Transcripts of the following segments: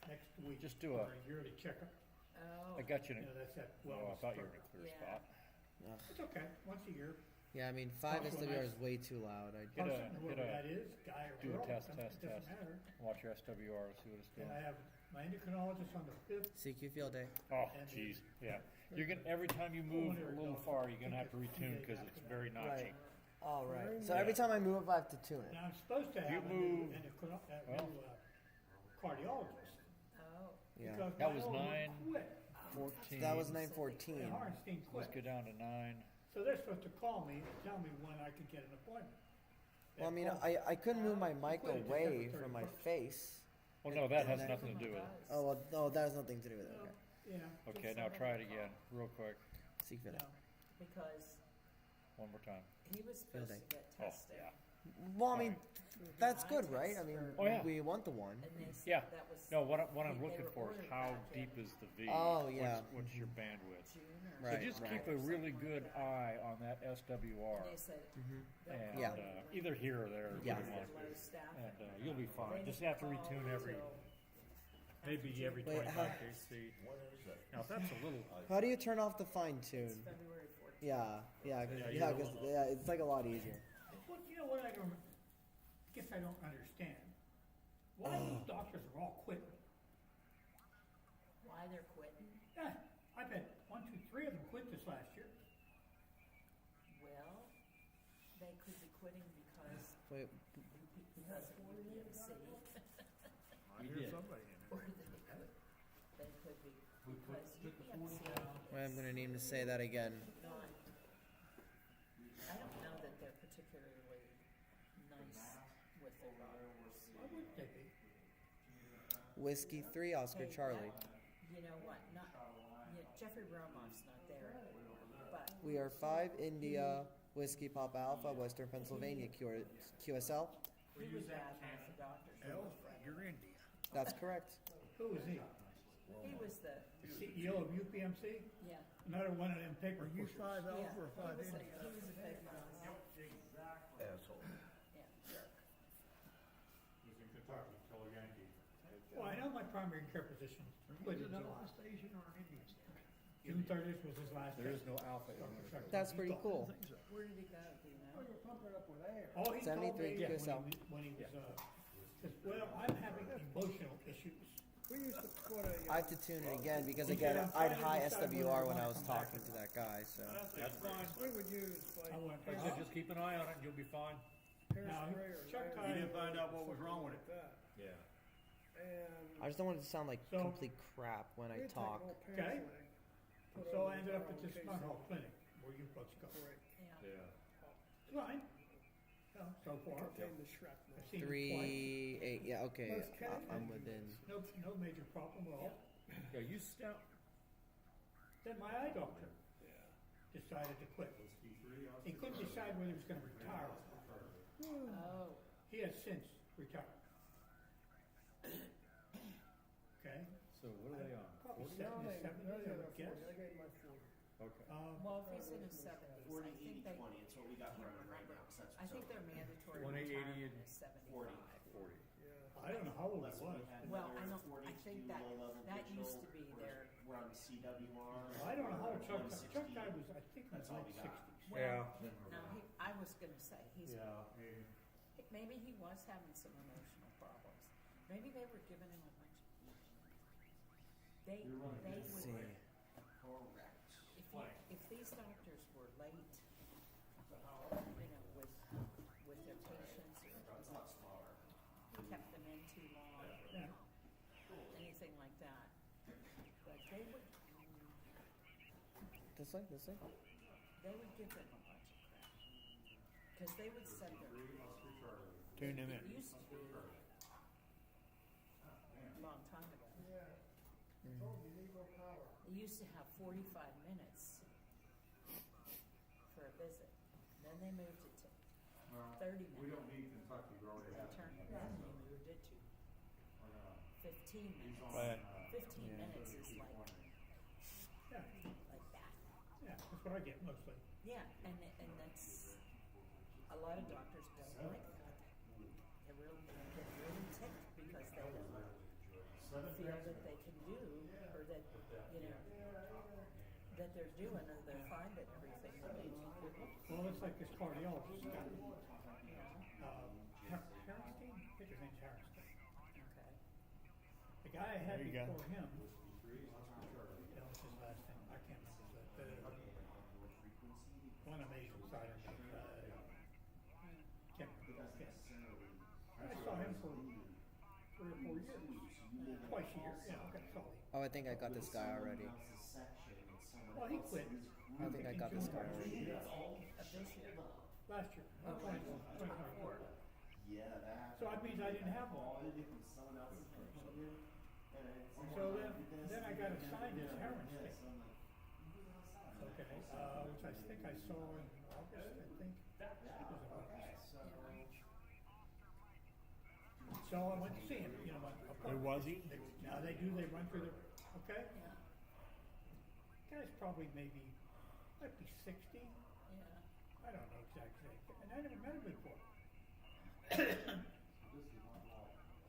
next week. Just do for a yearly checkup. I got you. That's that Oh, I wellness thought you were in a program. clear Yeah. spot. It's okay, once a year. Yeah, I mean, 5 Also SWR nice. is way too loud. Person, whoever that is, guy or Do girl, a test, it test. doesn't matter. Watch your SWR, see what it's doing. And I have my endocrinologist on the 5th. CQ field day. Oh, jeez, yeah. You're gonna every time you move a little far, you're gonna have to retune because it's very notchy. Right. All right. So every time I move, I have to tune it. Now, I'm supposed to have a move- new cardiologist. Oh, Yeah. Because That my was old one 9:14. quit. That was And 9:14. Harnstein Let's quit. go down to 9. So they're supposed to call me and tell me when I could get an appointment. Well, I mean, I couldn't move my mic away from my face. Well, no, that has nothing to do with it. Oh, well, no, that has nothing to do with it. Okay. Yeah. Okay, now try it again, real quick. CQ field day. No. because One more time. he was supposed to Field get Oh, tested. yeah. Well, I mean, that's good, right? I mean, Oh, yeah. we want the one. And they said Yeah. that was No, what I'm they looking were for is ordered how back in deep is the V? Oh, yeah. What's your bandwidth? June or Right, So just right. keep a really good eye on that SWR. And they said they'll And call Yeah. you when- either here or there. Yeah. either because one. they're low staff. And you'll be fine. They Just didn't have to call retune every, till maybe every Wait, 25 kc. Now, if that's a little, How do you turn off the fine It's tune? February 14th. Yeah, Yeah, yeah, it's like a lot easier. Well, you know what I don't, guess I don't understand? Why these doctors are all quitting? Why they're quitting? Yeah, I bet 1, 2, 3 of them quit this last year. Well, they could be quitting Wait, because of UPMC. I hear somebody in Or they could be because UPMC wait, I'm gonna need to say that again. not, I don't know that they're particularly nice with their doctors. Why would they be? Whiskey 3, Oscar Hey, Charlie. You know what, not, Jeffrey Romoff's not there anymore, but We are 5 India, Whiskey Papa Alpha, Western Pennsylvania, QSL. he was bad mouth the doctors. You're India. That's correct. Who was he? He was the, CEO of UPMC? yeah. Another one of them paper Are you pushers. 5 Yeah, Alpha or he 5 was a India? big mouth. Asshole. Yeah, jerk. He's in Kentucky, tell a Yankee. Well, I know my primary care physician quit in July. Station or an Indian station? June 30th was his last There day. is no alpha in there. That's pretty cool. Where did he go, do you know? You're pumping up with air. All he told 73 me QSL. when he was, says, well, I'm having emotional issues. We used to put a. I have to tune it again because again I had high SWR when I was talking to that guy. So That's fine. We would use I like went, Like I said, just keep an eye on it and you'll be fine. Now, hairspray or Chuck whatever. He didn't find out what was wrong with like that. Yeah. And I just don't want it to sound like So- complete crap when I we'd take an talk. old Okay. pamphlet, put so over I ended the up at bottom this in Smart case Hall Clinic where you folks go. it break. Yeah. Yeah. It's fine. So far. Contain the shrapnel. I've seen it 3, 8, yeah, okay. Most cats I'm within. twice. No major problem at all. Yeah, you stout. Then my eye doctor Yeah. decided to quit. He couldn't decide whether he was going to retire. Oh, He has since retired. Okay? So what are they on? Probably 40? set in his 70s, I would 40. guess. I gave my 40. Okay. well, if he's in his 70s, 40, I 80, think they, 20. It's what we got running right now. So that's I think they're mandatory 20, 80, retirement and is 75. 40. Yeah. I don't know how old That's he what we was. had. Well, I another know, 40 I think to low-level that digital. used to be their, We're on CWR. I don't know how old Chuck 160. Guy was, I think in That's his all late we got. 60s. well, Yeah. no, I was gonna say, he's, Yeah. maybe he was having some emotional problems. Maybe they were giving him a bunch of, they See. would, Correct. if these doctors were late, you know, with their patients, That's a lot smaller. or kept them in too long, Yeah. anything like that. But they would This way, this way. give them a bunch of crap. Because they would send their, Tune him it in. used to be a long time ago. Yeah. I told you, need more power. They used to have 45 minutes for a visit. Then they moved it to 30 minutes. We don't need Kentucky, we already have. Then they moved it to 15 minutes. Right. 15 minutes is like Yeah, that. yeah, that's what I get mostly. Yeah, and that's a lot of doctors don't like that. They get really ticked because they don't feel that they can do, or that, you know, that they're doing, or they're finding everything that they need. Well, it's like this cardiologist guy, Harrington, I think his name's Harrington. Okay. The guy I had There you go. before him, that was his last name, I can't remember, one amazing side of me, can't remember his name. I saw him for 3 or 4 years, twice a year, that's all. Oh, I think I got this guy already. Well, he quit. I think I got this guy already. Of this year. Last year, 2024. Yeah, that. So that means I didn't have one. So then I got assigned as Harrington. Okay, which I think I saw in August, I think. It was in August. So I went to see him, Who was he? Now they run through the, okay? Yeah, Guy's probably might be 60. yeah. I don't know exactly. And I never met him before.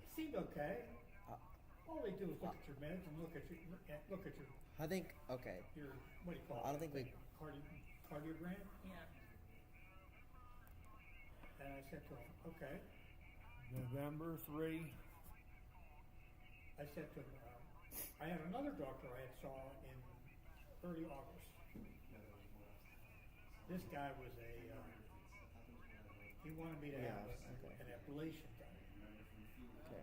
He seemed okay. All they do is look at your meds and look at your I think, okay. what do you call it? I don't think we- Cardiogram. Yeah. And I said to him, okay. November 3. I said to him, I had another doctor I had saw in early August. This guy was he wanted me to have an ablation done. Okay.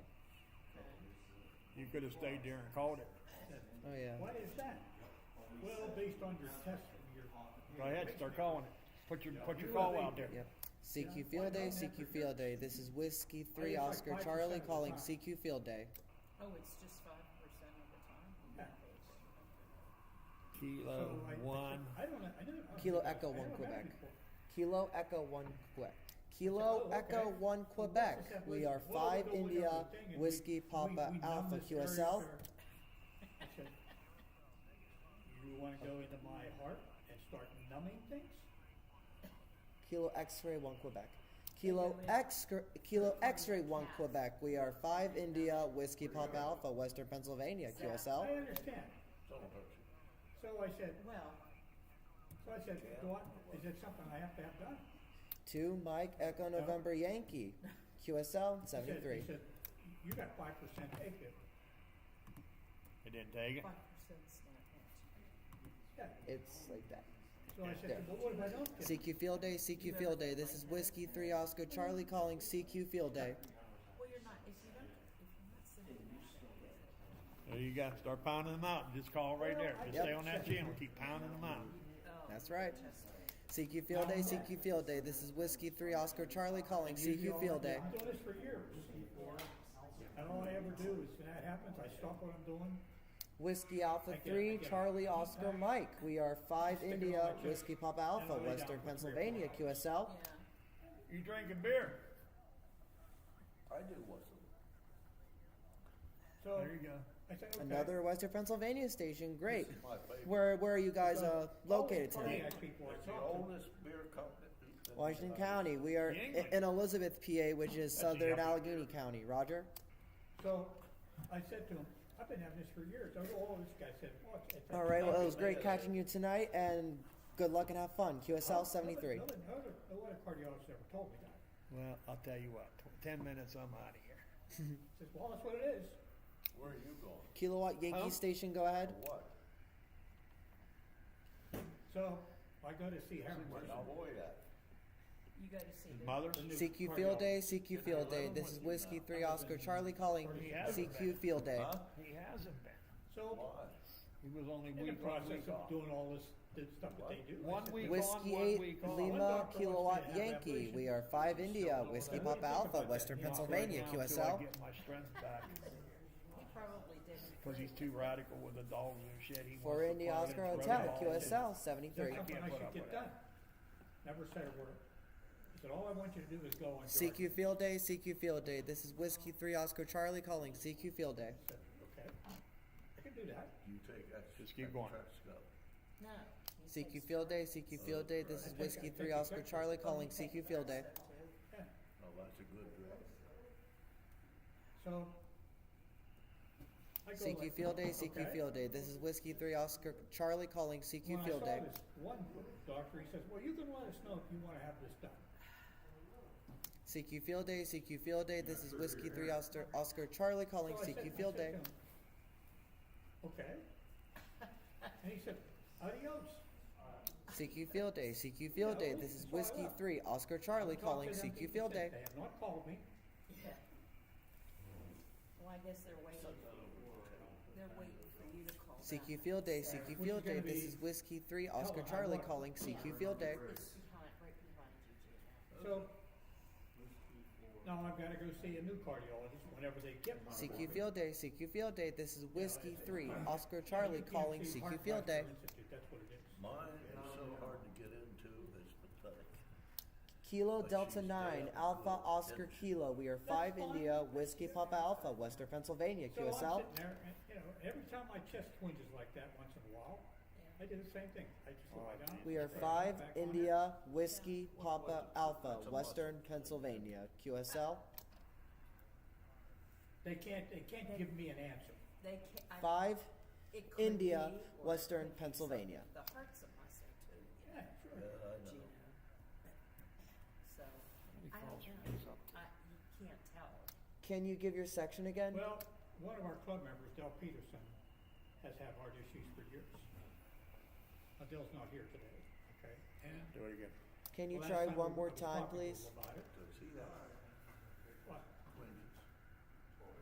You could have stayed there and called it. I said, Oh yeah. why is that? Well, based on your test, Go ahead, start calling it. Put your call out there. Yep. CQ Field Day, CQ Field Day. This is Whiskey 3 Oscar Charlie calling CQ Field Day. Oh, it's just 5% of the time? Yeah. Kilo 1. I don't know. I never, Kilo Echo 1 I never met him Quebec. before. Kilo Echo 1 Quebec. Kilo Echo 1 Quebec. We are 5 India Whiskey Papa Alpha QSL. I said, you want to go into my heart and start numbing things? Kilo X-ray 1 Quebec. Kilo X-ray 1 Quebec. We are 5 India Whiskey Papa Alpha Western Pennsylvania QSL. I understand. So I said, is that something I have to have done? 2 Mike Echo November Yankee QSL He 73. said, you got 5% take it. They didn't take it. 5% snap. Yeah. It's like that. So I said, There. well, what if I don't get it? CQ Field Day, CQ Field Day. This is Whiskey 3 Oscar Charlie calling CQ Field Day. Well, you're not, if you're not sending it. There you go. Start pounding them out. Just call right there. Just Yep. stay on that channel. Keep pounding them out. Oh, That's right. just- CQ Field Day, CQ Field Day. This is Whiskey 3 Oscar Charlie calling CQ Field Day. I'm doing this for years. And all I ever do is when that happens, I stop what I'm doing. Whiskey Alpha 3 Charlie Oscar Mike. We are 5 India Whiskey Papa Alpha Western Pennsylvania QSL. Yeah. You drinking beer? I do once So There you go. I said, okay. Another Western Pennsylvania station. Great. my favorite. Where are you guys located All tonight? the people I It's the talk to. oldest beer company. Washington County. We are in Elizabeth, PA, which is southern Allegheny County. Roger? So I said to him, I've been having this for years. Oh, this guy said, well, it's All right. Well, it was great catching you tonight, and good luck and have fun. QSL 73. No other cardiologist ever told me that. Well, I'll tell you what. 10 minutes, I'm out of here. He says, well, that's what it is. Where are you going? Kilowatt Yankee Huh? Station. Go ahead. For what? So I go to see Harrington. Where's Lloyd at? You go to see His who? mother? CQ Field Day, CQ Field Day. This is Whiskey 3 Oscar Charlie calling CQ Field Day. Huh? He hasn't been. So Why? He was only in the week on, process week of off. doing all this stuff that they do. I 1 said, week Whiskey on, 1 8 week off. Lima Kilowatt Yankee. We are 5 India Whiskey Papa Alpha Western Pennsylvania Now, till I QSL. get my strength back. He probably didn't. Because he's too radical with the dogs and shit. He 4 wants to India play Oscar and Hotel throw the ball. QSL 73. That's something I put should up get with done. Never said a word. He said, all I want you to do is go and CQ Field Day, CQ Field Day. This is Whiskey 3 Oscar Charlie calling CQ Field Day. I said, okay, I can do that. You take that. Just keep going. No. he CQ takes- Field Day, CQ Field Day. This is Whiskey 3 Oscar Charlie calling CQ Field Day. Yeah. Oh, that's a good dress. So I go CQ like- Field Day, CQ okay. Field Day. This is Whiskey 3 Oscar Charlie calling CQ When I Field saw Day. this one doctor, he says, well, you can let us know if you wanna have this done. CQ Field Day, CQ Field Day. This is Whiskey 3 Oscar Charlie calling So I CQ said- Field I said Day. to him, okay. And he said, adios. CQ Field Day, CQ Field Day. This is Whiskey 3 Oscar Charlie calling Talked to them, CQ he Field said, Day. They have not called me. Yeah. Well, I guess they're waiting for you to call back. CQ Field Day, CQ Field Day. This is Whiskey 3 Oscar Charlie calling CQ Field Day. It's behind, right behind you, Gina. So, now I've gotta go see a new cardiologist whenever they get my. CQ Field Day, CQ Field Day. This is Whiskey 3 Oscar Charlie calling PNC CQ Heart Field Day. Vascular Institute, that's what it is. Mine is so hard to get into, it's pathetic. Kilo Delta 9 Alpha Oscar Kilo. We are 5 India Whiskey Papa Alpha, Western Pennsylvania, So I'm QSL. sitting there, and, you know, every time my chest twinges like that once in a while, I do the same thing. I just lie down. We are put my 5 back on it. India Whiskey Papa Alpha, Western Pennsylvania, QSL. They can't give me an answer. They can't, 5 it could India, be, or it Western could be Pennsylvania. something. The heart's a muscle too, you know, Yeah, sure. Yeah, I know. Gina. So, I don't know, you can't tell. Can you give your section again? Well, one of our club members, Del Peterson, has had heart issues for years. Dell's not here today, okay? And Do it again. Can you last try time one we more was time, talking to please? him about it. Does he have What? twinges?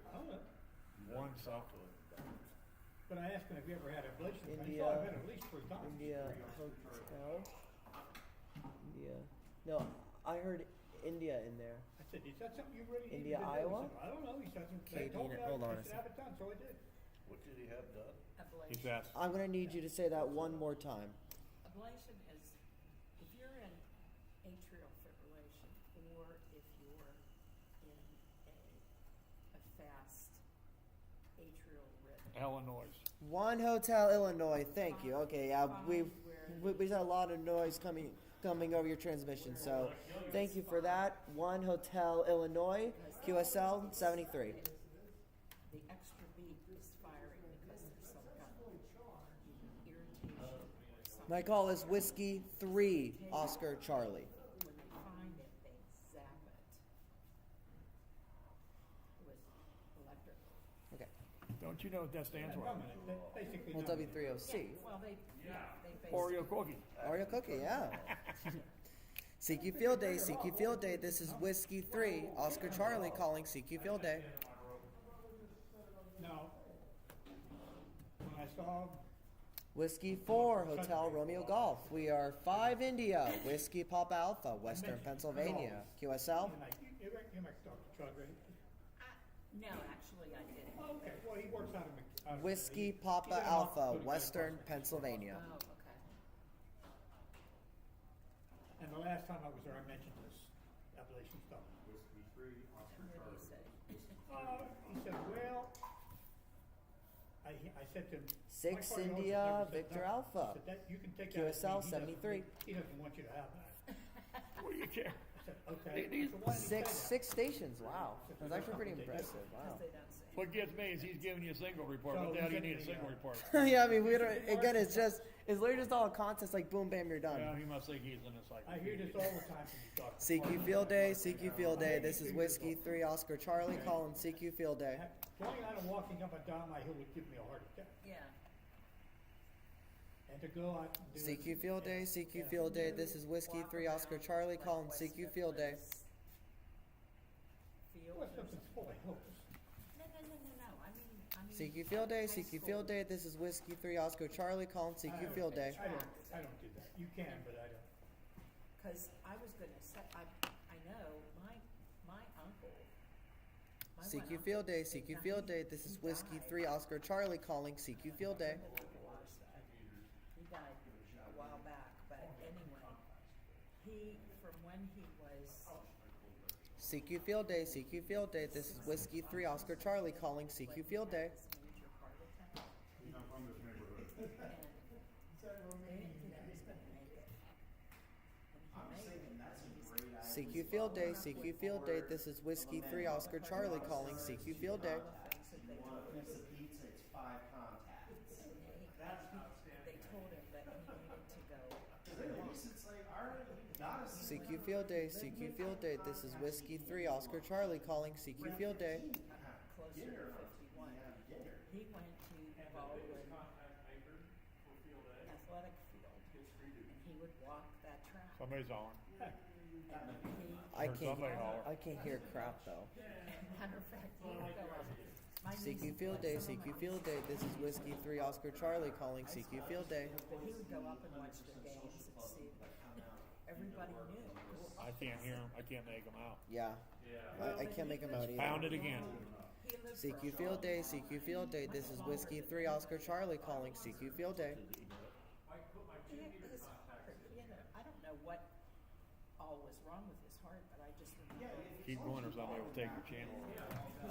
I don't know. One Talk soft. to him. But I asked him if he ever had ablation. And he India- said I've had at least 3 times. India Hotel. India. No, I heard India in there. I said, is that something you really need India, to do? He Iowa? said, I don't know. He said, Okay, they told me Dina, hold on a I should have it done, so I did. What did he have done? He's Ablation. asked. I'm gonna need you to say that one more time. Ablation is, if you're in atrial fibrillation, or if you're in a fast atrial rhythm. Illinois. One Hotel, Illinois. Thank you. Okay, yeah, we had a lot of noise coming over your transmission, so thank you for that. One Hotel, Illinois, QSL 73. The extra beat is firing because there's some kind of irritation or something. My call is Whiskey 3 Oscar Charlie. When they find it, they zap it with electrical. Okay. Don't you know what that stands for? Basically, Well, no. W3OC. Well, they basically. Oreo cookie. Oreo cookie, yeah. CQ Field Day, CQ Field Day. This is Whiskey 3 Oscar Charlie calling CQ Field Day. Now, when I saw Whiskey 4 Hotel Romeo Golf. We are 5 India Whiskey Papa Alpha, Western Pennsylvania, QSL. and you might talk to Chad, right? No, actually, I didn't. Oh, okay, well, he works out of Whiskey he Papa did an Alpha, office Western across Pennsylvania. Oh, okay. And the last time I was there, I mentioned this ablation stuff. And what do you say? He said, well, I said to him. 6 "My cardiologist India never said Victor no." Alpha. I said, "That- you can take that as QSL me. He doesn't- 73. He doesn't want you to have that. What do you care? I said, okay. These- So why did he say that? Six stations. Wow, that's actually pretty impressive. Wow. Because they don't say. What gets me is he's giving you a single report. So What the hell do you he's need a in single the, report? Yeah, I mean, we don't. Again, it's literally just all a contest. Like boom, bam, you're Well, done. he must think he's in this like. I hear this all the time from these doctors. CQ Field Day, CQ Field Day. This is Whiskey 3 Oscar Charlie calling CQ Field Day. Going out and walking up and down my hill would give me a heart attack. Yeah. And to go out and do CQ Field Day, CQ Field Day. This is Whiskey 3 Oscar Charlie calling CQ Field Day. Field Well, or something's full of hills. No. I mean. CQ Field Day, CQ Field Day. This is Whiskey 3 Oscar Charlie calling CQ Field Day. I don't do that. You can, but I don't. Because I was gonna say, I know, my uncle. my one CQ uncle, Field Day, they CQ got- Field Day. This is he Whiskey died. 3 Oscar Charlie calling CQ Field Day. He died a while back, but anyway, from when he was, CQ Field Day, CQ Field Day. This is Whiskey 3 Oscar Charlie calling CQ Field Day. his major heart attack. And they didn't think he was gonna make it. And he made it. CQ Field Day, CQ Field Day. This is Whiskey 3 Oscar Charlie calling CQ Field Day. All the things that they told him. CQ Field Day, CQ Field Day. This is Whiskey 3 Oscar Charlie calling CQ Field Day. Closer to 51. He went to the Baldwin athletic field, and he would walk that track. Somebody's on. And I can't hear crap though. matter of fact, he would go up. My CQ niece- Field Day, CQ Field Day. This is Whiskey 3 Oscar Charlie calling CQ Field Day. But he would go up and watch the games and see. Everybody knew. I can't hear him. I can't make him out. Yeah. I can't make them out Found either. it again. He lived CQ Field Day, CQ Field Day. This is Whiskey 3 Oscar Charlie calling CQ Field Day. He his heart. I don't know what all was wrong with his heart, but I just remember. Keep going or somebody will take your channel.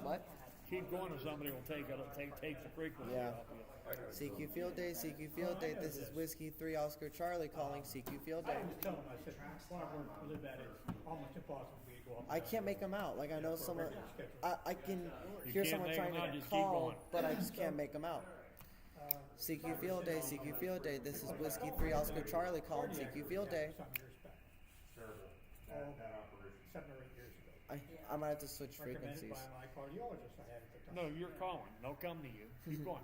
What? Keep going or somebody will take the frequency Yeah. off of you. CQ Field Day, CQ Field Day. This is Whiskey 3 Oscar Charlie calling CQ Field I Day. always tell them, I said, where I live at, it's almost impossible for me to go up. I can't make them out. Like I know someone, I can You hear can't someone make trying 'em out, to just keep call, going. but I just can't make them out. CQ Field Day, CQ Field Day. This is Whiskey 3 Oscar Charlie calling CQ Field Day. Some years back. That operation. 7 or 8 years ago. I might have to switch Recommended frequencies. by my cardiologist I had at the time. No, you're calling. They'll come to you. Keep going.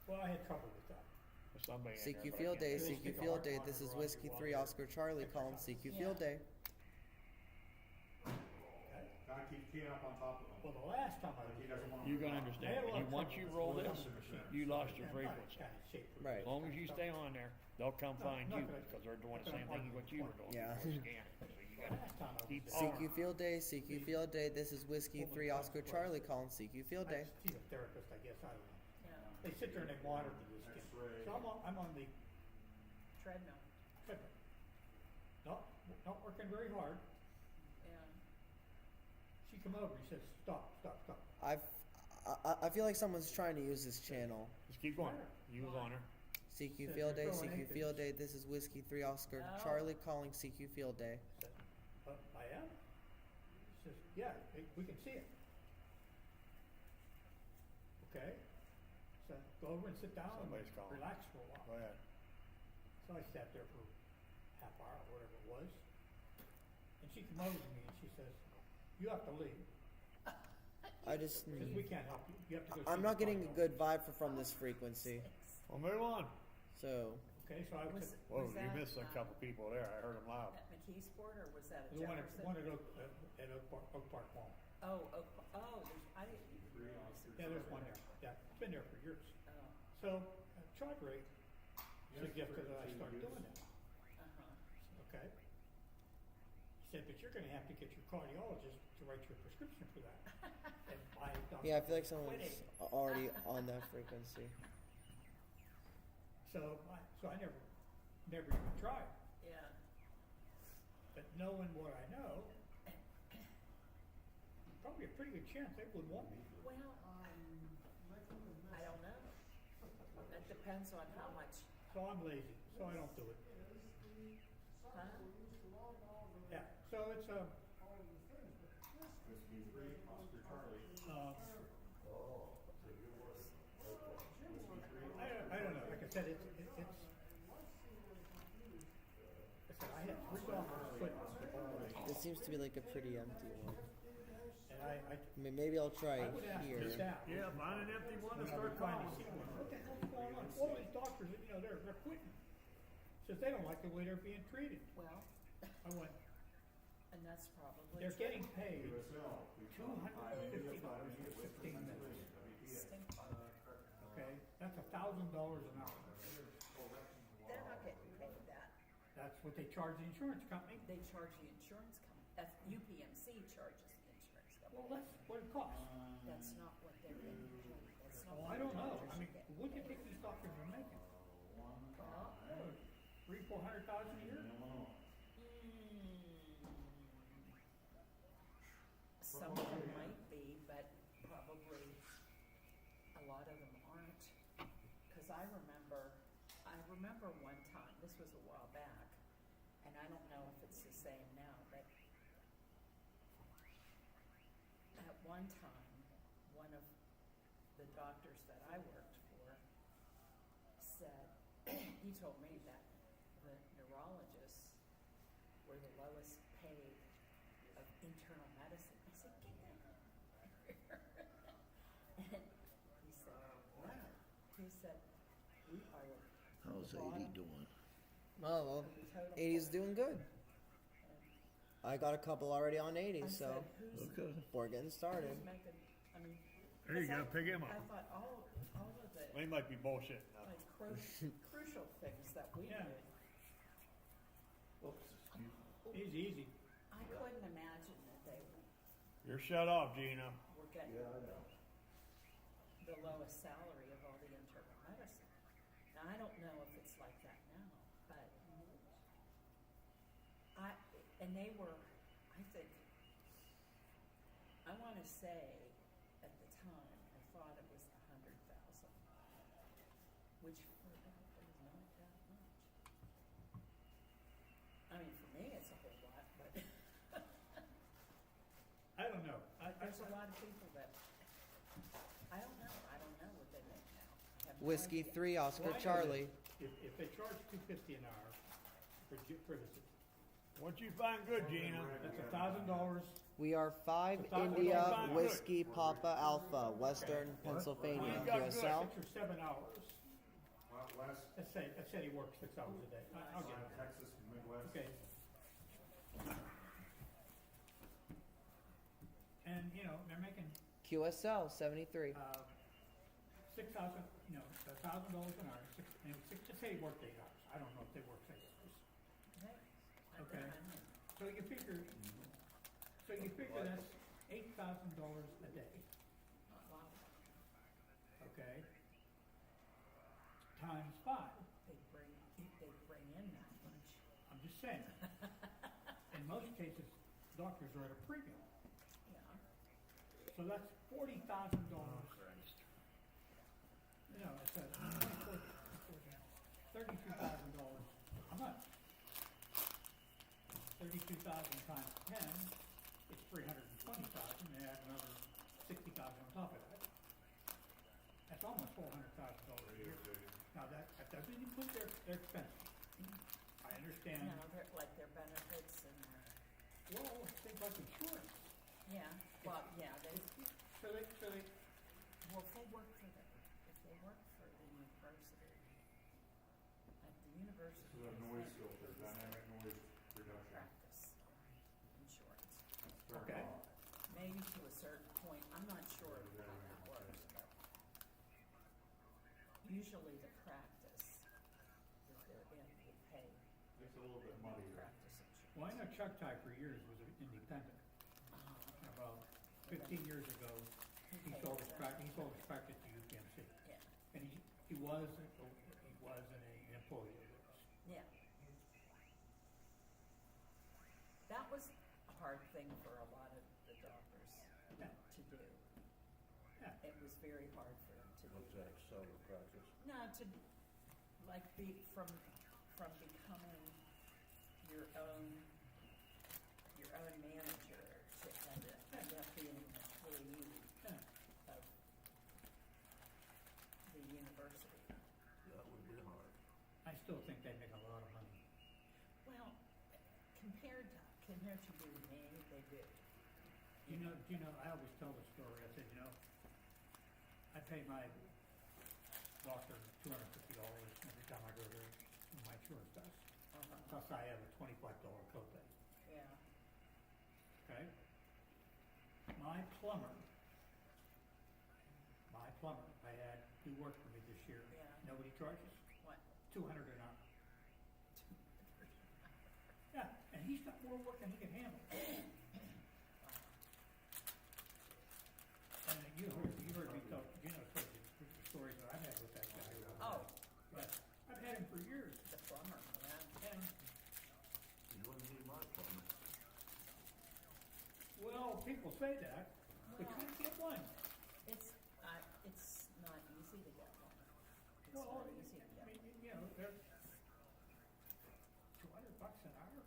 Well, I had trouble with that. There's somebody in CQ there, but I Field can't- Day, CQ Field Day. This is Whiskey 3 Oscar Charlie calling CQ Field Day. Gotta keep keying up on top of them. Well, the last time I was He there, doesn't want You're to. gonna understand. When once you roll this, you lost your frequency. Right. As long as you stay on there, they'll come find you because they're doing the same thing what you were doing. Yeah. Before scanning. So you gotta keep CQ Field Day, CQ Field Day. This is Whiskey 3 Oscar Charlie calling CQ Field Day. She's a therapist, I guess, I don't know. Yeah. They sit there and they monitor this kid. So I'm on the Treadmill. treadmill. Not working very hard. Yeah. She come over, he says, stop. I feel like someone's trying to use this channel. Just keep going. You was on her. CQ Field Day, CQ Field Day. This is Whiskey 3 Oscar Charlie calling CQ Field Day. I said, I am? She says, yeah, we can see it. Okay. So go over and sit down Somebody's and calling. relax for a while. Go ahead. So I sat there for half hour or whatever it was. And she came over to me and she says, you have to leave. I just. Because we can't help you. You have to go I'm see not the getting a cardiologist." good vibe from this frequency. Well, move on. So Okay, so I Was, was, Whoa, was you that, missed a couple people there. I heard them loud. at McKeesport, or was that at the one Jefferson? at Oak Park Mall. Oh, there's, I didn't even realize. Yeah, there's one there. Yeah, it's been there for years. Oh, So, Charge Rate suggested that I start doing that, uh-huh. okay? He said, but you're gonna have to get your cardiologist to write you a prescription for that. And my doctor yeah, I feel like someone's quitting. already on that frequency. So I never even tried. Yeah. But knowing what I know, probably a pretty good chance they would want me. Well, I don't know. That depends on how much, So I'm lazy, so I don't do it. huh? Yeah, so it's Whiskey 3, Oscar Charlie. I don't know, like I said, it's, I said, I had 3 doctors quit on me. This seems to be like a pretty empty one. And I mean, maybe I'll try I would ask here. the staff. Yeah, find an empty one and When I start would finally calling. see one, what the hell's going on? All these doctors, they're quitting. Says they don't like the way they're being treated. Well, I went, and that's probably. they're true. getting paid USL. $250 for 15 minutes. Stink bug. Okay, that's $1,000 an hour. They're not getting paid that. That's what they charge the insurance company. They charge the insurance company. That's UPMC charges the insurance company. Well, that's what it costs. That's not what they're getting paid. That's not Well, what I don't know. doctors I mean, are getting what do you paid. think these doctors are making? Well, 300,000-400,000 a year? some of them might be, but probably a lot of them aren't. Cause I remember one time, this was a while back, and I don't know if it's the same now, but at one time, one of the doctors that I worked for said, he told me that the neurologists were the lowest said, we are. How's the bottom 80 doing? Oh well, of the totem 80's pole." doing good. And I got a couple already on 80, I so said, who's, Okay. we're getting started. who's making, I mean. There you because go, pick him I up. thought all of the, They might be bullshit. like, crucial things that we Yeah. did, Easy, easy. I couldn't imagine that they You're shut off, Gina. were getting Yeah, I know. the lowest salary of all the internal medicine. Now, I don't know if it's like that now, but and they were, I think, I wanna say, at the time, I thought it was 100,000, which for a doctor is not that much. I mean, for me, it's a whole lot, but I don't know. there's a lot of people that, I don't know what they make now. I have no Whiskey idea. 3, Oscar Well, I know Charlie. that If they charge $2.50 an hour for this, What you find good, Gina? that's $1,000. We are 5 It's a five- India Five. Whiskey Papa Alpha, Western Pennsylvania, What? You got good. QSL. 6 or 7 hours. West, Let's say he works 6 hours a day. I'll get it. Texas, Midwest. Okay. And, they're making, QSL 73. 6,000, $1,000 an hour, just say he worked 8 hours. I don't know if they work 6 hours. Okay. Okay. So you figure, that's $8,000 a day, Wow, okay? Times 5. they bring in that much. I'm just saying. In most cases, doctors are at a premium. Yeah. So that's $40,000. It's $32,000 a month. 32,000 times 10 is 320,000. They add another 60,000 on top of that. That's almost $400,000 a year. Now that doesn't include their expenses. I understand. They're like their benefits and their, Well, things like insurance. yeah, well, yeah, So they well, if they work for the university, at the university. This is a noise filter, dynamic noise reduction. Practice insurance. Turn Okay. off. Maybe to a certain point, I'm not sure how that works, but usually the practice that they're in will pay It's a little bit muddy there. practice insurance. Well, I know Chuck Ty for years was an independent. About 15 years ago, he sold his practice to UPMC. Yeah, And he was an employee of theirs. yeah. That was a hard thing for a lot of the doctors Yeah. to do. Yeah. It was very hard for them to do. What's that, solar practice? No, to, like, be from becoming your own manager to end up being an employee Yeah. of the university. That would be hard. I still think they make a lot of money. Well, compared to you and me, they do. I always tell the story. I said, I pay my doctor $250 every time I go there. My insurance does. Plus I have a $25 copay. Yeah, Okay? My plumber, I had, who worked for me this year. Yeah. You know what he charges? what? $200 an hour. Yeah, and he's got more work than he can handle. And you heard me talk, the stories that I've had with that guy. Oh, But I've had him for years. the plumber, yeah. And, You wouldn't need my plumber. well, people say that, but you can't get one. It's not easy to get one. It's Well, not easy to get one. they're $200 an hour.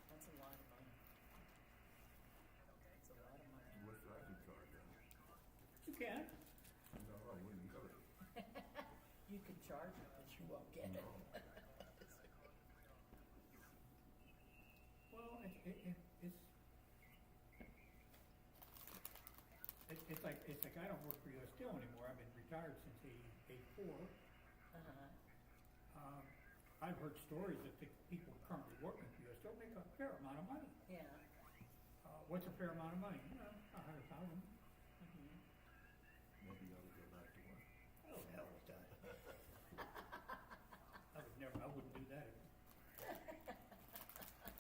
That's a lot of money. That's a lot of money. I wish I could charge them. You can. No, I wouldn't go. You can charge it, but you won't get it. Well, it's like I don't work for U.S. Steel anymore. I've been retired retired since '84. Uh-huh, I've heard stories that the people currently working for us don't make a fair amount of money. yeah. What's a fair amount of money? You know, 100,000. Mhm. Maybe you ought to go back to work. Oh, hell with that. I wouldn't do that.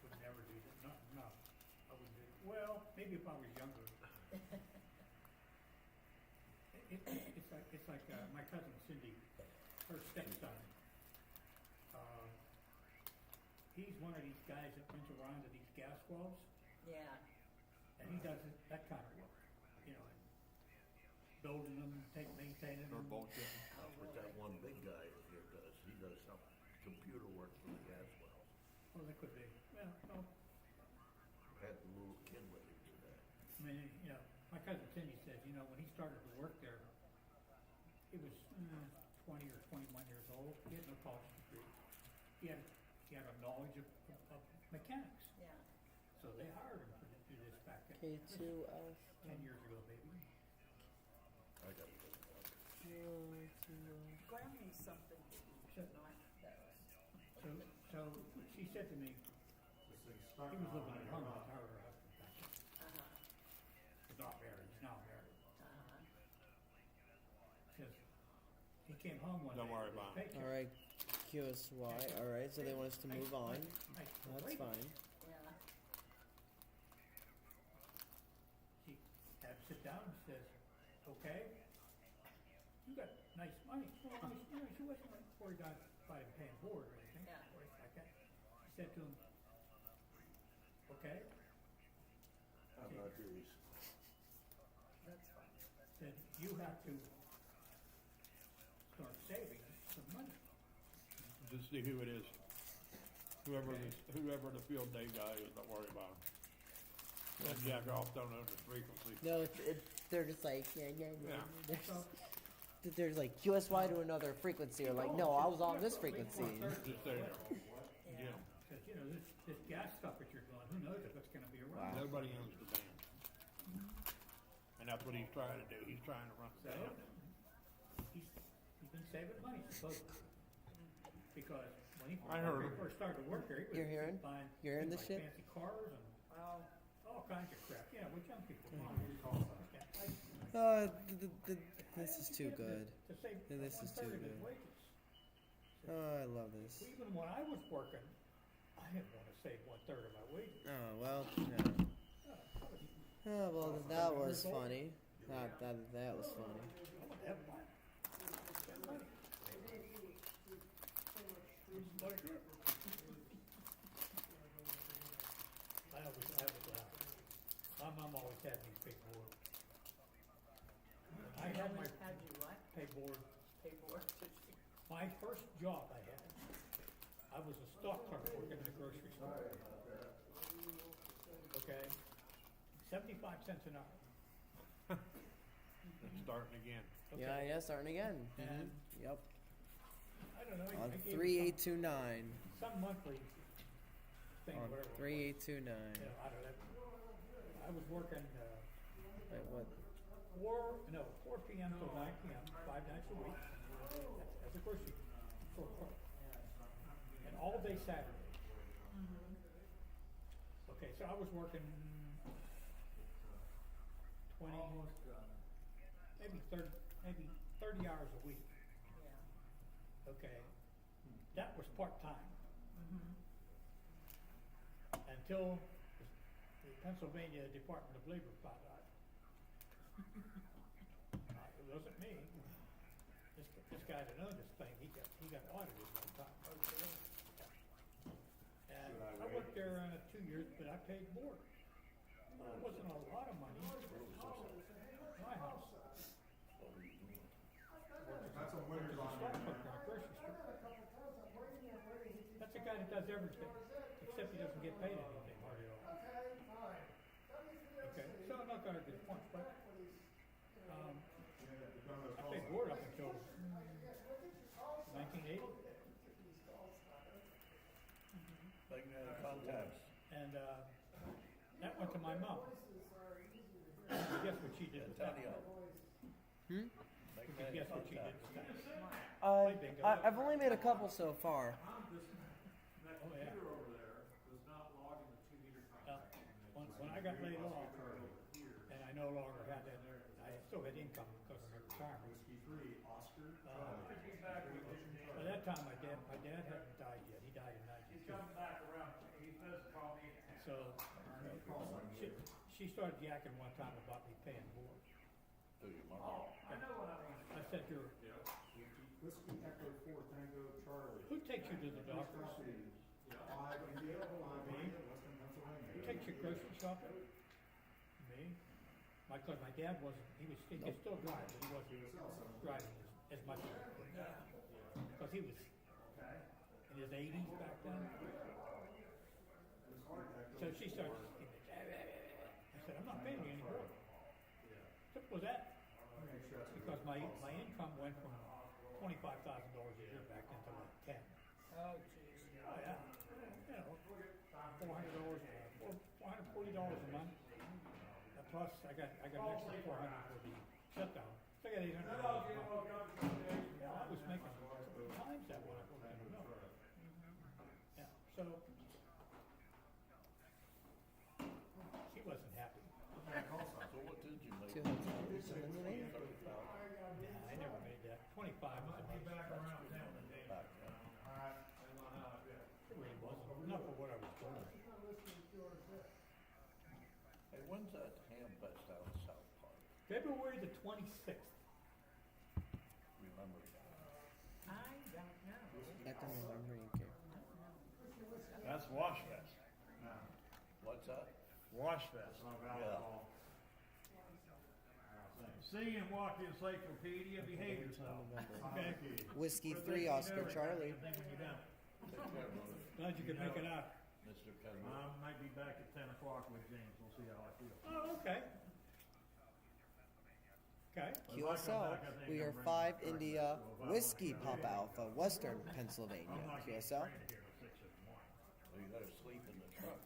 Would never do that. No, I wouldn't do it. Well, maybe if I was younger. It's like my cousin Cindy, her stepson. He's one of these guys that runs around to these gas wells, Yeah, and he does that kind of work. You know, building them, maintaining Or them. bullshit. oh, That's what that really? one big guy here does. He does some computer work for the gas wells. Well, that could be. Well, no, Had the little kid with him today. I mean, you know, my cousin Cindy says, you know, when he started to work there, he was 20 or 21 years old. He had no college degree. He had a knowledge of mechanics. Yeah, So they hired him to do this back then, K2F. 10 years ago, maybe. I gotta go to work. grab me something to eat, Sure. not those. So she said to me, This thing's stuck he was on living my at home, garage. retired her husband back then. Uh-huh, He's not married, he's now married. uh-huh. Says, he came home one day. Don't worry with his about it. paycheck. All right, QSY. All right, so they want us to move on. That's Wait. fine. Yeah, She had him sit down and says, okay, you got nice money. Well, she wasn't like worried about paying board or anything. Yeah. Or anything like that. She said to him, okay, How about these? that's fine. said, you have to start saving some money. Just see who it is. Whoever the field day guy is, don't worry about him. That jack off don't know the frequency. No, they're just like, yeah. So, There's like QSY to another frequency, or like, no, I was on this frequency. Just there. Yeah. Yeah. says, you know, this gas stuff that you're doing, who knows if it's gonna be around. Wow. Nobody owns the dam. And that's what he's trying to do. He's trying to run So, the dam. he's been saving money supposedly. Because when he I heard him. first started to work there, he was You're hearing? buying You're hearing things this like shit? fancy cars and Well, all kinds of crap. Yeah, what young people do. This is too good. To save This is too one-third of his good. wages. Oh, I love this. Even when I was working, I didn't want to save 1/3 of my wages. Oh well, yeah. Oh well, that was funny. That was funny. I want to have money. Spend money. It's what I do. My mom always had me pay board. I had my had you what? pay board. Paperwork to My first job I had, I was a stock clerk working in a grocery store. Okay? 75 cents an hour. It's starting again. Okay? Yeah, starting again. And Yep. I don't know. On I gave 3829. some monthly thing, On whatever. it was. 3829. You know, I don't know. I was working Wait, what? 4 p.m. till 9 p.m. 5 nights a week. As a grocery store clerk. And all day Saturday. Okay, so I was working 20, maybe 30 hours a week. Yeah. Okay, that was part-time. Until the Pennsylvania Department of Labor found out. It wasn't me. This guy that owned this thing, he got audited one time. And I worked there 2 years, but I paid board. It wasn't a lot of money. My house. That's a winner's on Stock your clerk in a grocery store. That's a guy that does everything, except he doesn't get paid anything hardly at all. Okay, so I'm not gonna get points, but I paid board up until 1980, Magnetic contacts. and that went to my mom. Guess what she did with that? Antonio. Hmm? Would you guess what she did this time? I've only made a couple so far. That Oh, yeah. computer over there was not logging the 2 meter contact. When I got laid off, and I no longer had that, I still had income because of my retirement. Whiskey 3, Oscar, By that time, my dad hadn't died yet. He died in 92. back around, he's supposed to call me. So she started yakking one time about me paying more. To your mom. I know what I want. I said to her, Whiskey Echo 4, Tango, Charlie. who takes you to the doctor? 5 India, 5 India, Western Pennsylvania. Who takes you grocery shopping? Me. Because my dad wasn't, he could still drive, but he wasn't driving as much as he could. Because he was in his 80s back then. So she started, I said, I'm not paying you anymore. Simple as that. Because my income went from $25,000 a year back into like 10. Oh, jeez. Oh, yeah. You know, $440 a month. Plus, I got an extra 400 for the shutdown. So I got $800 a month. Yeah, I was making times that when I worked in the mill. Yeah, so she wasn't happy. So what did you make? Two hotels eliminated. Yeah, I never made that. 25 was a month. Back around town today. Back then. It really wasn't. Not for what I was doing. Hey, when's that ham fest out in South Park? February the 26th. Remember that? I don't know. At the November, okay. That's Wash Fest. What's that? Wash Fest. Yeah. See and walk the encyclopedia, behave yourself. Okay. Whiskey 3, Oscar Charlie. Then when you're done. Glad you could make it out. Mr. Penrose. Might be back at 10 o'clock with James, we'll see how I feel. Oh, okay. Okay. QSL, we are 5 India Whiskey Papa Alpha, Western Pennsylvania. QSL. Here at 6 in the morning. Well, you gotta sleep in the truck.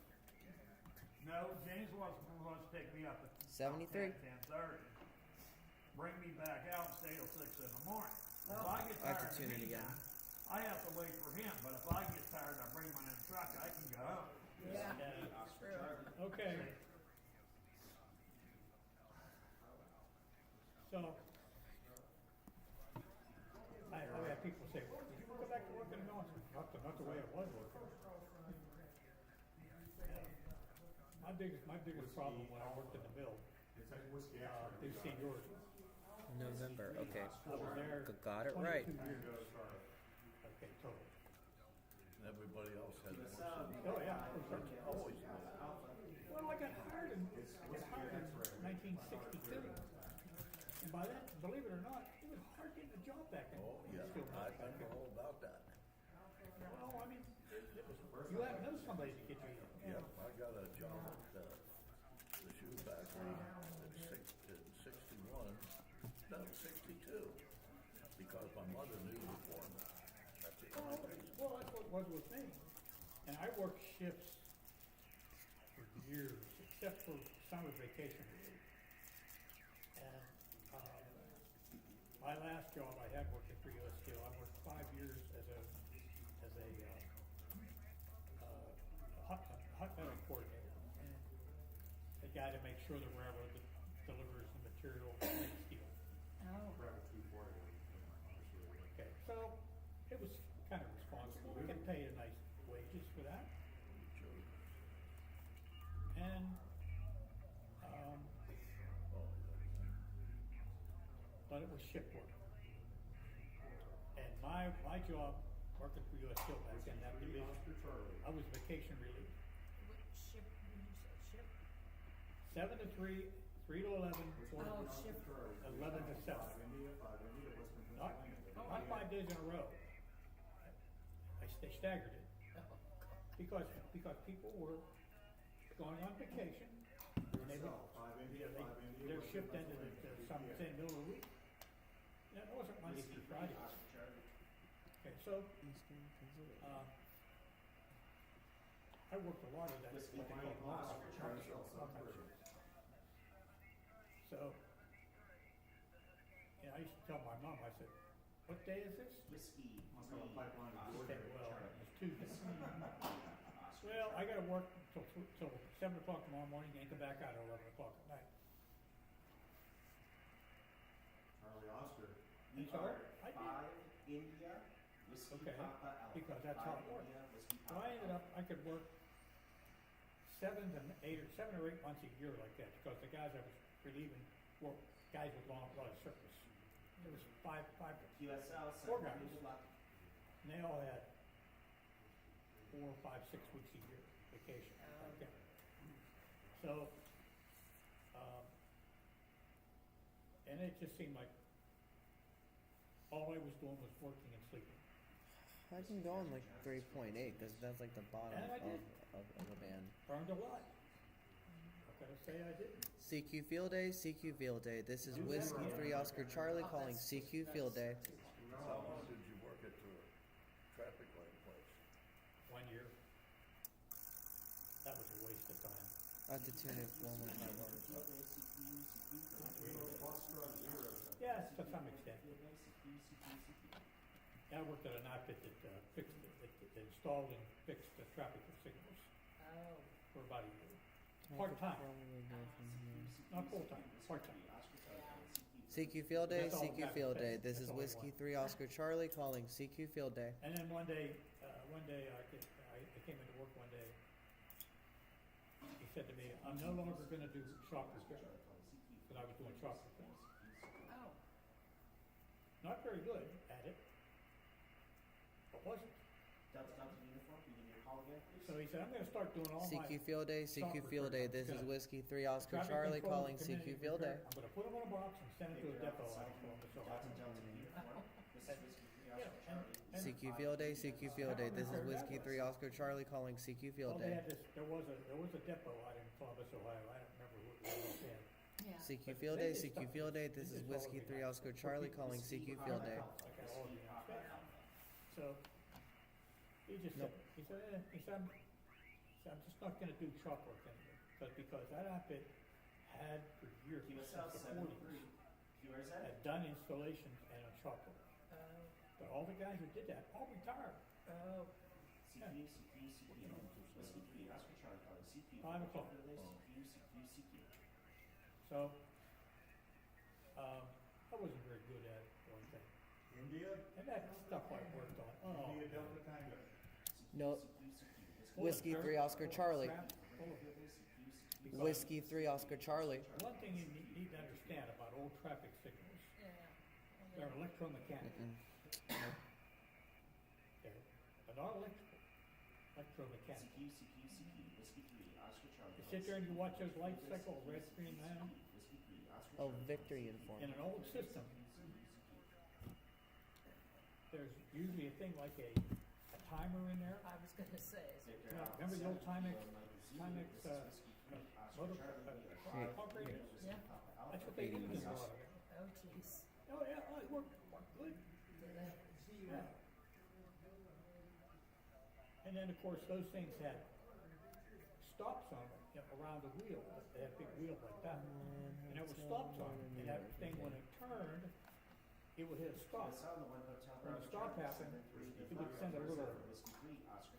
No, James wants to pick me up at 73. 10:30. Bring me back out and stay till 6 in the morning. If I get I have tired to tune of in me again. done, I have to wait for him, but if I get tired, I bring my own truck, I can go home. Yeah, true. Okay. So, I have people say, well, did you go back to work in the mill? I said, not the way it was working. My biggest problem when I worked in the mill, It's like Whiskey is seniority. November, okay. I was there Got it right. 22 years. Okay, total. Everybody else had more. Oh, yeah. Always. Well, I got hired in 1962. And by that, believe it or not, it was hard getting a job back then. Oh, yeah, I know all about that. Well, I mean, you have to know somebody to get you in. Yeah, I got a job at the shoe factory in 61, no, 62, because my mother knew the foreman. That's the only reason. Well, that's what it was with me. And I worked shifts for years, except for summer vacation relief. And my last job I had working for U.S. Steel, I worked 5 years as a hot metal coordinator. The guy to make sure the railroad delivers the material to make steel. Oh, Okay, so it was kind of responsible. We get paid a nice wages for that. And but it was shift work. And my job working for U.S. Steel back then, that division, I was vacation relief. which ship, did you say ship? 7 to 3, 3 to 11, 4 Oh, to ship. 11 to 7. Not 5 days in a row. They staggered it. Because people were going on vacation, and they would, their shift ended at some say middle of the week. That wasn't Monday through Friday. Okay, so I worked a lot of that, what they call block shifts. So, yeah, I used to tell my mom, I said, what day is this? Whiskey, Must have a pipeline to She Georgia. said, well, it's Tuesday. Well, I gotta work till 7 o'clock tomorrow morning and come back out at 11 o'clock at night. Charlie Oscar. And so I did. 5 India, Whiskey Okay, Papa Alpha. because that's how it 5 works. India, Whiskey So Papa I ended up, Alpha. I could work 7 or 8 months a year like that, because the guys I was relieving were guys with a lot of service. There was five, QSL, Four 7 guys. good luck. and they all had 4, 5, 6 weeks a year vacation, like that. So, and it just seemed like all I was doing was working and sleeping. I can go on like 3.8 because that's like the bottom And I did. of the band. Burned a lot. I'm gonna say I didn't. CQ Field Day, CQ Field Day. This is Whiskey 3 Oscar Charlie calling CQ Field Day. How long did you work at the traffic light place? 1 year. That was a waste of time. I have to tune it one more time. Yes, to some extent. I worked at an outfit that fixed it, that installed and fixed the traffic signals Oh, for about a year. Part-time, not full-time, part-time. CQ Field Day, That's all CQ traffic Field Day. fixed. This That's is all I Whiskey want. 3 Oscar Charlie calling CQ Field Day. And then one day I came into work one day. He said to me, I'm no longer gonna do shop repair, because I was doing shop repair. oh, Not very good at it, but wasn't. Delta uniform, can you give me a call again, please? So he said, I'm gonna start doing all my. CQ Field Day, CQ Field Day. This is Whiskey 3 Oscar traffic Charlie control calling community CQ Field Day. repair. I'm gonna put them in a box and send it to a depot out in Columbus, Delta Ohio. uniform, this is Whiskey 3 Yeah, Oscar Charlie. and CQ Field Day, CQ Field Day. This is Whiskey 3 Oscar Charlie calling CQ Field well, they Day. had this, there was a depot out in Columbus, Ohio, I don't remember who it was then. yeah. CQ Field Day, CQ Field Day. This is Whiskey 3 Oscar Charlie calling CQ Field Day. Like at all the United States. So, he just said, I'm just not gonna do truck work anymore, because that outfit had for years, since QSL the 73. forties, QRZ. had done installations and a truck work. Oh, But all the guys who did that, all retired. oh, CQ, Whiskey 3 Oscar Charlie calling CQ. 5 o'clock. CQ. So, I wasn't very good at it, for one thing. India. And that stuff I worked on, oh. India Delta Tango. No, Whiskey 3 Oscar Charlie. Because Whiskey 3 Oscar Charlie. one thing you need to understand about old traffic signals, yeah. they're electromechanical. Okay, they're not electrical, electromechanical. Whiskey 3 Oscar Charlie. You sit there and you watch those lights cycle, red, green, lamb, Whiskey 3 Oscar Oh, victory uniform. in an old system, there's usually a thing like a timer in there. I was gonna say, You know, remember the old Timex motor, pump radios? yeah, That's what they used in a lot of it. oh jeez. Oh, yeah, oh, it worked good. Did they? Yeah. And then, of course, those things had stops on them, you know, around the wheel. They had big wheels like that. And there were stops on them. And that thing, when it turned, it would hit a stop. When the stop happened, it would send a little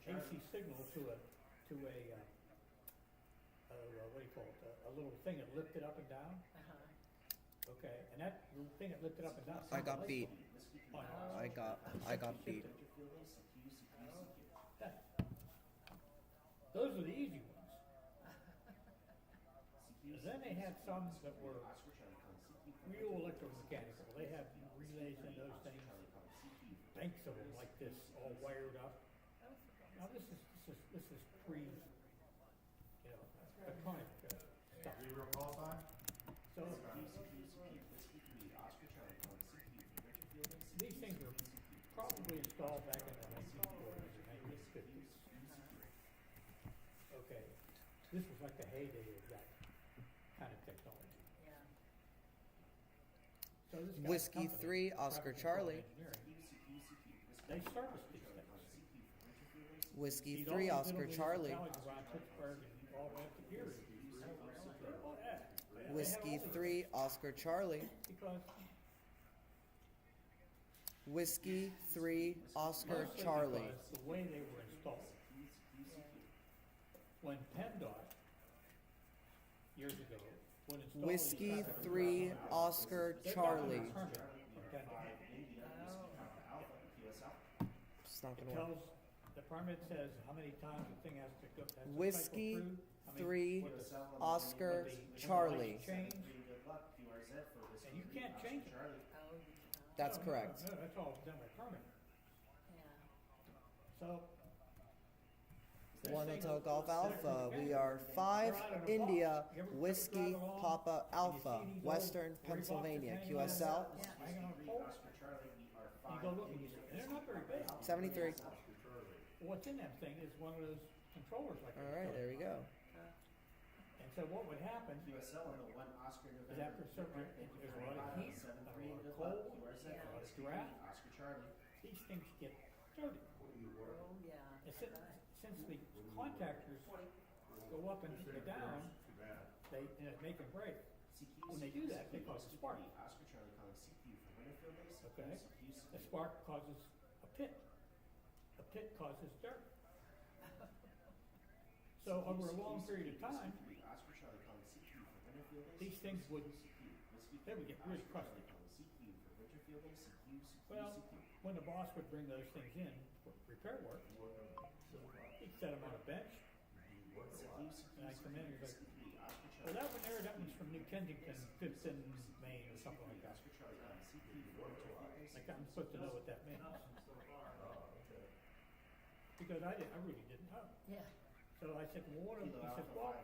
AC signal to a what do you call it? A little thing that lifted up and down. Uh-huh. Okay, and that little thing that lifted up and down. I got beat. Oh, no. I got beat. Those are the easy ones. Then they had some that were real electromechanical. They had relays in those things, banks of them like this, all wired up. Now this is pre, you know, electronic stuff. Zero call sign. So these things were probably installed back in the 1940s or 1950s. Okay, this was like the heyday of that kind of technology. Yeah. So this guy's Whiskey company, 3 Oscar Traffic Charlie. Control Engineering, they serviced these things. Whiskey These 3 all Oscar little Charlie. municipalities around Pittsburgh and all the way up to Erie. Oh, yeah. They had Whiskey all these 3 Oscar Charlie. because Whiskey 3 Oscar Mostly Charlie. because the way they were installed. When PennDOT, years ago, would install these Whiskey traffic 3 control systems, Oscar they got Charlie. a permit from PennDOT. It's not It gonna work. tells, the permit says how many times the thing has to go, has to cycle Whiskey through, how many- 3 what the- Oscar when the lights Charlie. change, and you can't change it. Oh, you That's No, no, correct. No, that's all done by permit. yeah. So. One this Hotel thing- Golf Alpha. We are 5 India Whiskey Papa Alpha, Western Pennsylvania, QSL Hanging on a pole, you go look and you see, and they're not very big. 73. What's in that thing is one of those controllers like. All right, there we go. And so what would happen QSL on the one Oscar is November. after a certain, there's a lot of heat, a lot of cold, a lot of draft, Oscar Charlie. these things get dirty. Oh, yeah. And since the contactors go up and go down, they, make them break. When they do that, they cause a spark. Oscar Charlie calling CQ for Winterfield base. Okay. A spark causes a pit. A pit causes dirt. So over a long period of time, Oscar Charlie calling CQ for Winterfield base. these things would, they would get really crusty. CQ for Winterfield base. CQ. Well, when the boss would bring those things in for repair work, he'd set them on a bench, and I'd come in and he'd like, well, that one there, that one's from New Kensington, Fifth and Main, or something like that. Like, I'm supposed to know what that means. Because I really didn't know. Yeah. So I said, well, what, he said, well,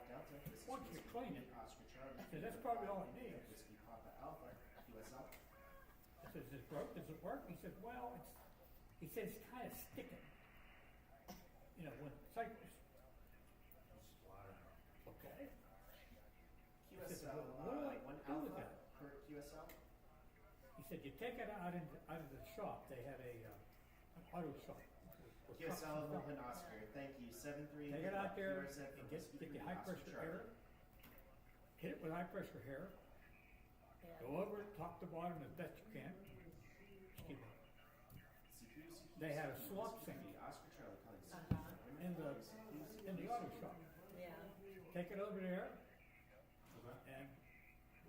once you clean it, I said, that's probably all it needs. I said, is it broke? Does it work? He said, well, he said, it's kind of sticking. You know, when it cycles. Okay. QSL, what do I one do with alpha that? per QSL. He said, you take it out of the shop. They had an auto shop. with trucks QSL and stuff. Wilton Oscar, thank you, 73. Take it out there QRZ and for get Whiskey the 3 high Oscar pressure Charlie. air. Hit it with high pressure air. Yeah. Go over it, top to bottom as best you can. Excuse me. They had a slop sink Oscar Charlie calling CQ Uh-huh. for in the auto shop. Yeah. Take it over there and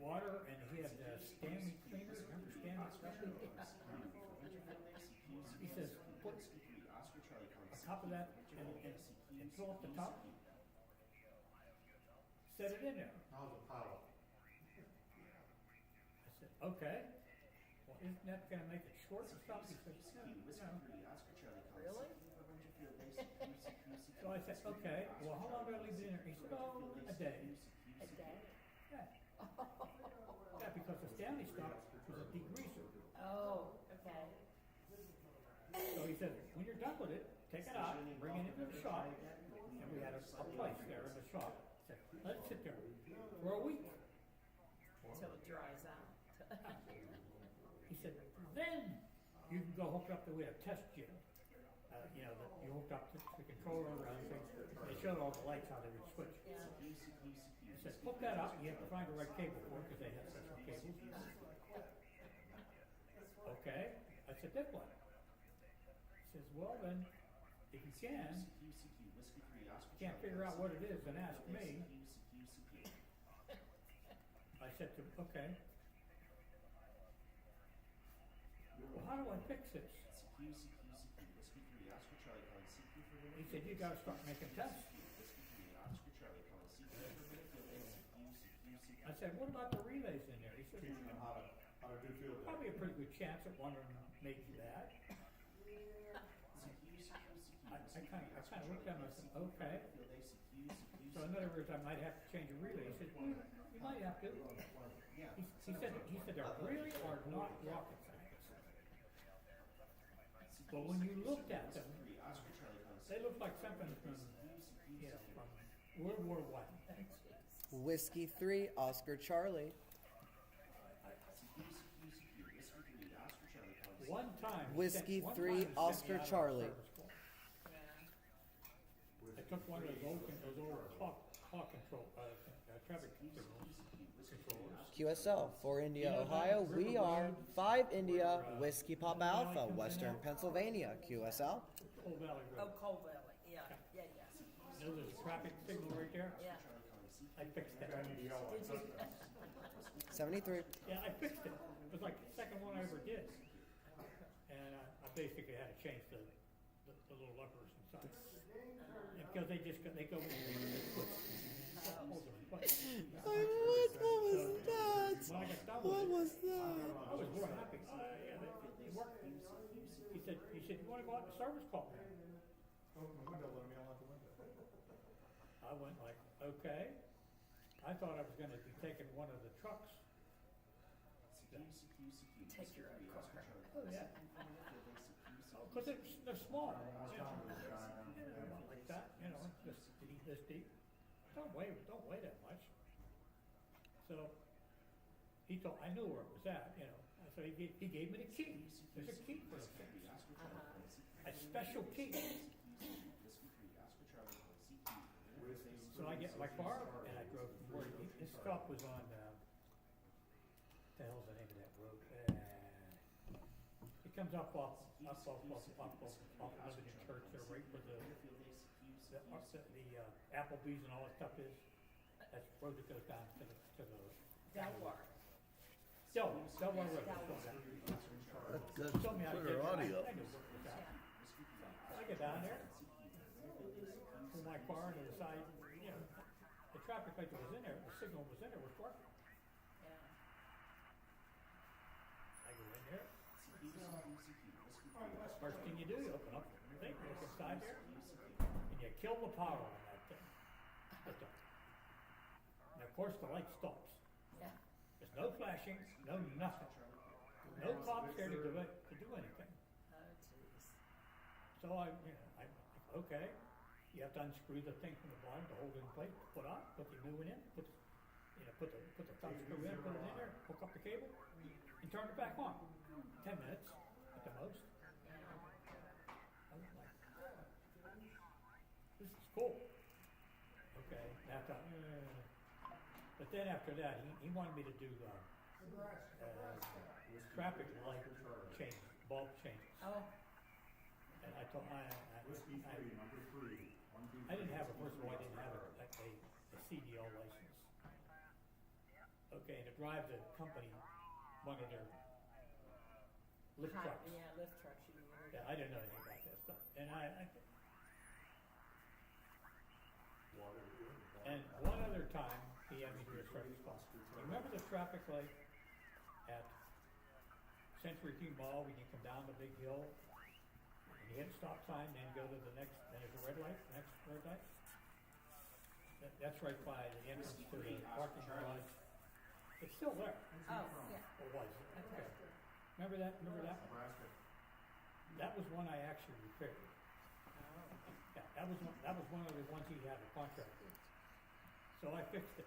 water, and he had Stanley cleaner. Remember Stanley cleaner? He says, put a cup of that and fill up the top. Set it in there. How's the power? I said, okay. Well, isn't that gonna make it short and stuff? He said, no. Really? So I said, okay, well, how long do I leave it in there? He said, oh, a day. A day? Yeah. Yeah, because the Stanley stuff was a degreaser. Oh, okay. So he said, when you're done with it, take it out, bring it into the shop, and we had a place there in the shop. He said, let it sit there for a week. Till it dries out. He said, then you can go hook up we had a test gym. You know, that you hooked up to the controller around things. They showed all the lights how they would switch. Yeah. He said, hook that up, you have to find the right cable for it, because they had special cables. Okay, I said, this one. He says, well then, if you can't figure out what it is, then ask me. I said to him, okay. Well, how do I fix this? He said, you gotta start making tests. I said, what about the relays in there? He said, Teaching them how to do field day. probably a pretty good chance that one of them may do that. I kinda looked at him and I said, okay. So in other words, I might have to change a relay. He said, well, you might have to. He said there really are not rocket science. But when you looked at them, they looked like something from, you know, from World War I. Whiskey 3 Oscar Charlie. One time. Whiskey one 3 time he sent me Oscar out on a Charlie. service call. I took one of those old clock control, traffic controllers, QSL for India, Ohio. We are 5 India Whiskey Papa Alpha, Western Pennsylvania. QSL. Coal Valley Oh, Road. Coal Valley, yeah, yeah, yes, You know, there's a traffic signal right there. yeah. I fixed that. Did you? 73. Yeah, I fixed it. It was like the second one I ever did. And I basically had to change the little levers inside. And because they go in and they put, hold them in place. What was that? When I got done What with it, was that? I was more happy. Yeah, it worked. He said, you want to go out and service call me? Open the window, let me out the window. I went like, okay. I thought I was gonna be taking one of the trucks. Take your own car. Oh, yeah. Oh, cause they're small. You know, not like that, you know, this deep. Don't weigh that much. So, he told, I knew where it was at, you know, so he gave me the key. There's a key for the thing. A special key. So I get in my car and I drove from where his stop was on, the hell's the name of that road? It comes up off Liberty Church there, right where the Applebee's and all that stuff is. That's the road that goes down to the. Delaware. Delaware Road. That's Showed me how to clear get there. audio. I knew what was that. So I get down there, pull my car to the side, you know, the traffic light that was in there, the signal was in there, was working. Yeah. I go in there. First thing you do, you open up the thing, you look inside there, and you kill the power on that thing. And of course, the light stops. Yeah. There's no flashing, no nothing. No cops there to do anything. Oh, jeez. So I okay. You have to unscrew the thing from the bottom to hold it in place, put the new one in, put the thumb screw in, put it in there, hook up the cable, and turn it back on. 10 minutes at the most. I was like, this is cool. Okay, but then after that, he wanted me to do traffic light change, bulb changes. Oh, And I told I didn't have first of all, I didn't have a CDL license. Okay, and to drive the company, one of their lift trucks. yeah, lift trucks, you need. Yeah, I didn't know anything about that stuff. And and one other time, he had me do a service call. Remember the traffic light at Century King Mall when you come down the big hill? And you hit stop sign, then go to the next, then there's a red light, next red light? That's right by the entrance to the parking garage. It's still there. Oh, yeah. Or was it? Okay. Remember that? Nebraska. That was one I actually repaired. Oh. Yeah, that was one of the ones he had a contract with. So I fixed it.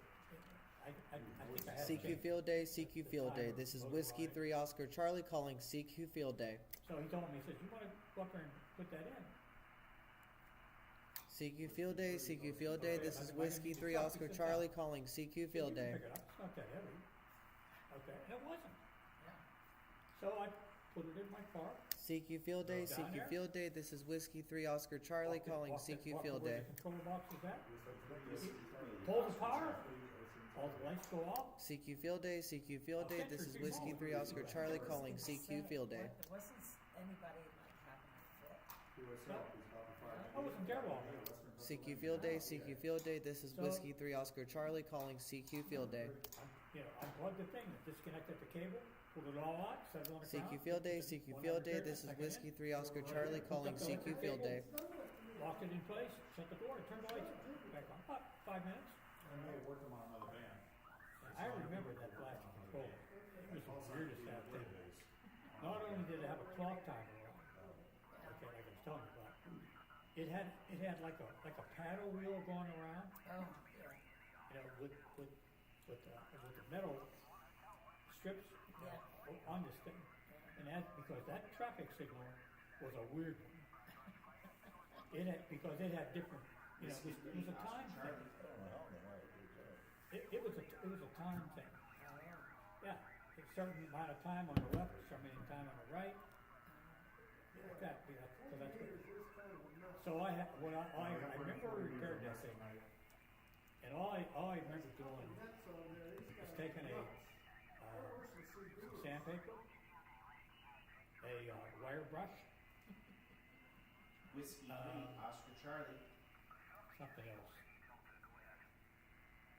I think I had to CQ change. Field Day, CQ Field Day. This is Whiskey 3 Oscar Charlie calling CQ Field Day. So he told me, he says, you wanna go up there and put that in? CQ Field Day, CQ Field Day. This is Whiskey 3 Oscar Charlie calling CQ Field Day. Pick it up, it's not that heavy. Okay, and it wasn't. Yeah. So I put it in my car. CQ Field Day, CQ Field Day. This is Whiskey 3 Oscar Charlie calling CQ Field Day. Where the control box is at. Pull the power, all the lights go off. CQ Field Day, CQ Field Day. This is Whiskey 3 Oscar Charlie calling CQ Field Day. Wasn't anybody like having a fit? I wasn't there long. CQ Field Day, CQ Field Day. This is Whiskey 3 Oscar Charlie calling CQ Field Day. I plugged the thing, disconnected the cable, pulled it all out, set it on the ground. CQ Field Day, CQ Field Day. This is Whiskey 3 Oscar Charlie calling CQ Field Day. Locked it in place, shut the door, turned the lights back on. About 5 minutes. I may have worked on another van. I remember that flash controller. It was the weirdest damn thing. Not only did it have a clock timer on, okay, like I was telling you about, it had like a paddle wheel going around, Oh, yeah. you know, with the metal strips Yeah. on this thing. And because that traffic signal was a weird one. Because it had different, you know, it was a time thing. It was a time thing. Yeah, a certain amount of time on the left, a certain amount of time on the right. That, yeah, so that's what. So I remember repaired that thing, and all I remember doing is taking a sandpaper, a wire brush, Whiskey 3, Oscar Charlie. something else,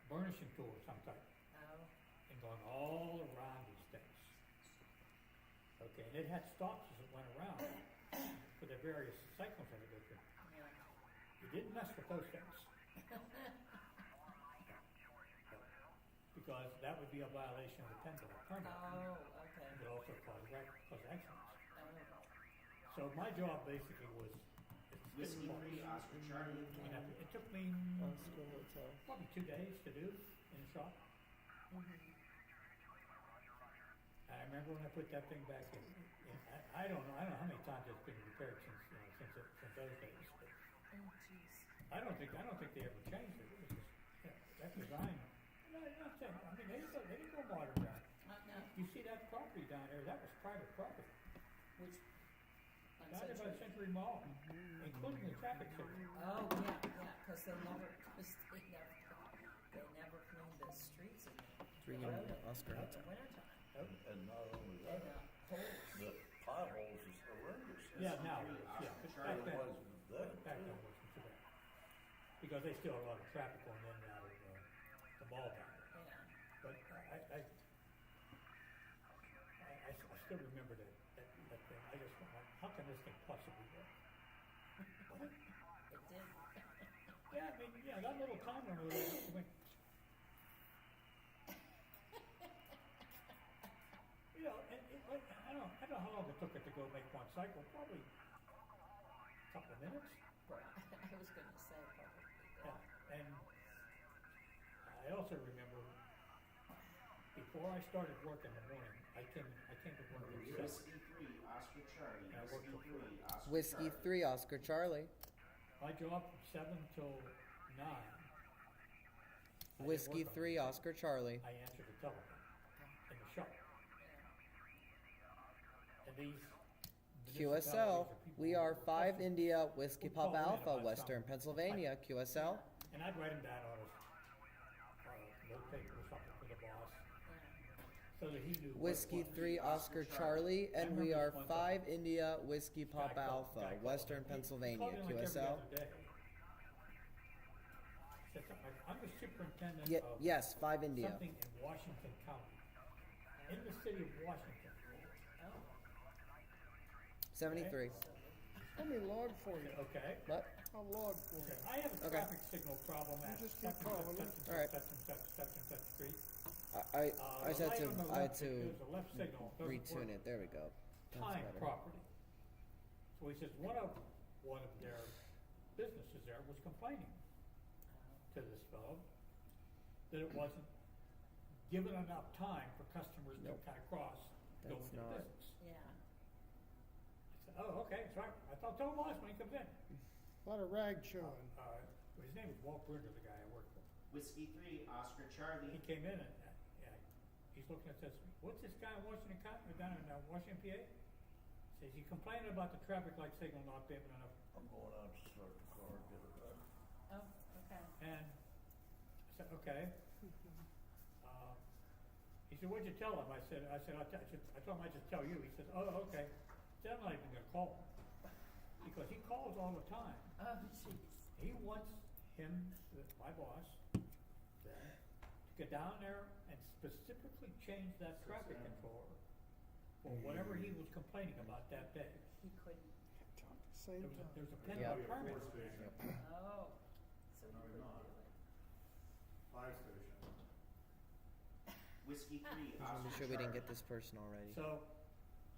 burnishing tool of some type, Oh, and going all around these things. Okay, and it had stops as it went around for the various cycles that it goes through. yeah. You didn't mess with those things. Because that would be a violation of the $10 permit. Oh, okay. It would also cause accidents. Oh, So my job basically was, Whiskey 3, Oscar Charlie. it took me Oscar Hotel. probably 2 days to do in the shop. I remember when I put that thing back in, I don't know how many times it's been repaired since those days. But oh, jeez. I don't think they ever changed it. It was just, that design. No, I'm not saying. I mean, they didn't go modern down. No, You see that property down there? That was private property. which, on Down there by the Century. Century Mall, including the traffic signal. Oh, yeah, cause they never cleaned the streets in the road Oscar in the Hotel. wintertime. And not only And, that, holes. the potholes is horrendous. Yeah, now it is, yeah. But back It then, was then. back then it wasn't too bad. Because they still had a lot of traffic going in and out of the mall down there. Yeah. But I still remember that thing. I just went like, how can this thing possibly work? What? It did. Yeah, I mean, yeah, that little timer over there, it went. You know, and I don't know how long it took it to go make one cycle, probably a couple of minutes. Right. I was gonna say probably. Yeah, and I also remember before I started work in the morning, I came to work at 7. Whiskey 3, Oscar Charlie. Yeah, I worked Whiskey for 3, Oscar Whiskey Charlie. 3, Oscar Charlie. My job from 7 till 9. I didn't Whiskey work on 3, it. Oscar Charlie. I answered the telephone in the shop. And these municipalities QSL. are people We who are 5 customers. India Whiskey Would call Papa in Alpha, about Western something. Pennsylvania. QSL. And I'd write them down on a note paper or something for the boss, so that he knew what it Whiskey was. 3, Oscar Charlie. And we are 5 India Whiskey Papa Alpha, Western Pennsylvania. He called in like every QSL. other day. Said something like, I'm the superintendent of Yes, 5 India. something in Washington County, in the city of Washington. 73. Let me log for you. Okay. What? I'll log for you. I have a Okay. traffic signal problem at just such keep and calling. such and All right. such and such street. I The just had light to on the I had left, to there's a left signal, doesn't retune work. it. There we go. That's Time better. property. So he says one of their businesses there was complaining to this fellow that it wasn't given enough time for customers to Nope. kind of cross, go That's into the not- business. Yeah. I said, oh, okay, sorry, I'll tell the boss when he comes in. A lot of rag showing. His name was Walt Bruner, the guy I worked for. Whiskey 3, Oscar He Charlie. came in and he's looking at this, what's this guy in Washington County, or down in Washington, PA? Says, you complaining about the traffic light signal not being enough. I'm going out to start the car and get it done. Oh, okay. And I said, okay. He said, what'd you tell him? I said, I told him I'd just tell you. He says, oh, okay. He said, I'm not even gonna call him. Because he calls all the time. Oh, jeez. He wants my boss, to get down there and specifically change that traffic controller for whatever he was complaining about that day. He couldn't. Talk at the same time. There's a Yeah. $10 permit. Oh, so he couldn't do it. Fire station. Whiskey 3, Just want to Oscar be sure we didn't Charlie. get this person already. So,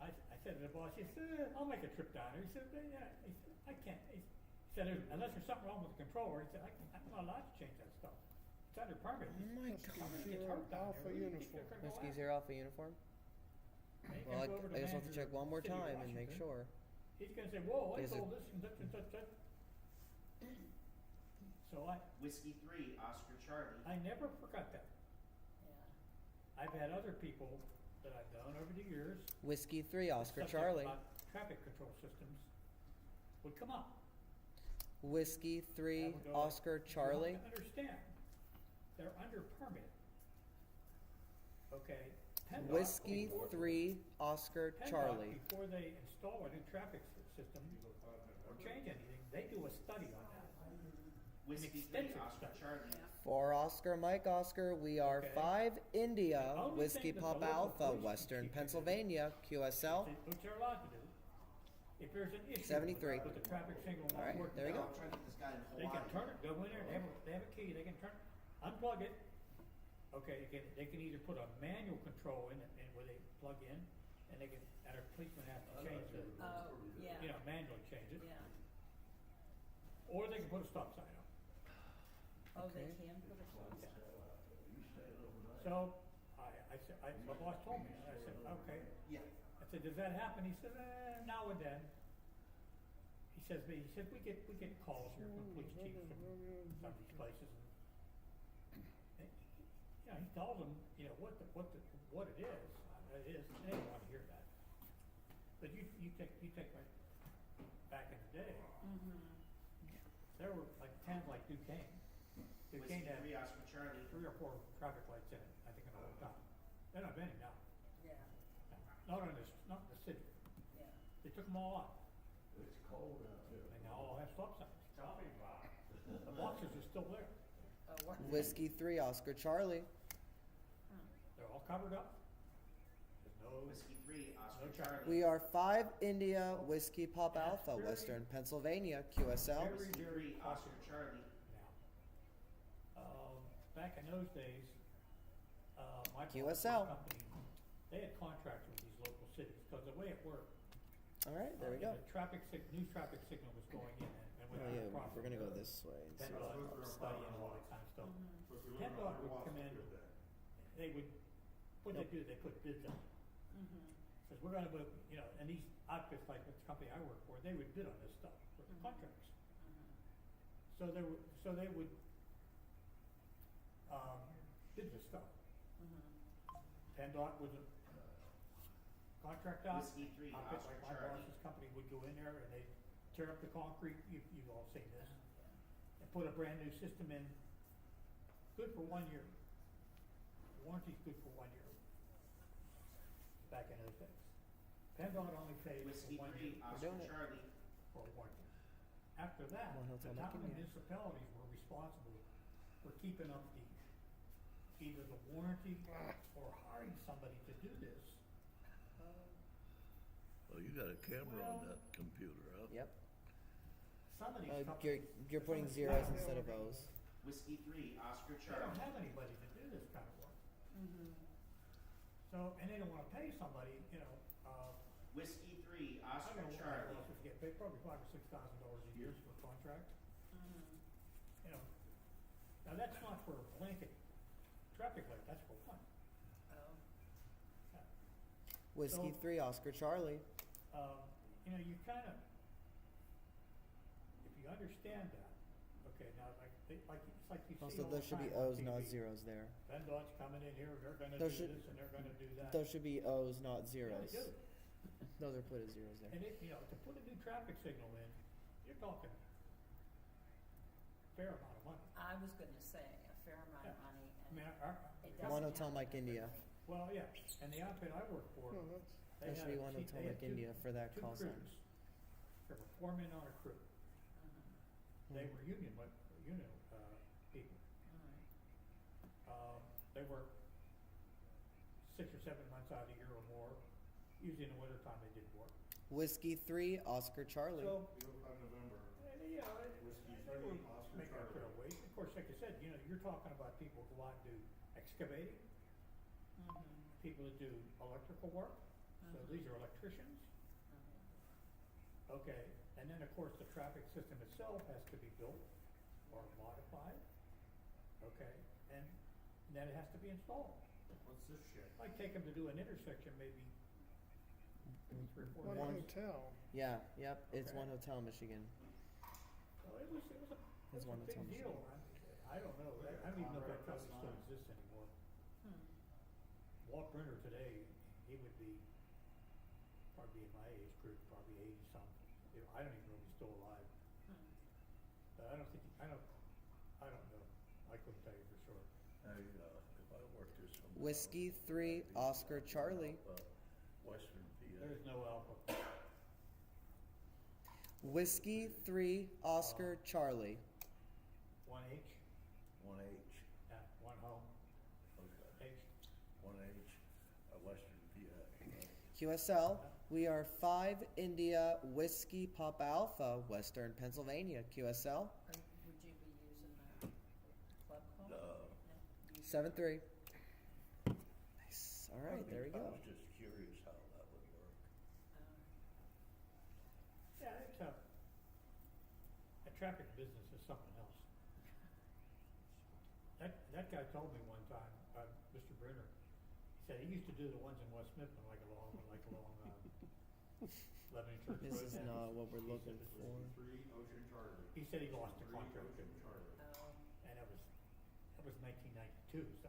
I said to the boss, he said, I'll make a trip down there. He said, yeah, he said, I can't. He said, unless there's something wrong with the controller, he said, I'm not allowed to change that stuff. It's under permit. Oh my Whiskey God. Somebody gets 0, hurt down Alpha there. What do you think uniform. they're gonna go Whiskey after? 0 Alpha uniform. And he Well, comes over to I just have to manager check one more of the city of time and make Washington. sure. He's gonna say, whoa, I Is it- told this and such and such, such. So Whiskey 3, Oscar Charlie. I never forgot that. Yeah. I I've had other people that I've known over the years. Whiskey 3, Oscar subject Charlie. about traffic control systems would come up. Whiskey I 3, would go, Oscar "You Charlie. have to understand, they're under permit. Okay? PennDOT Whiskey before- 3, Oscar PennDOT, Charlie. before they install a new traffic system or change anything, they do a study on that. Whiskey 3, extensive Oscar study. Charlie. Yeah. 4, Oscar Mike Oscar. We are Okay. 5, India, Only Whiskey thing that the Pop local Alpha, police Western chief can do, Pennsylvania, QSL. Which they're allowed to do. If there's an issue 73. with the traffic signal All not right, working, there you go. I'm trying to get this guy in they Hawaii. can turn it, go in there, they have a key, they can turn, unplug it. Okay, they can either put a manual control in it, and where they plug in, and they can, and a policeman has to change the, Oh, yeah. manually change it, Yeah. or they can put a stop sign up. Oh, they Okay. can put a stop sign. So, my boss told me, I said, okay. Yeah. I said, does that happen? He said, now and then. He said, we get calls here from police chiefs from some of these places. And, he tells them, what it is. It is, they don't want to hear that. But you take my, back in the day, Mm-hmm. there were like 10 like Duquesne. Whiskey Duquesne had 3, Oscar Charlie. 3 or 4 traffic lights in it, I think, in the whole town. They're not many now. Yeah, Not in the city. yeah. They took them all out. It's cold out there. They now all have stop signs. The boxes are still there. Oh, what? Whiskey 3, Oscar Charlie. They're all covered up. There's no, Whiskey 3, Oscar No Charlie. We are 5, India, Whiskey Pop Alpha, Western Pennsylvania, QSL. Very, Whiskey very 3, Oscar Charlie. now. Back in those days, my QSL. company, they had contracts with these local cities, because the way it worked. All right, there we go. The new traffic signal was going in, and Oh, when yeah, the we're gonna go this way. and see PennDOT what would pops study up. and all that kind of stuff. Mm-hmm. PennDOT would come in, they would, what they do, they put bids out. Mm-hmm. Says, we're gonna put, and these outfits, like the company I work for, they would bid on this stuff for the Mhm. contracts. Mm-hmm. So they would, bid this stuff. Mm-hmm. PennDOT would contract out, Whiskey 3, outfit Oscar like my Charlie. boss's company would go in there and they'd tear up the concrete, you've all seen this, Yeah. and put a brand new system in, good for 1 year. Warranty's good for 1 year. Back in those days. PennDOT only pays Whiskey for 1 3, year Oscar doing it. Charlie. for 1 year. After that, One the hotel town making and it. municipalities were responsible for keeping up either the warranty or hiring somebody to do this. Oh, you got a camera on that computer, huh? Yep. Some of these You're, companies. you're putting zeros instead of O's. Whiskey 3, Oscar They don't Charlie. have anybody to do this kind of work. Mm-hmm. So, and they don't wanna pay somebody, Whiskey 3, I Oscar don't know what my Charlie. bosses get paid, probably $5,000 or $6,000 a year for a contract, Mm-hmm. Now, that's not for a blanket traffic light, that's for one. Oh. Whiskey So- 3, Oscar Charlie. You kinda, if you understand that, okay, now, it's like you see Also, all there the should be time on O's, not TV. zeros there. PennDOT's coming in here, they're gonna do Those should- this and they're gonna do that. Those should be O's, not Yeah, zeros. they do. Those are put as zeros there. And to put a new traffic signal in, you're talking fair amount of money. I was gonna say a fair amount of Yeah. money, I and mean, it doesn't One Hotel happen Mike every India. night. well, yeah, and the outfit I work for, No, that's, they That had should be a One chief- Hotel they had Mike India for that two call sign. crews. There were 4 men on a crew. Mhm. They were union people. They work 6 or 7 months out of the year or more. Usually in the wintertime they did work. Whiskey 3, Oscar Charlie. So, November. they Whiskey were 3, Oscar making up their Charlie. wage. Of course, like I said, you're talking about people who go out and do excavating, Mhm. people that do electrical work. So Mhm. these are electricians. Mhm. Okay, and then of course the traffic system itself has to be built or modified. Okay, and then it has to be installed. What's this shit? Might take them to do an intersection maybe 3 or 4 one days. hotel. Yeah, yep, it's Okay. One Hotel, Michigan. So it was a It's one big hotel deal. I don't know, I don't even know if that company still exists anymore. Hmm. Walt Brenner today, he would be probably in my age group, probably 80-something. I don't even know if he's still alive. But I don't think, I don't know. I couldn't tell you for sure. Hey, if I worked this from. Whiskey 3 Oscar Charlie. Western PA. There's no alpha. Whiskey 3 Oscar Charlie. 1H, 1H, one home, okay, H. 1H, Western PA. QSL, we are 5 India Whiskey Papa Alpha, Western Pennsylvania. QSL, Would you be using the club call? No. 7-3. Nice. All right, there we I go. was just curious how that would work. Yeah, it's a traffic business is something else. That guy told me one time, Mr. Brenner, he said he used to do the ones in West Mifflin like along Lebanon Church Road. This is and not what we're he looking said- for. Three Ocean Charlie. He said he lost the Three contract, Ocean Charlie. and that was 1992, so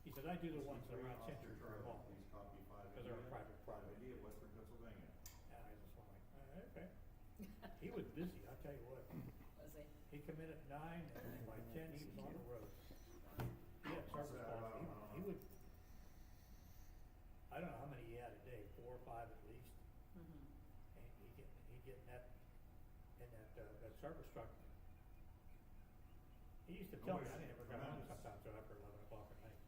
he said, I do the ones Three around Oscar Century Charlie, Mall. please copy 5 Because they're a India, private 5 property. India, Western Pennsylvania. And I just went like, okay. He was busy, I'll tell you what. Was he? He come in at 9, and by 10, he was on the road. He had service calls, he would, I don't know how many he had a day, 4 or 5 at least. And he'd get in that service truck. He used to tell me, I never got home sometimes till after 11 o'clock at night.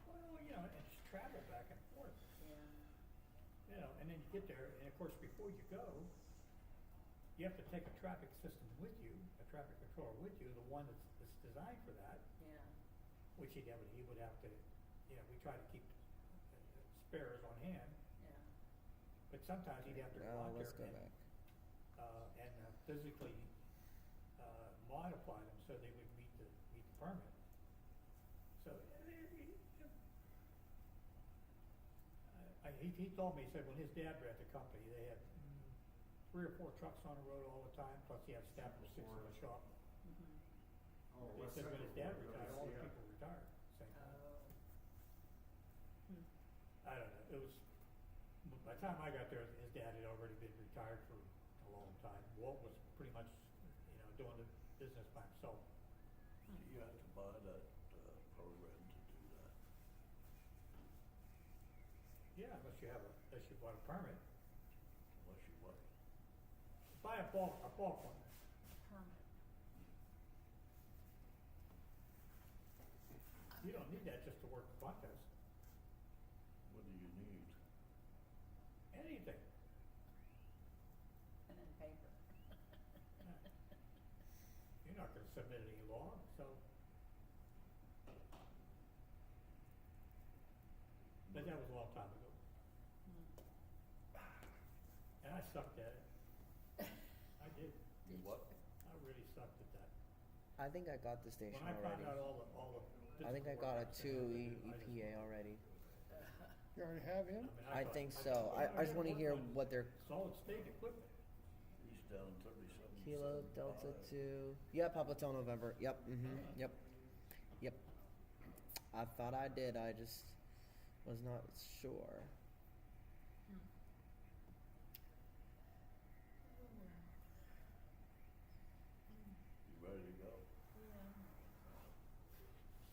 Well, you know, and just travel back and forth, Yeah. you know, and then you get there, and of course, before you go, you have to take a traffic system with you, a traffic controller with you, the one that's designed for that, Yeah. which he would have to, you know, we try to keep spares on hand, Yeah. but sometimes he'd have to go Now out let's there go and, back. physically, modify them so they would meet the permit. So, he told me, he said when his dad ran the company, they had 3 or 4 trucks on the road all the time, plus he had staff of 6 in the shop. Oh, He West said when his Central, dad retired, all the WCF. people retired at the same time. I don't know, it was, by the time I got there, his dad had already been retired for a long time. Walt was pretty much, you know, doing the business by himself. You have to buy that, program to do that. Yeah, unless you bought a permit. Unless you what? Buy a bulk one. Permit. You don't need that just to work the contest. What do you need? Anything. And then paper. You're not gonna submit any law, so. But that was a long time ago. And I sucked at it. I did. You what? I really sucked at that. I think I got the station When I found already. out all the. I think I got a physical 2 work, I just- EPA already. You already have him? I thought- think thought, so. well, I just want to gotta hear work on what their Solid state equipment. He's down 37. Kilo Delta 2. Yep, Papa Hotel November. Yep. Yep. Yep. I thought I did. I just was not sure. You ready to go?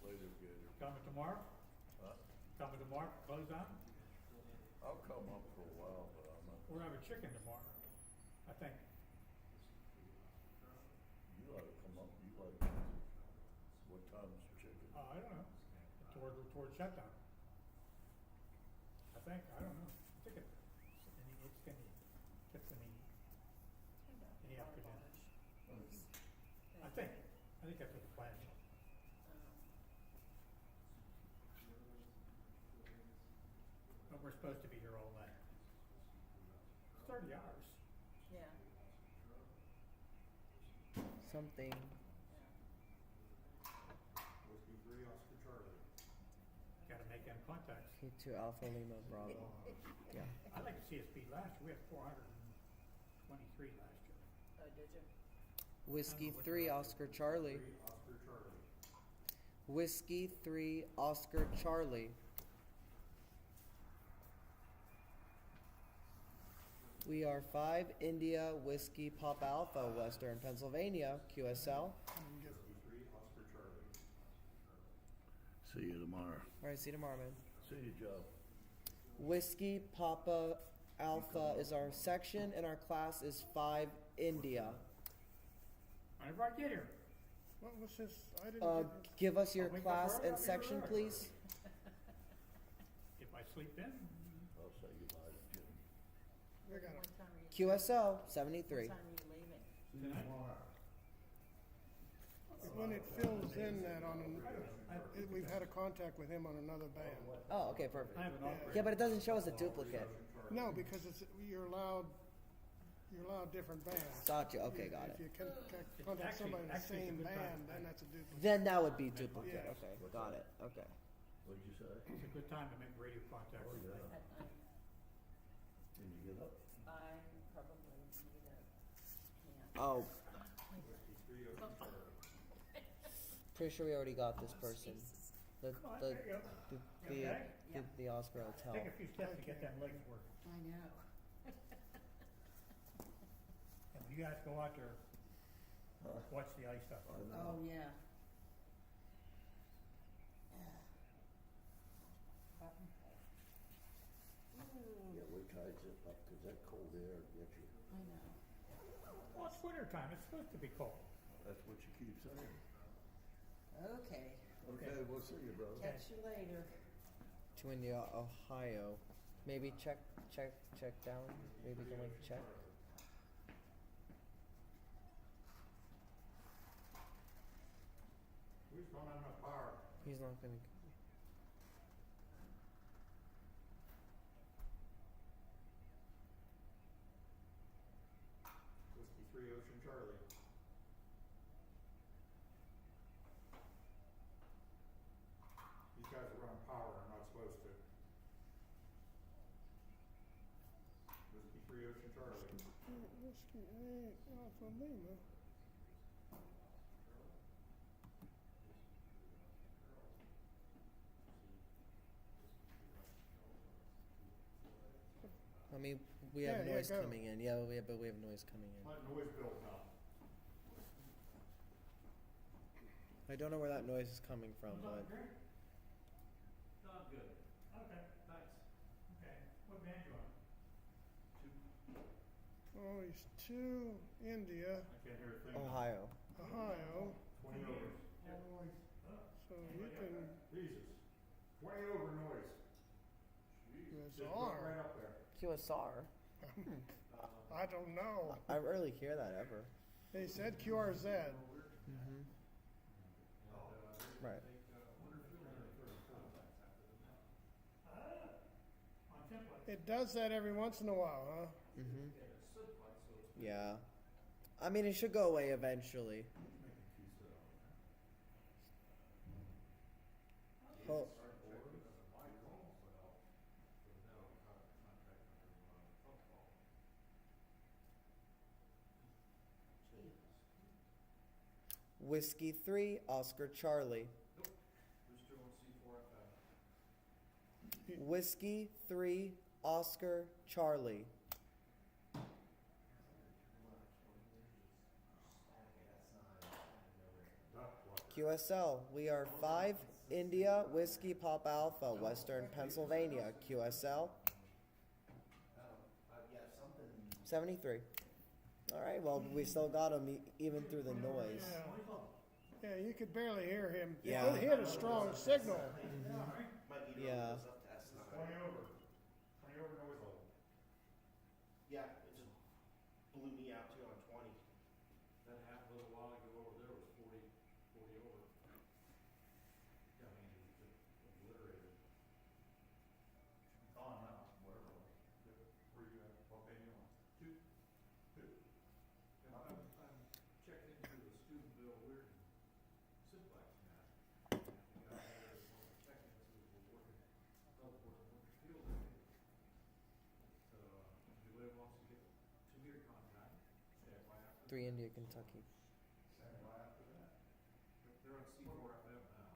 Later, Gator. Coming tomorrow? Huh? Coming tomorrow, close on? I'll come up for a while, but I'm not. We're gonna have a chicken tomorrow, I think. You like to come up, you like, what time's the chicken? I don't know, toward shutdown. I think, I don't know, I think it's in the afternoon. I think that's what the plan is. But we're supposed to be here all night. It's 30 hours. Yeah. Something. Whiskey 3 Oscar Charlie. Gotta make them contacts. K2 Alpha Lima Bravo. Yeah. I'd like to see us beat last year. We had 423 last year. Oh, did you? Whiskey 3 Oscar Charlie. 3 Oscar Charlie. Whiskey 3 Oscar Charlie. We are 5 India Whiskey Pop Alpha, Western Pennsylvania, QSL. Three, Oscar Charlie. See you tomorrow. Alright, see you tomorrow, man. See you, Joe. Whiskey Papa Alpha is our section, and our class is 5 India. Whenever I get here. What was his, I didn't get his. Give us your I'll make class up for it, and I'll be section, right. please. If I sleep in, I'll say goodbye to Jim. We got What it. time are you? QSL What 73. time are you leaving? See you tomorrow. When it fills in that on an, we've had a contact with him on another band. Oh, okay, perfect. I have an operator. Yeah, but it doesn't show us a duplicate. No, because it's, you're allowed different bands. Gotcha. Okay, got If it. you can contact somebody in the actually, it's a same good time. band, then that's a duplicate. Then that would be duplicate. Yeah. Okay, got it. Okay. What'd you say? It's a good time to make radio contact. Oh, yeah. At night? Can you get up? I probably need a hand. Oh, Three, Ocean Charlie. pretty sure we already got this person. The Come on, the there you go. the the, Okay. the Oscar Hotel. Take a few steps to get them legs working. I know. And when you guys go out there, watch the ice stuff. I know. Oh, yeah. Yeah, we try to zip up, cause that cold air gets you. I know. Well, it's winter time, it's supposed to be cold. That's what you keep saying. Okay, Okay, we'll see you, brother. catch you later. To India, Ohio. Maybe check down. Maybe go and check. Who's don't have enough power? He's not gonna. Whiskey 3, Ocean Charlie. These guys are running power and are not supposed to. Whiskey 3, Ocean Charlie. Whiskey 8 Alpha Lima. I mean, we have Yeah, noise go. coming in. Yeah, but we have noise coming in. Let noise build up. I don't know where that noise is coming from, but No, I'm good. Okay, thanks. Okay, what band you on? Oh, he's 2 India, I can't hear a thing. Ohio. Ohio, 20 over. so you can, Jesus. 20 over noise. Just put it QSR. right up there. QSR. I don't know. I rarely hear that ever. They said QRZ. Mm-hmm. Right. On template. It does that every once in a while, huh? Mm-hmm. Yeah. I mean, it should go away eventually. Oh. Whiskey 3, Oscar Charlie. Whiskey 3, Oscar Charlie. QSL, we are 5 India Whiskey Pop Alpha, Western Pennsylvania, QSL. 73. Alright, well, we still got him even through the noise. Yeah, you could barely hear him. Yeah. He had a strong signal. Yeah. 20 over. 20 over noise level. Yeah, it just blew me out too on 20. That happened a little while ago over there was 40 over. I mean, it just obliterated. Gone now, wherever it was. Where you at? What band you on? Two. Two. And I'm checking into the Steubenville Weird Simplex now. And I had one of the technicians who was working, working with the field day. If you live wants to get 2-year contract, stand by after. 3 India, Kentucky. Stand by after that. They're on C4 FM now.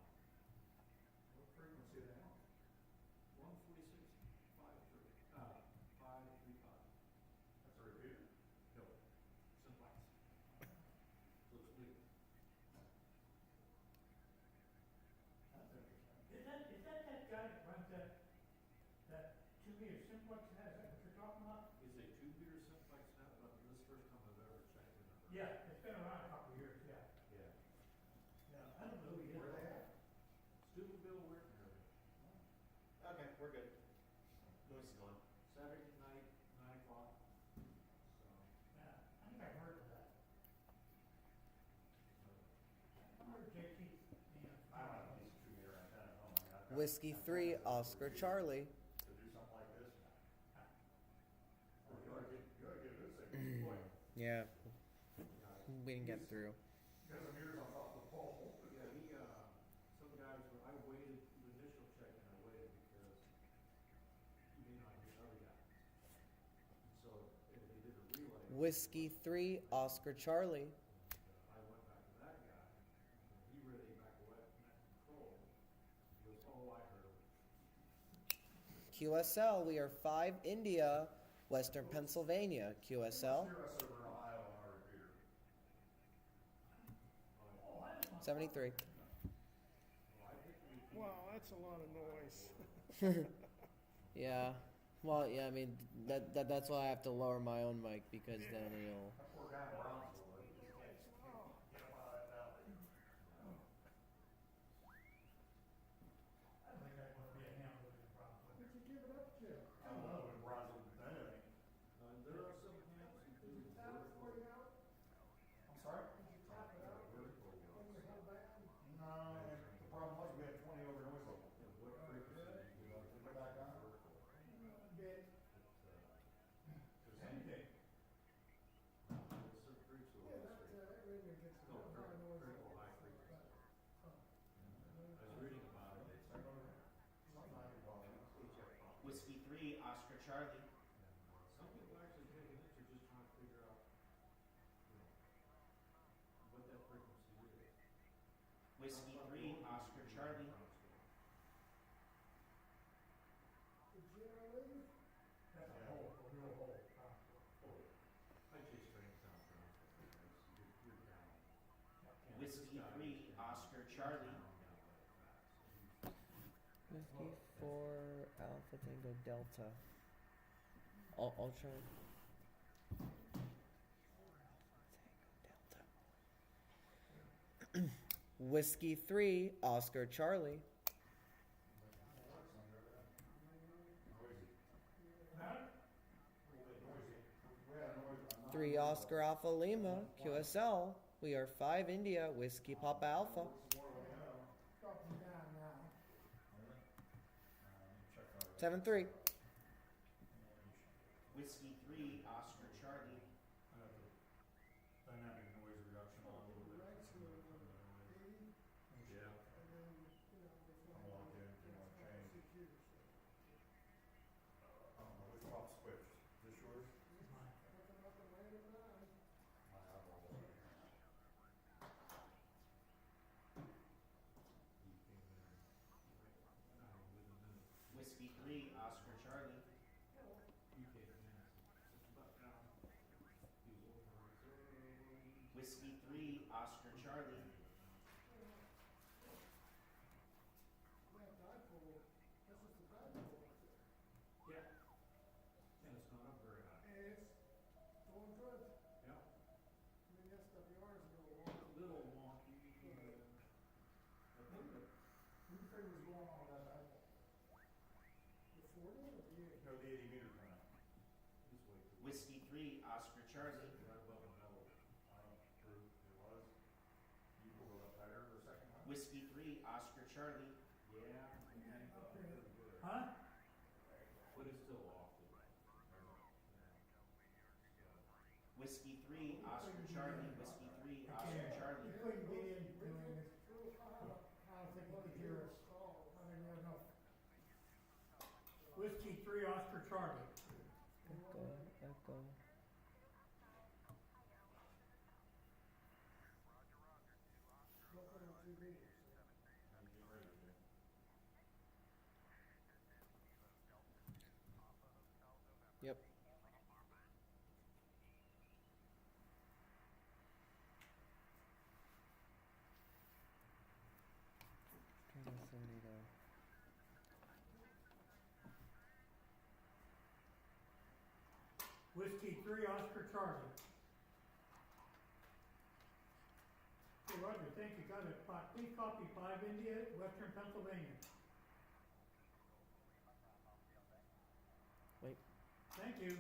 Yeah, it's been around a couple of years, yeah. Yeah. Yeah, I don't know who he is. Where they at? Steubenville, Wharton area. Okay, we're good. Noise is gone. Saturday night, 9 o'clock. So, Yeah, I think I've heard of that. I heard JT, I don't have a decent 2 meter antenna at home. I mean, I've got- Whiskey 3, Oscar Charlie. To do something like this. You ought to get this thing deployed. Yeah, we didn't get through. Got some meters on top of the pole. yeah, some guys, I waited, the initial check-in, I waited because you may not hear other guys. And so, if they did a relay. Whiskey 3, Oscar Charlie. I went back to that guy, and he relayed back to net control. He goes, oh, I heard him. QSL, we are 5 India, Western Pennsylvania. QSL, Hear us over in Ohio on our repeater. 73. Wow, that's a lot of noise. Yeah, well, yeah, I mean, that's why I have to lower my own mic, because then it'll... That poor guy in Brownsville, he just can't get him out of that valley. I don't think I'd want to be a ham living in Brownsville. What'd you give it up to? I don't know, in Brownsville, anything. There are some camps who do Tap it for you vertical. out? I'm sorry? Did you tap it out? Vertical When you ones. held back? No, the problem was we had 20 over noise level. Yeah, what frequency do you Put it back on. vertical? Bit. Anything. There's some freaks who Yeah, are that, straight. that radio gets a No, lot of noise. critical high frequency. Huh. I was reading about it, they said, Something I could call it. HF pump. Whiskey 3, Oscar Charlie. Some people actually take it into just trying to figure out, what that frequency is. Whiskey 3, Oscar Charlie. Did you leave? That's a hole, a real hole. I chase trains down from, you're down. Whiskey 3, Oscar Charlie. Whiskey 4, Alpha Tango Delta. I'll try. Tango Delta. Whiskey 3, Oscar Charlie. Huh? 3, Oscar Alpha Lima. QSL, we are 5 India, Whiskey Papa Alpha. Dropping down now. 7-3. Whiskey 3, Oscar Charlie. Dynamic noise reduction on a little bit. Right to 80, Yeah. and then, you know, it's I'm logged in, if you wanna change. 6 years, so. I don't know, which top switch? Is this yours? Looking up and laying it down. My eyeball. Whiskey 3, Oscar Charlie. Whiskey 3, Oscar Charlie. That dipole, that's just a dipole right there. Yeah. And it's not up very high. And it's going good. Yeah. I mean, that SWR is a little long. A little wonky, I think that, Who do you think was going on with that dipole? The 40 or the 80? No, the 80 meter kind. this way, Whiskey 3, Oscar Charlie. right above the metal. True, it was. You pulled it up tighter for a second, huh? Whiskey 3, Oscar Charlie. Yeah. Pretty good. Huh? But it's still off. Whiskey 3, Oscar Charlie. Whiskey 3, Oscar You Charlie. couldn't get in doing this. I don't think you could hear us. I mean, I don't know. Whiskey 3, Oscar Charlie. Echo, echo. Looking on TV, so. I'm getting ready to. Yep. Trying to send me the- Whiskey 3, Oscar Charlie. Roger, thank you, got it. Please copy 5 India, Western Pennsylvania. Wait. Thank you.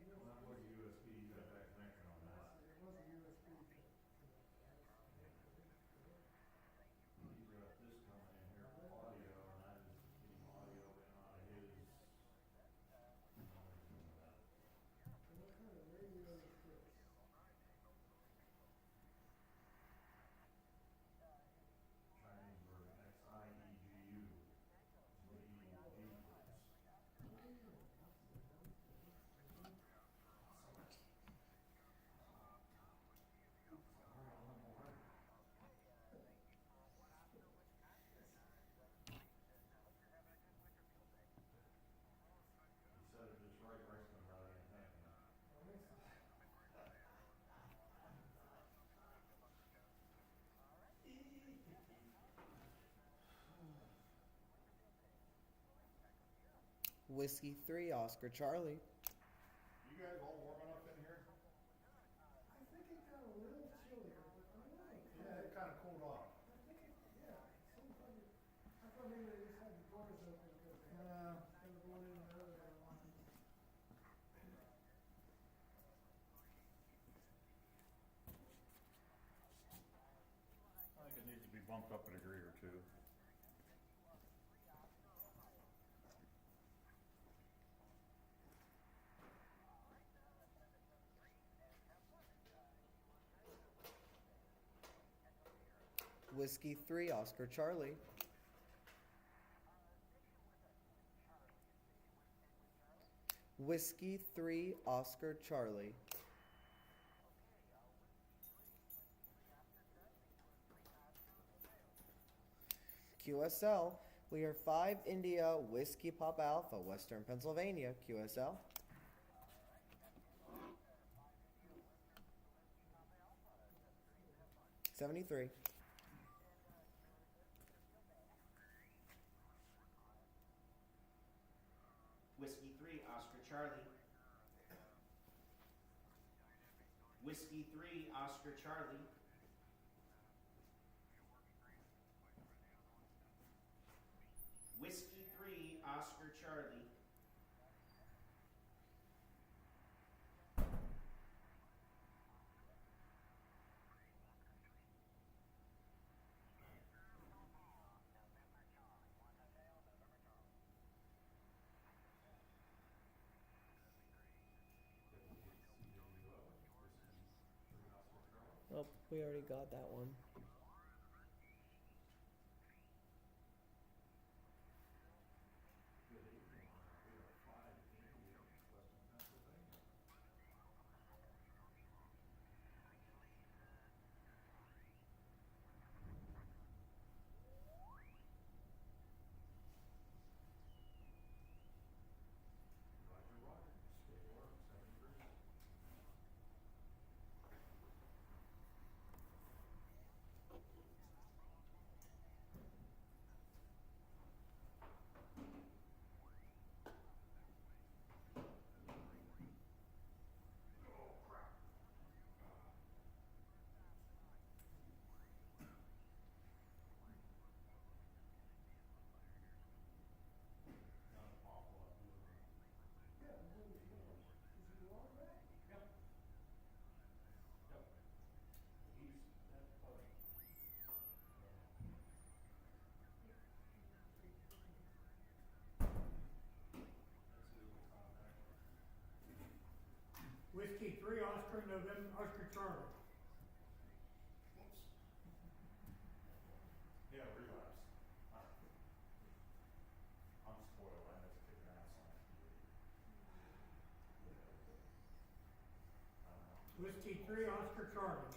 Well, that was USB, you got a bad connection on that. It was a USB. He's got this coming in here, audio, and I'm getting audio in out of his. And what kind of radio is this? Chinese version, XIEGU. EEG groups. He said it just right next to him without even thinking. Whiskey 3, Oscar Charlie. You guys all warm enough in here? I think it got a little chillier, but I don't know. Yeah, it kinda cooled off. I think it, yeah, it seems like it, I thought maybe they just had the doors open because they were going in and out of there a lot. I think it needs to be bumped up a degree or two. Whiskey 3, Oscar Charlie. Whiskey 3, Oscar Charlie. QSL, we are 5 India Whiskey Pop Alpha, Western Pennsylvania, QSL. $73. Whiskey 3, Oscar Charlie. Whiskey 3, Oscar Charlie. Whiskey 3, Oscar Charlie. Oh, we already got that one. Good evening, we are 5 India, Western Pennsylvania. Roger, Roger, still work, 73. Not an awful lot to do. Yeah, is he long back? Yep. Yep. He's that funny. That's his little contact. Whiskey 3, Oscar November, Oscar Charlie. Yeah, relapse. I'm spoiled, I had to kick an ass on it. I don't know. Whiskey 3, Oscar Charlie.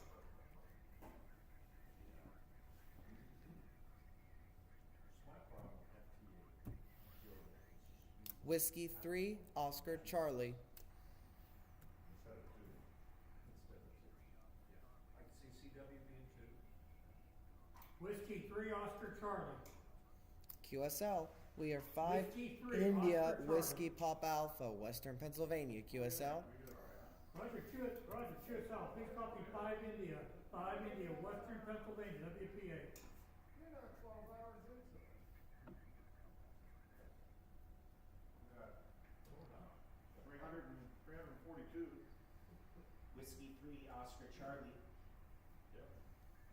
It's my problem with FTA. Whiskey 3, Oscar Charlie. Instead of 2. Instead of 2. Yeah. I can see CW being 2. Whiskey 3 Oscar Charlie. QSL. We are 5 Whiskey 3 India Oscar Charlie. Whiskey Pop Alpha, Western Pennsylvania. QSL. Roger, QSL, please copy 5 India, Western Pennsylvania, WPA. You're not 12 hours into it. Hold on. 342. Whiskey 3 Oscar Charlie. Yep.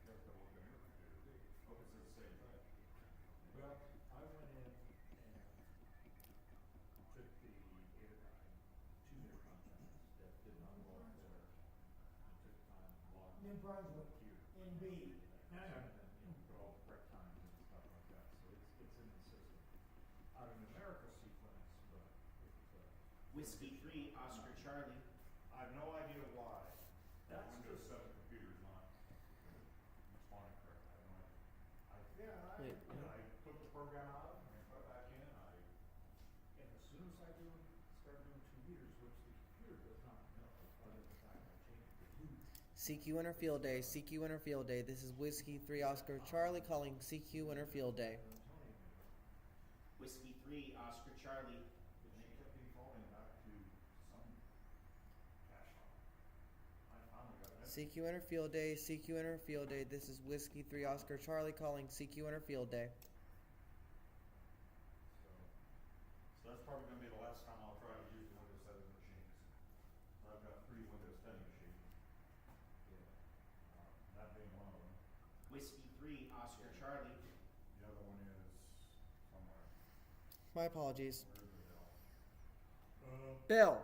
You have to look at your computer. Oh, it's the same thing. Well, I went in and took the 8 or 9 2-year contracts that did not belong there, and took time to log New Brunswick, here. in B. Yeah, yeah. And then, put all the correct times and stuff like that, so it's in the system. Out of numerical sequence, but Whiskey 3 Oscar Charlie. I have no idea why. That's Windows just- 7 computer's not responding correctly. I have no idea. Yeah, Wait. I took the program out and put it back in. and as soon as I start doing 2 years, which the computer does not know, other than the fact I changed it. CQ Winter Field Day. CQ Winter Field Day. This is Whiskey 3 Oscar Charlie calling CQ Winter Field Day. Whiskey 3 Oscar Charlie. But she kept defaulting back to some cache file. I finally got it. CQ Winter Field Day. CQ Winter Field Day. This is Whiskey 3 Oscar Charlie calling CQ Winter Field Day. So that's probably gonna be the last time I'll try to use the Windows 7 machines. I've got 3 Windows 10 machines. That being one of them. Whiskey 3 Oscar Charlie. The other one is somewhere. My apologies. Where is it? Bill.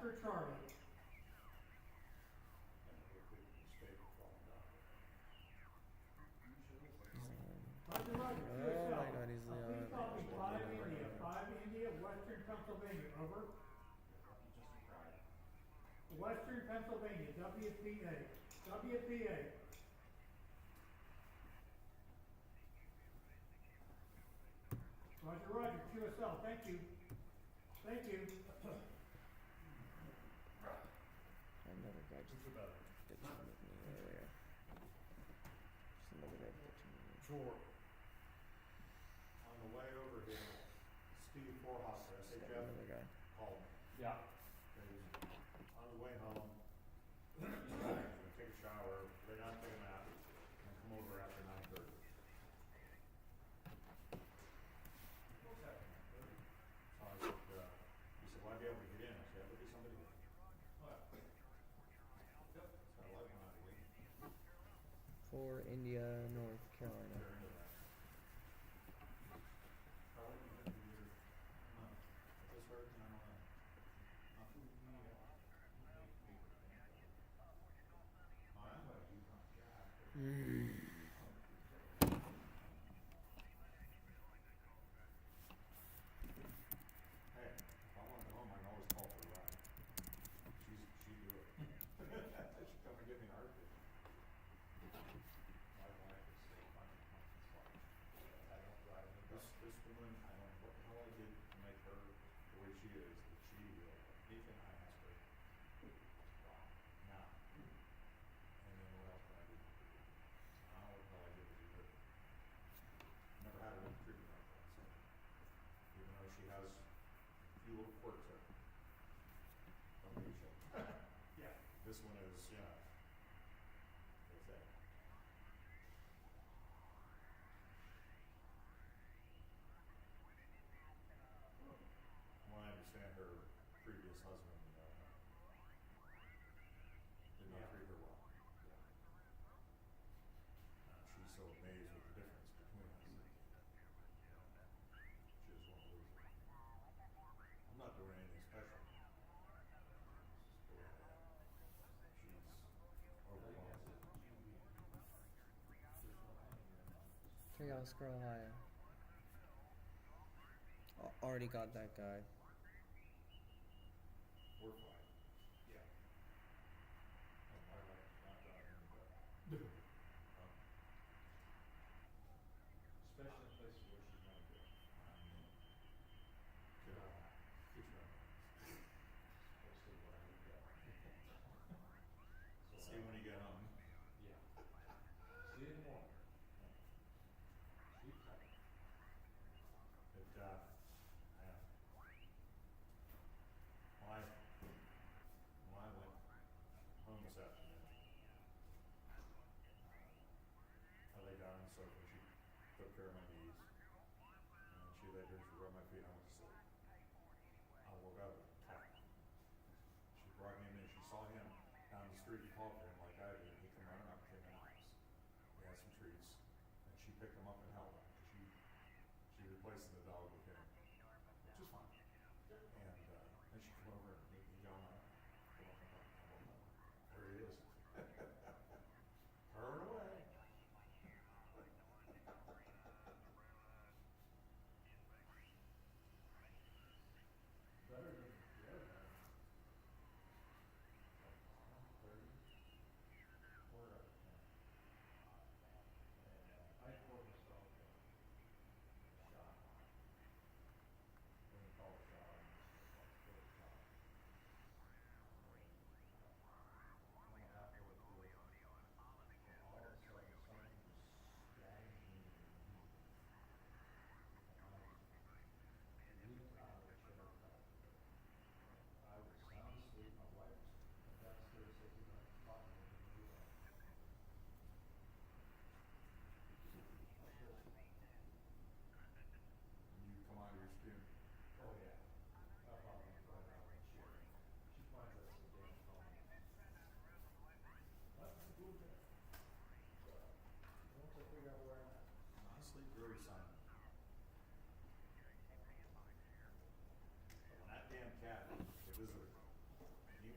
Oscar Charlie. Roger, Roger, Oh QSL. my God, he's Please Leon. copy 5 India, Western Pennsylvania, over. Western Pennsylvania, WPA. WPA. Roger, Roger, QSL, thank you. Thank you. Another guy just ditching with me earlier. Just another guy ditching with me. Sure. On the way over here, Steve Forhauser, I say Just Jeff, another guy. called me. Yeah. And he's on his way home. He's gonna take a shower, lay down, take a nap, and come over after 9:30. What's happening? So I said, he said, well, I'd be able to get in. I said, there'll be somebody here. What? Yep. So I light one out again. For India, North Carolina. They're into that. Probably even if you're, no, this hurt, and I don't know. Nothing, I am gonna do my job. Hey, if I want to go home, I can always call for a ride. She'd do it. She'd come and get me in a heartbeat. My wife is so funny. I don't drive. This woman, I don't know what the hell I did to make her the way she is, that she will, anything I ask her. Wow. Now. And then what else can I do? I don't know what the hell I did to do her. Never had her treat me like that, so. Even though she has a few little quirks there. Don't give a shit. Yeah. This one is, it's that. Well, I understand her previous husband, did not treat her well. She's so amazed with the difference between us that she just won't lose it. I'm not doing anything special. It's just the way I am. She's overwhelmed. Three Oscar, Ohio. Already got that guy. We're fine. Yeah. I like not driving, but. Especially in places where she's never been. Get out. Get your own. Mostly where I would go. See when you get home. Yeah. See you in the morning. Sleep tight. It, when I went home this afternoon, I lay down on the sofa and she took care of my knees. And she laid there, she rubbed my feet, and I went to sleep. I woke up with a cat. She brought him in, she saw him down the street and called for him like I did, and he came running up and came in the house. We had some treats, and she picked him up and held him, because she replaced the dog with him, which is fine. And then she came over and me and John and I come up and talk. There he is. Turn away. Better than the other guy. 30. Or, I tore myself shot.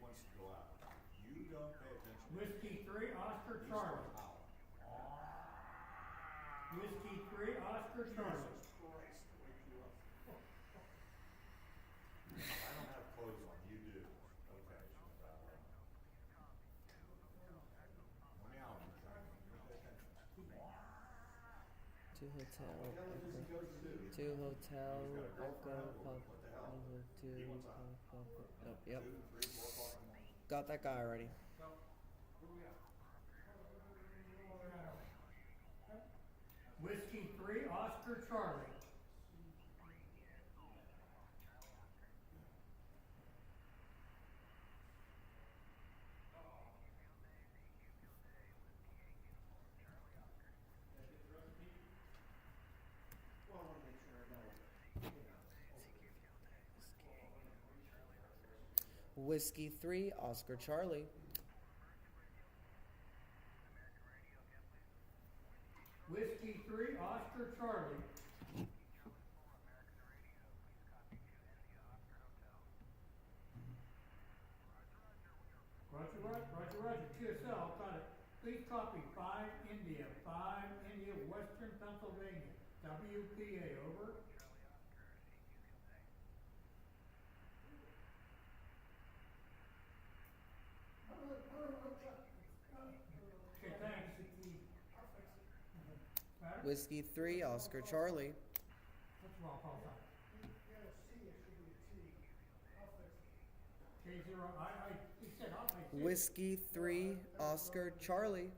wants to go out. You don't pay attention. Whiskey 3, Oscar You Charlie. start howling. Whiskey 3, Oscar Charlie. Jesus Christ, wake you up. I don't have clothes on, you do. Okay, she's about it. No meowing, you don't pay attention. Two hotel. Intelligence goes to Two hotel. He's got a Echo. girlfriend, Pop. what the hell? Two. He wants out. Nope. Yep. 2, 3, 4 o'clock in the morning. Got that guy already. So, where we at? Whiskey 3, Oscar Charlie. Well, I wanna make sure I know, you know. Whiskey 3, Oscar Charlie. Whiskey 3, Oscar Charlie. Roger. QSL, got it. Please copy 5 India, Western Pennsylvania. WPA, over. Okay, thanks. Matter? Whiskey 3, Oscar Charlie. What's wrong, call sign? K0, he said, I see it. Whiskey 3, Oscar Charlie.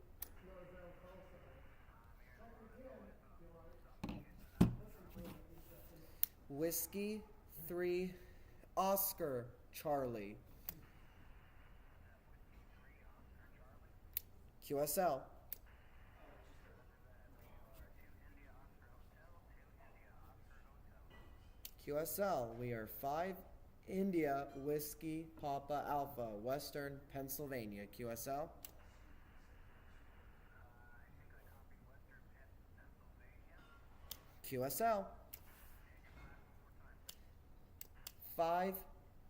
Whiskey 3, Oscar Charlie. QSL. QSL, we are 5 India Whiskey Papa Alpha, Western Pennsylvania. QSL. QSL. 5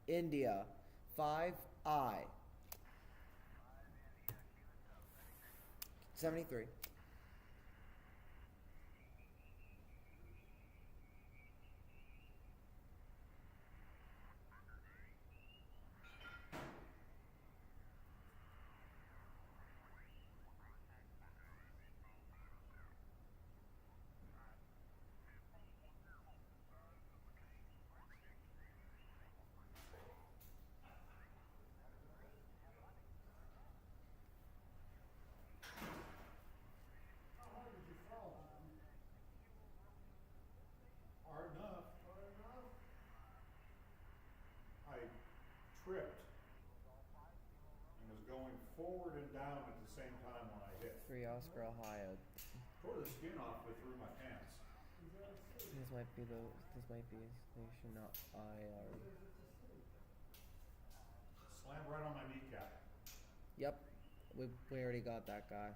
India, 5 I. 73. Hard enough. I tripped and was going forward and down at the same time when I hit. 3 Oscar Ohio. Tore the skin off with through my pants. This might be station, not I or. Slammed right on my kneecap. Yep, we already got that guy.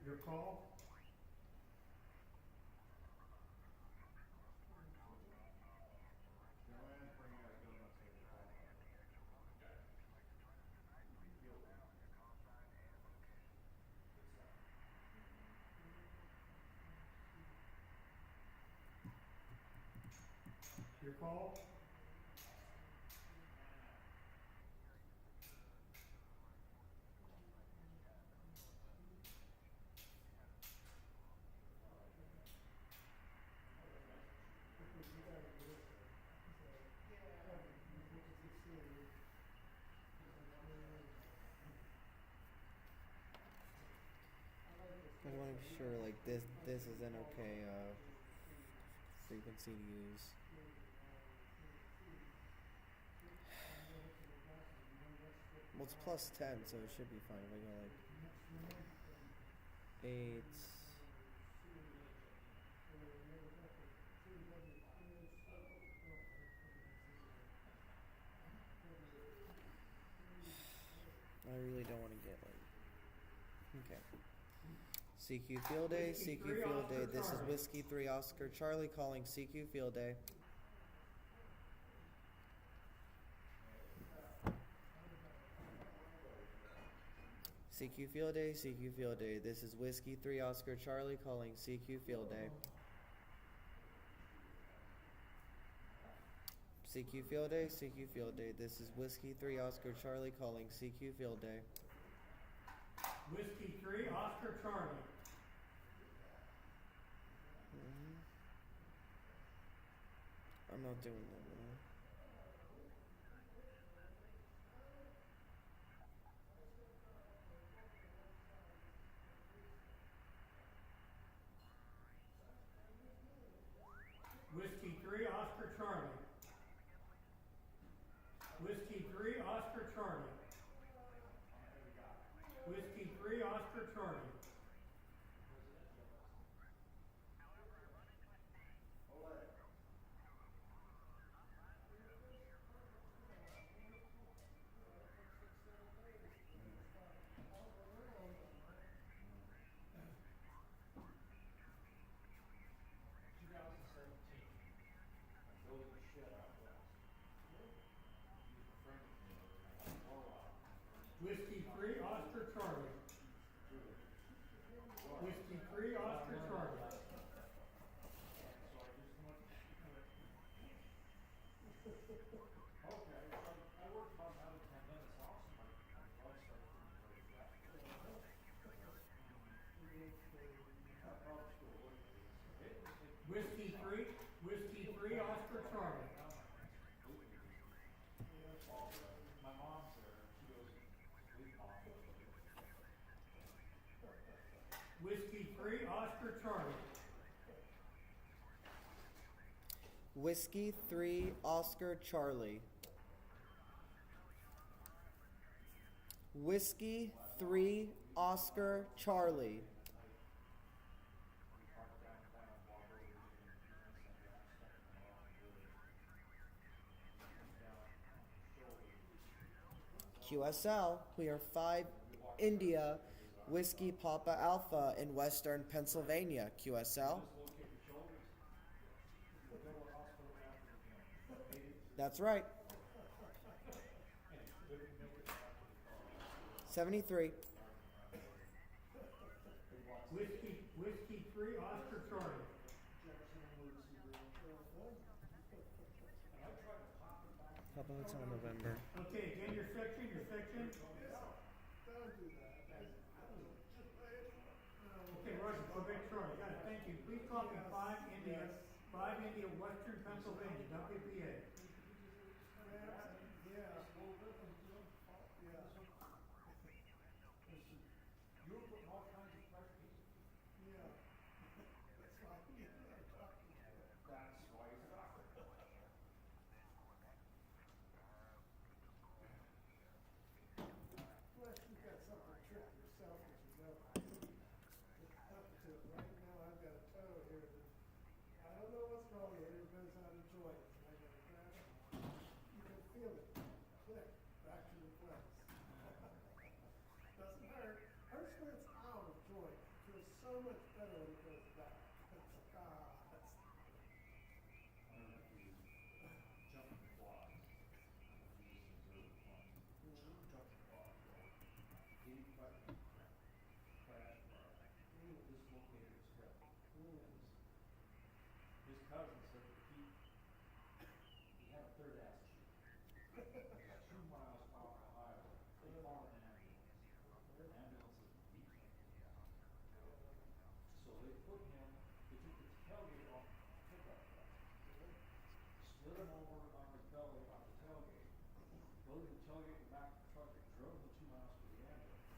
Your call? Joanne, bring out donuts and coffee. Your call? I just want to be sure, like, this is an okay frequency to use. Well, it's plus 10, so it should be fine. If I go like 8. I really don't want to get like. Okay. CQ Field Day, CQ Field Day. This is Whiskey 3 Oscar Charlie calling CQ Field Day. CQ Field Day, CQ Field Day. This is Whiskey 3 Oscar Charlie calling CQ Field Day. CQ Field Day, CQ Field Day. This is Whiskey 3 Oscar Charlie calling CQ Field Day. Whiskey 3, Oscar Charlie. I'm not doing that. Whiskey 3, Oscar Charlie. Whiskey 3, Oscar Charlie. Whiskey 3, Oscar Charlie. Whiskey 3, Oscar Charlie. Whiskey 3, Oscar Charlie. Okay, I worked about another 10 minutes off, so my blood started getting really flat. I probably still would be. It was like Whiskey 3, Oscar Charlie. my mom's there, she goes, "Sleep, Mom." Whiskey 3, Oscar Charlie. Whiskey 3 Oscar Charlie. Whiskey 3 Oscar Charlie. QSL, we are 5 India Whiskey Papa Alpha in Western Pennsylvania. QSL. That's right. 73. Whiskey 3, Oscar Charlie. Papa Hotel November. Okay, again, your section. Don't do that. Okay, Roger, Quebec Charlie, got it, thank you. Please copy 5 India, Western Pennsylvania, WPA. You were putting all kinds of pressure. That's why he's a doctor. Plus, you've got something to trip yourself as you go up to it. Right now, I've got a toe here that I don't know what's wrong with it. It goes out of joint. I got to grab it. You can feel it click back to the place. Doesn't hurt. Hurts when it's out of joint. Feels so much better when it goes back. It's that's. Jumping flies. Jumping flies. 85 crash dislocated his hip. His cousin said that he had a third ass cheek. 2 miles off the highway. They called an ambulance. Ambulance is deep. So they took the tailgate off the pickup truck. Split him over on his belly on the tailgate. Loaded the tailgate in the back of the truck and drove the 2 miles to the ambulance.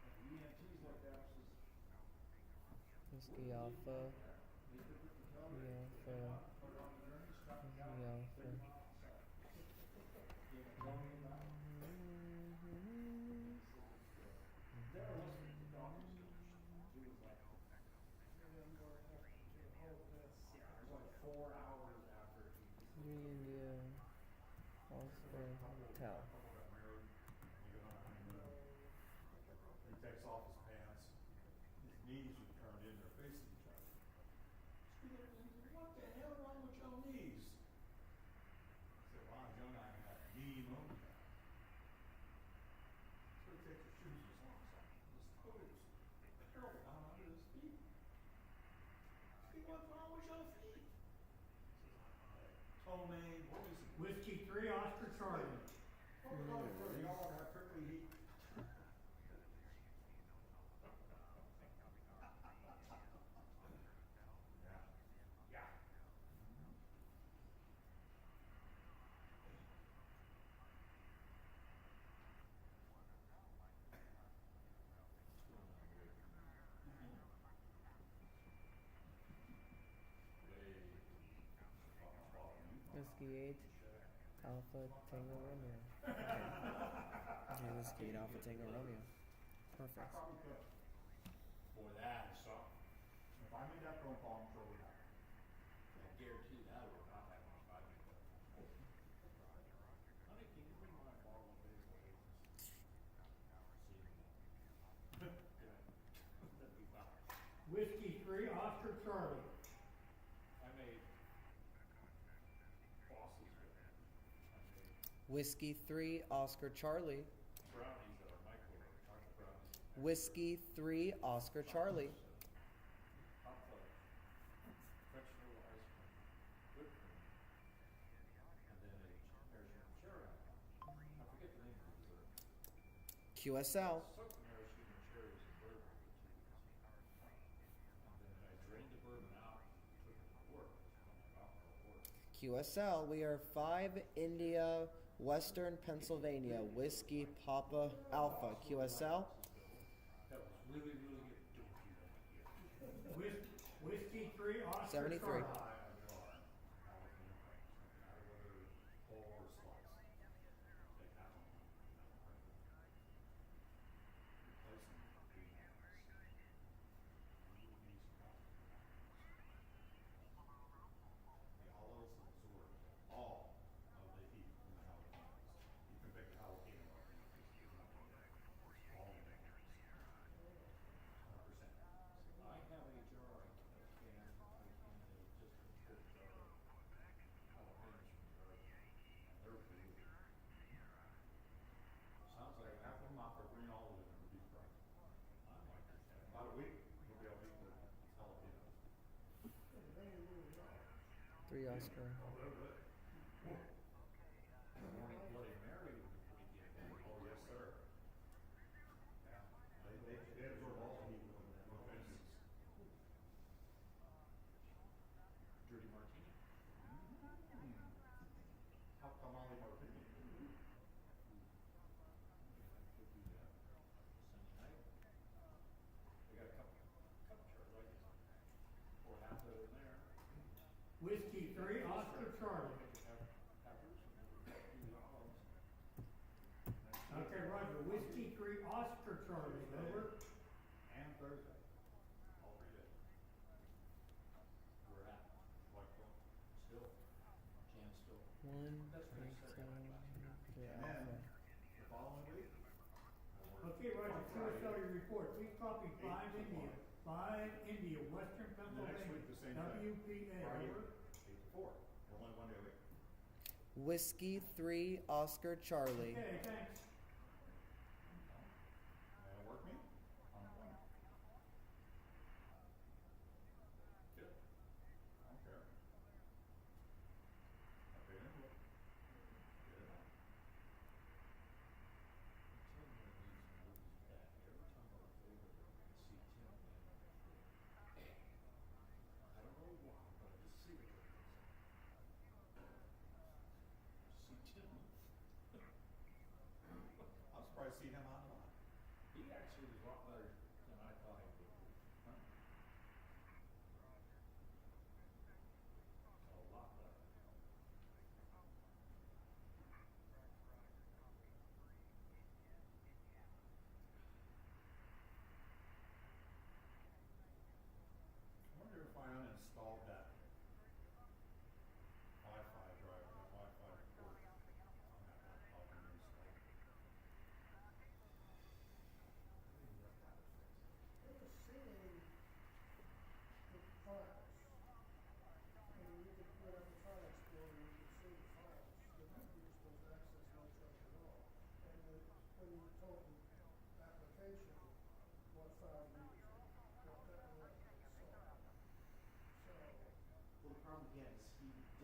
And the EMTs looked at us and Whiskey Alpha. they took the tailgate, Alpha. put it on the gurney, strapped it down, Alpha. 30 miles outside. Gave him tailgate back. 4 hours after he. Three India Oscar Hotel. Couple got married, he got on a honeymoon. He takes off his pants, his knees are turned in, they're facing each other. What the hell wrong with your knees? I said, well, I was young, I had knee pneumonia. So he takes his shoes and socks off, his toes curl down under his feet. See, what's wrong with your feet? Toe main, what is it? Whiskey 3, Oscar Charlie. What was going for the yard, have prickly heat? Yeah. Yeah. Whiskey 8 Alpha Tango Romeo. Okay, Whiskey 8 Alpha Tango Romeo. Perfect. Probably could. Boy, that is something. If I made that phone call, I'm sure we have. I guarantee that would not have much value. Honey, can you bring my bottle of basil agents? See. Good. That'd be fine. Whiskey 3, Oscar Charlie. I made bosses good. I made Whiskey 3 Oscar Charlie. brownies that are microwave, chocolate brownies. Whiskey 3 Oscar Charlie. Hot fudge, French vanilla ice cream, whipped cream, and then a maraschino cherry on top. I forget the name of the dessert. QSL. Soaked the maraschino cherries in bourbon for 2 weeks. And then I drained the bourbon out and took it to work. It's when my alcohol worked. QSL. We are 5 India Western Pennsylvania Whiskey Papa Alpha QSL. That was really, really good. Don't do that again. Whiskey 3, Oscar 73. Charlie. High on the arm, jalapeno peppers, no matter whether whole or sliced. They have them. Replacing green onions. You would need some coffee. The olives absorb all of the heat from the jalapenos. You can pick a jalapeno up and there's nothing there. It's all in the onions. 100%. I have a jar, a can of just a big jar of jalapenos from the garden, and they're blue. Sounds like half of them off are green olive and they're deep fried. I like this. About a week, you'll be able to eat the jalapenos. 3 Oscar. Oh, they're good. Morning Bloody Mary would be pretty good. Oh, yes, sir. Yeah, they absorb all the heat with no fences. Dirty martini. Hot tamale martini. Could do that. Sunday night. We got a couple jars like this. Pour half of it in there. Whiskey 3, Oscar Charlie. Peppers, and then do the olives. Okay, Roger. Whiskey 3, Oscar Charlie. Over. And Thursday. All 3 days. We're at Whiteville still. Jan still. 1 That's what I said. 3 And then Alpha. the following week. Okay, Roger. QSL your report. Please copy 5 India. 5 India, Western And the next Pennsylvania. week, the same thing. WPA. Friday, Over. 8 to 4. We're only 1 day a week. Whiskey 3 Oscar Charlie. Okay, thanks. And work me? Unemployment. Good. I don't care. I paid into it. Get it out. Tim needs movies back. Every time I look over there, I see Tim in I don't know why, but I just see it. See Tim.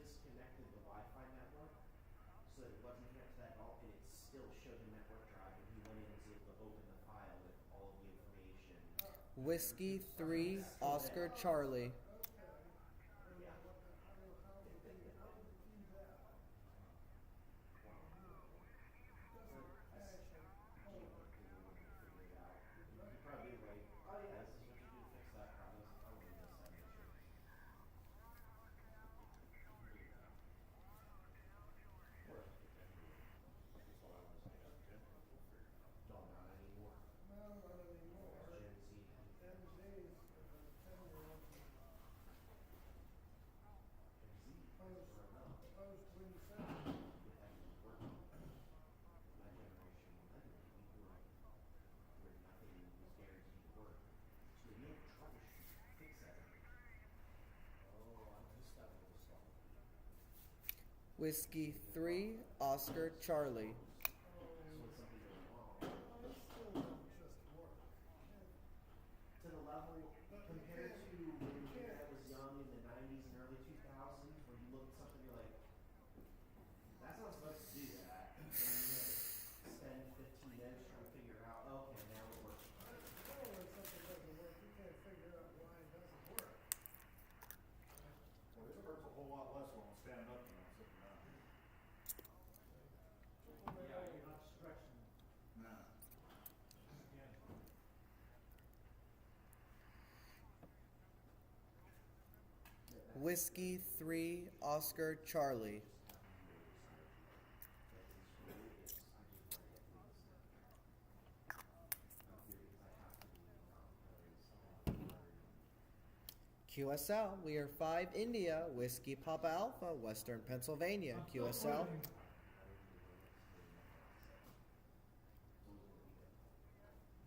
disconnected the Wi-Fi network so that it wasn't connected to that at all, and it still showed the network drive, and he went in and was able to open the file with all of the information. Whiskey 3 Oscar Charlie. Okay. I don't know what the, how would he do that? Doesn't actually, oh, Figure it out. He probably like, oh yeah, this is what you do to fix that problem. I'll do this, that issue. Don't not anymore. no, not anymore. Gen Z. Gen Z's, 10-year-olds post Windows 7. If that was working. My generation, millennials, we grew up where nothing was guaranteed to work. So if you had to troubleshoot, fix everything. Oh, I'm too stuck with this stuff. Whiskey 3 Oscar Charlie. So when something goes wrong, It still don't just work. to the level compared to when your dad was young in the 90s and early 2000s, where you look at something you're like, that's not supposed to do that. And you had to spend 15 minutes trying to figure out, okay, now it works. Or when something doesn't work, you can't figure out why it doesn't work. Well, it hurts a whole lot less when I'm standing up than I'm sitting down. Yeah, you're not stretching. Nah. Again. Whiskey 3 Oscar Charlie. QSL, we are 5 India, Whiskey Papa Alpha, Western Pennsylvania. QSL.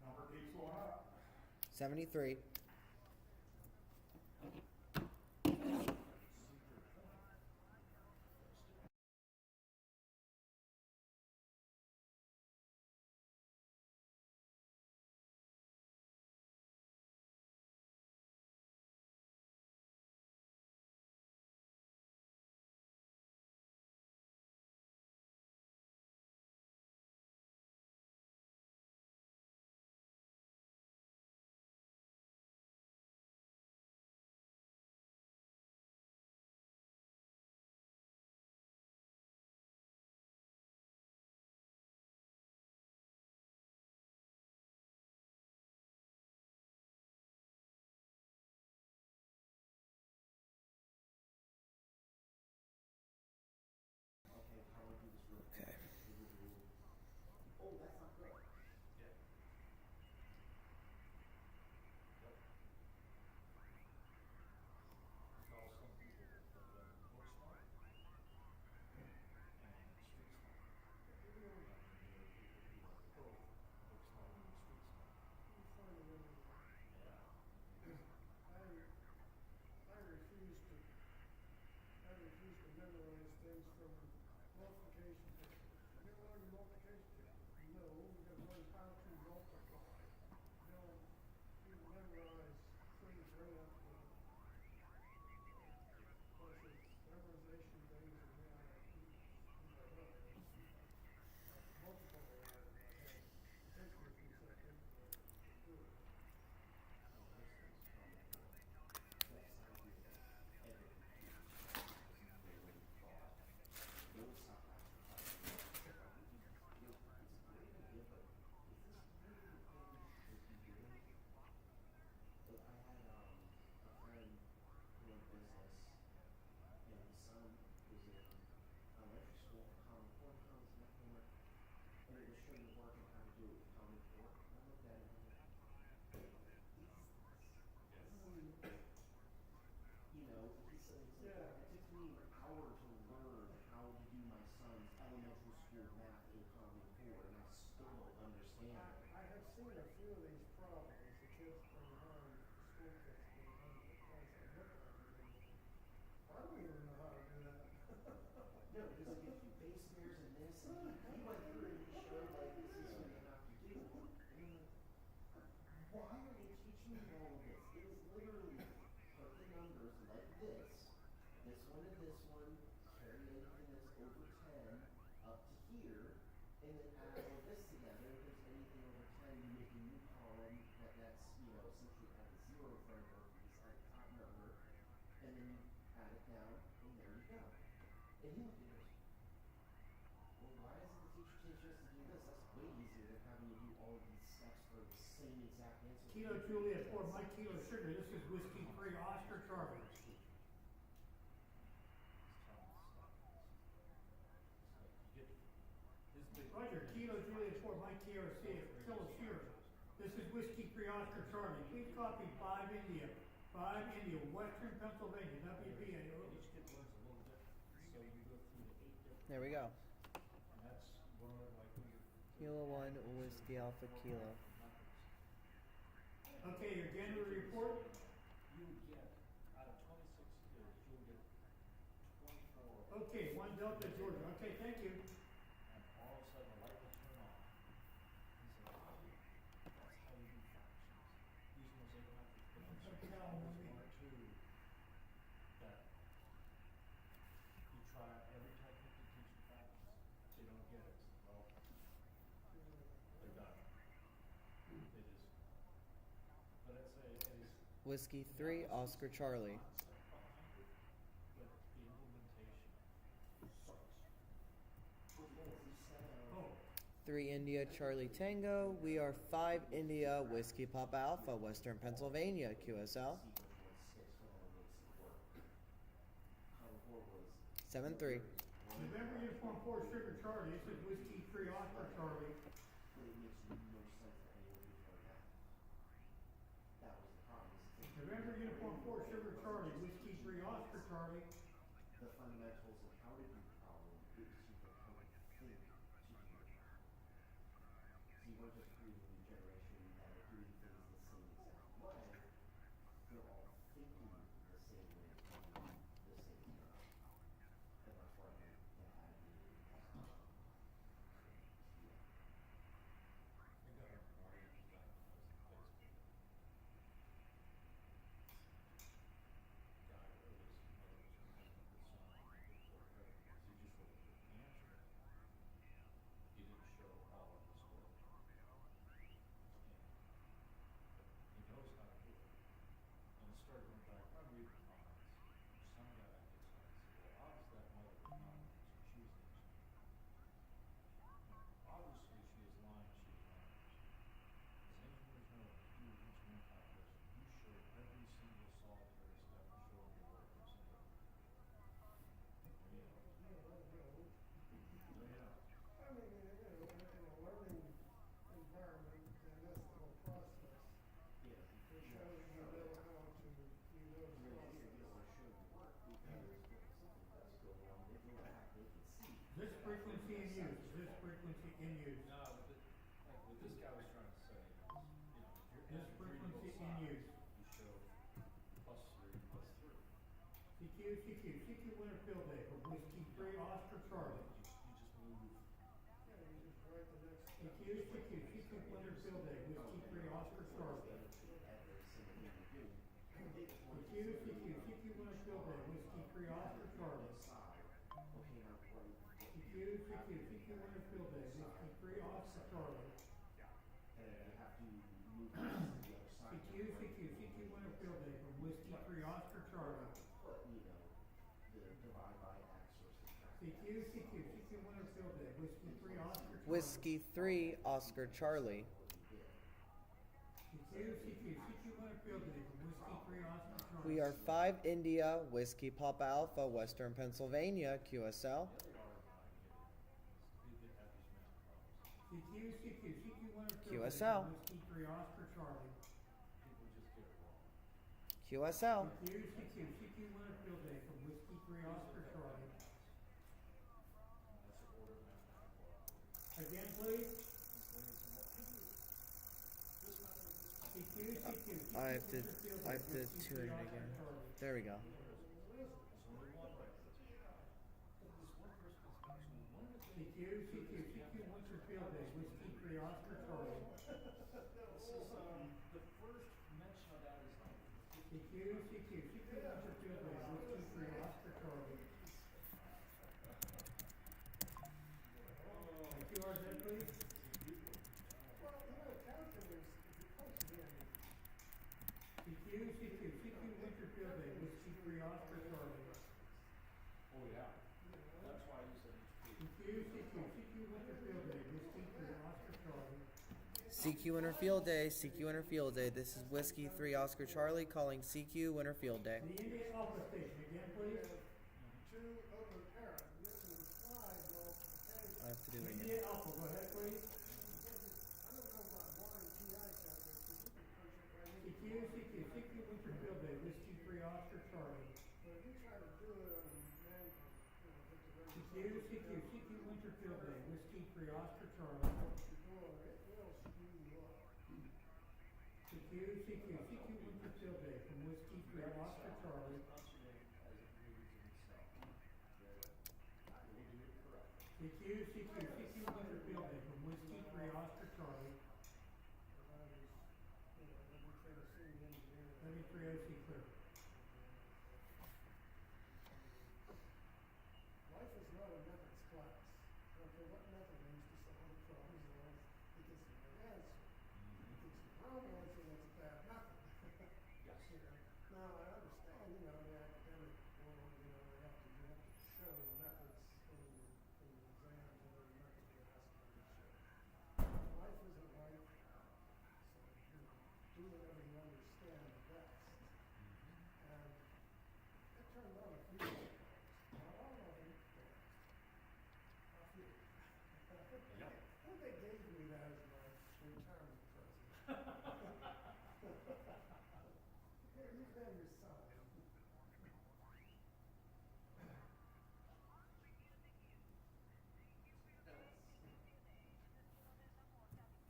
Number keeps going up. 73. Okay, how do I do this real quick? Okay. Oh, that's not good. Follow some people that book smart and street smart. And then there are people who are both book smart and street smart. It's funny when Yeah. I refuse to memorize things from multiplication tables. You never learn the multiplication table? No, we gotta learn how to multiply. You don't memorize things right up to, of course, it's memorization things and now I keep my brother. Multiply that in my head. It takes me a few seconds to do it. And it was showing the work and how to do it with Common Core. And I looked at it and I'm like, what is this? You know, he said, Yeah. it took me an hour to learn how to do my son's elementary school math in Common Core, and I still don't understand it. I have seen a few of these problems the kids bring home, school kids bring home to class. I look at them and think, I don't even know how to do that. No, because it gives you base pairs and this, and he went through and he showed, like, this is what you have to do. And I'm like, why are they teaching me all of this? It is literally put the numbers like this when did this one carry anything that's over 10 up to here, and then add all this together? If there's anything over 10, you make a new column that's, essentially add a 0 in front of both of these at the top number, and then you add it down, and there you go. And he looked at it, well, why doesn't the teacher teach us to do this? That's way easier than having to do all of these steps for the same exact answer. Kilo Juliet 4, Mike Kilo Sugar, this is Whiskey 3, Oscar Charlie. Roger, Kilo Juliet 4, Mike Kilo Sierra, this is Whiskey 3, Oscar Charlie. Please copy 5 India, Western Pennsylvania, WPA. Each kid learns a little different, so you go through the 8 different. There we go. And that's one of like when you're. Kilo 1, Whiskey Alpha Kilo. Okay, your January report. You would get, out of 26 kids, you'll get 24. Okay, 1 Delta Georgia. Okay, thank you. And all of a sudden the light will turn on. He said, oh, that's how you do fractions. Using those 8 methods. But then Okay, there's I'll one move or two that you try every technique to teach them fractions. They don't get it. Well, they're done. They just, but it's Whiskey 3, Oscar Charlie. concept behind it, but the implementation sucks. Oh, 3 India Charlie Tango. We are 5 India Whiskey Papa Alpha, Western Pennsylvania, QSL. 7-3. November Uniform 4, Sugar Charlie, this is Whiskey 3, Oscar Charlie. But it makes no sense that anyone would try that. That was the problem. November Uniform 4, Sugar Charlie, Whiskey 3, Oscar Charlie. The fundamentals of how to do the problem, it was just how to think to do the problem. So you weren't just creating a new generation that are doing things the same exact way, they're all thinking the same way, doing the same thing. And that's why they had to be I got an argument with that when I was in Facebook. Guy wrote his mother was pregnant with son, he put her pregnant because he just wrote the answer. He didn't show all of his work. And he knows how to do it. And it started going back, I'm reading comments. Some guy gets on and says, well, obviously that mother was not an answer. She was an engineer. Obviously she is lying, she is not an engineer. As engineers know, when you do an engineering calculation, you show every single solitary step and show them your work every single one. No, you don't. Yeah, I know. No, you don't. I mean, in a learning environment, and that's the whole process. Yeah, It you shows you know how to, You're an engineer, you don't process. want to show your work because when something does go wrong, they go back, they can see. This frequency in use, this frequency in use. No, but like what this guy was trying to say is, if you're This adding 3 to frequency both in sides, use. you show +3 +3. CQ winner field day for Whiskey 3, Oscar Charlie. You just move. Yeah, you just write the next step. CQ winner field day, Whiskey 3, Oscar Charlie. Every single thing you do. CQ winner field day, Whiskey 3, Oscar Charlie. Side, okay, now what CQ winner field day, Whiskey 3, Oscar Charlie. and you have to move this to the other side. CQ winner field day from Whiskey 3, Oscar Charlie. Put, the divide by X or subtract. CQ winner field day, Whiskey 3, Oscar Charlie. Whiskey 3, Oscar Charlie. CQ winner field day from Whiskey 3, Oscar Charlie. We are 5 India Whiskey Papa Alpha, Western Pennsylvania, QSL. CQ winner field day QSL. from Whiskey 3, Oscar Charlie. People just get it wrong. QSL. CQ winner field day from Whiskey 3, Oscar Charlie. That's an order of mathematical operator. Again, please. I have to tune it again. There we go. There's only one right. This one person is actually one of the CQ winter field day, Whiskey 3, Oscar Charlie. This is the first mention of that is like CQ winter field day, Whiskey 3, Oscar Charlie. yeah. you know? That's why you said each CQ Winter Field Day, Whiskey 3 Oscar Charlie. CQ Winter Field Day, CQ Winter Field Day. This is Whiskey 3 Oscar Charlie calling CQ Winter Field Day. The India Alpha Station, again, please. Two open parent, and this is 5 volts contained. I have to do it again. India Alpha, go ahead, please. I don't know about boring TI calculators, but you can punch it right in. CQ Winter Field Day, Whiskey 3 Oscar Charlie. But if you try to do it on manual, you know, take the regular CQ Winter Field Day, Whiskey 3 Oscar Charlie. you're doing, it will screw you up. CQ Winter Field Day from Whiskey 3 Oscar Charlie. functioning as it reads in itself. That will do it correctly. CQ Winter Field Day from Whiskey 3 Oscar Charlie. And I was, you know, every Tennessee engineer. 33 OC clear. Life is not a methods class. I don't care what method they used to solve the problems, as long as it gets the right answer. If it gets the wrong answer, that's a bad method. Yes. You know, now I understand, you know, the academic world, you know, you have to show methods in the exams, whatever method you're asked to show. Life isn't life, so, you know, do whatever you understand best. And it turned out a few times. Not all of them, but a few. Yep. I think they gave me that as my retirement present. Here, you can have your son.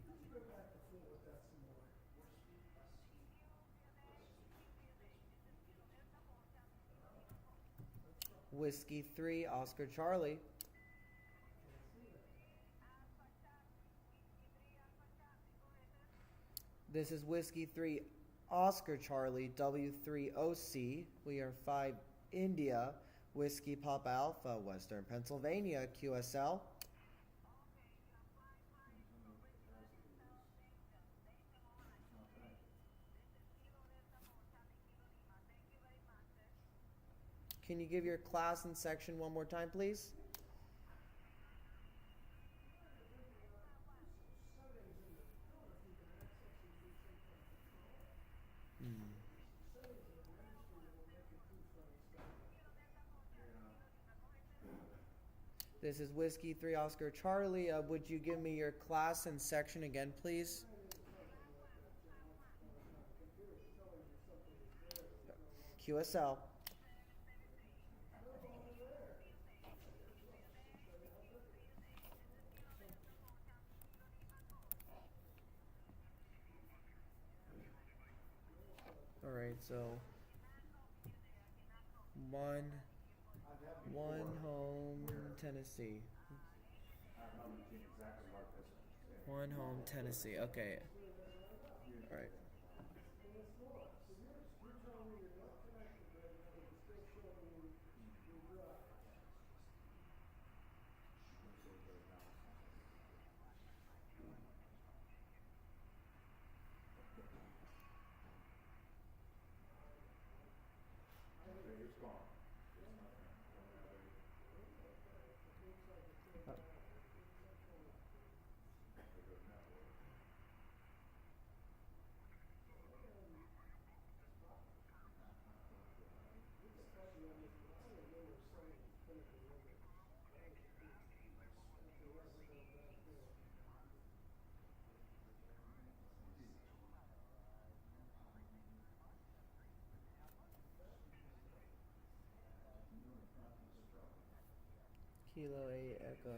Let's go back to fool with that some more. Whiskey 3 Oscar Charlie. Can't see that. This is Whiskey 3 Oscar Charlie W3OC. We are 5 India Whiskey Papa Alpha Western Pennsylvania QSL. Can you give your class and section one more time, please? Settings in the, I don't know if you can access them through some kind of control. Hmm. Settings in the registry will make it do funny stuff. This is Whiskey 3 Oscar Charlie. Would you give me your class and section again, please? Computer's telling you something is there, but you don't know. QSL. All right, so one home Tennessee. One home Tennessee. Okay. All right. You're telling me you're not connected right now, but it's still showing you your drive. It's gone. Kilo 8 Echo.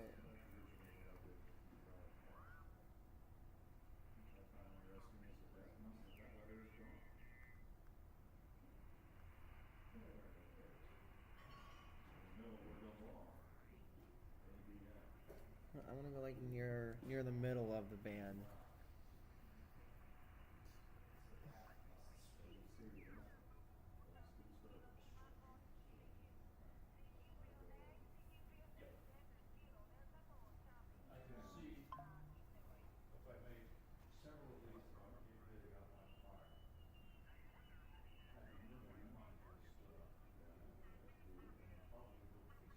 I want to go like near the middle of the band. I can see if I made several of these, I don't even really got one fire. Had the middle one just, probably go fix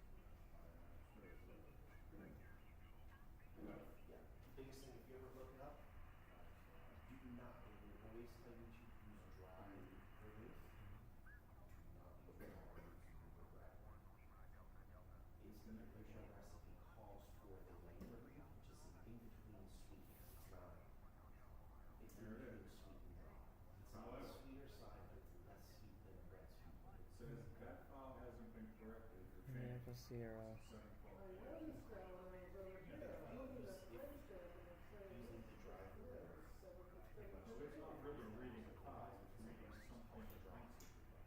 always tell you to use dry vermouth. Do not use hard or red. It's the original recipe calls for the light vermouth, which is an in-between sweetness. It's not. It's in between sweet and dry. It's on the sweeter side, but it's less sweet than red sweet. It says that file hasn't been corrected or Yeah, changed. for Sierra. Setting I qualifications. noticed that when I was over here, I'm looking at the price tag and it's saying, Using the dry yeah, vermouth. it's 7%. So it's not really reading a file, it's reading something that links it to file.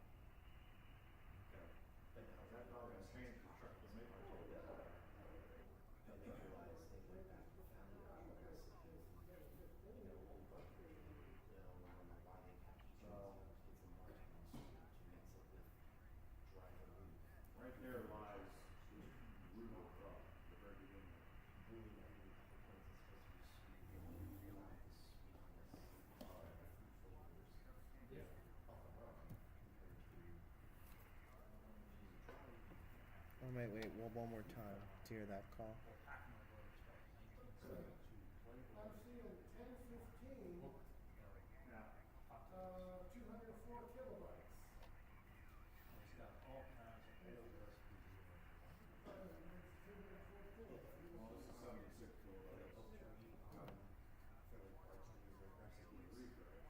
Okay. But now That file has changed to check the maker. I didn't realize they went back and found the original recipe. Over, wonder why they kept changing it. It's a marketing tool to mix it with dry vermouth. Right there lies the root of the problem, the very beginning. Really, I mean, the whole point is supposed to be sweet. You want to allow the sweetness of the fruit flavors of the rum compared to use dry. Oh, wait, one more time to hear that call. I'm seeing 1015, Now, 204 kilobytes. It's got all kinds of ale recipes in it. It's 204 kilobytes. well, this is 76 kilobytes. Fairly large user recipes. Read, right?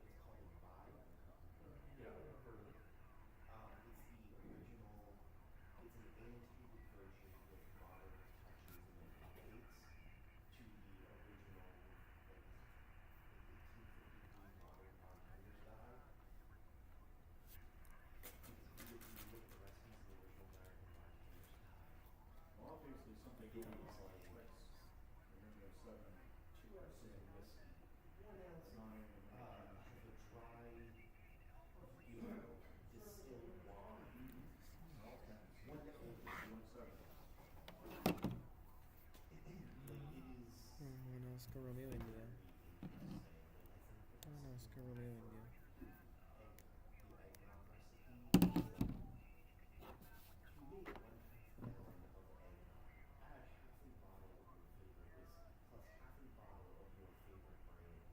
It's called a vibe. Yeah, I've heard of it. It's the original. It's an annotated version with modern touches and updates to the original, like 1853 modern bartender's guide. Because if you look at the recipes in the original American bartender's guide, Well, obviously something it going is on like with this. Remember 7, 2 ounces of whiskey, 1 ounce 9, and of a dry, distilled wine, all kinds. 1 ounce. 170. Like it is. One Oscar Romeo India. One Oscar Romeo India. The eggnog recipe. To make 1/2 gallon of eggnog, add half a bottle of your favorite whiskey plus half a bottle of your favorite brandy.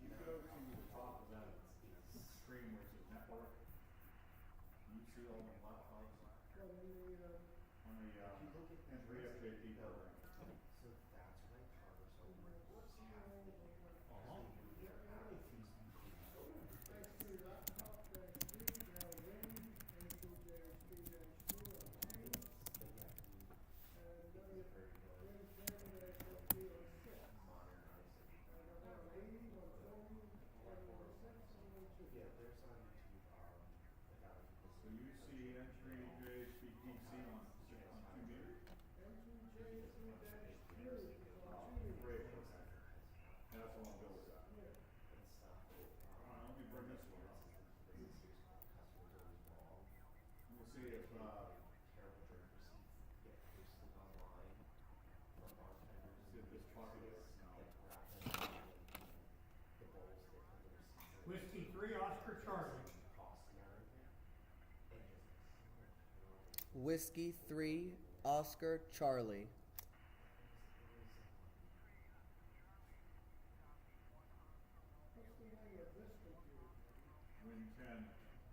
You go to the top of that screen where it says network. You see all the laptops Well, in the, on the entry FJT program. So that's what I cover. So what's happening? How it seems to be thanks to laptop dash D, now Win, NCJHD-2 on Q, but yeah, and it's W, very Win 10-FD on 6. modernized. And I'm on 80, 140, 116, and 120. Yeah, there's on YouTube, a guy who So you see entry JHBPC on 2 meters? NCJHD-3 is on 2 meters. Great. That's all I'm good with that. Yeah. and stuff. Let me bring this one up. This is series called Customers Always Wrong. Let me see if, Terrible drink receipts get posted online from bartenders. see if this populates now. That grab them and the bowls that put the receipts in. Whiskey 3 Oscar Charlie. Cost and everything. And just so terrible. Whiskey 3 Oscar Charlie. What's the name of this computer? Win 10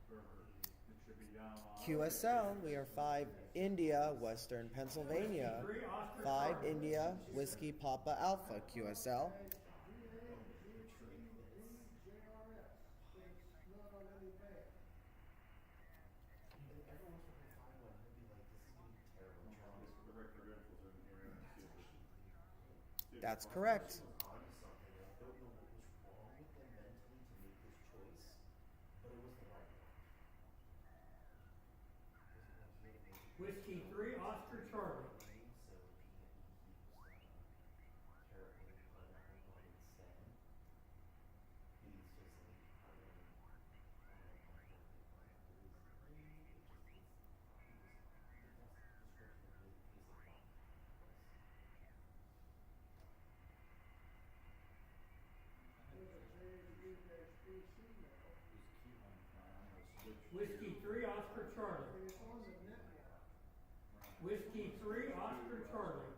server. It should be down on. QSL, we are 5 India, Western Pennsylvania. 3 Oscar 5 Charlie. India, Whiskey Papa Alpha, QSL. DAGCBJRS. It's not on any band. And every once in a while I find one, he'll be like, this is gonna be terrible. I'll just put the right credentials in here and see if it's. see if That's it's correct. Onto something, and I don't know what was wrong with them mentally to make this choice, but it was the right one. Whiskey 3 Oscar Charlie. So he used carrot and pineapple one instead. He's just like, I don't know how carrot and pineapple is. It just is. The best description of it is a bomb. There's a JHD-3C now. I'm gonna switch. Whiskey 3 Oscar Charlie. It's on the network. Whiskey 3 Oscar Charlie.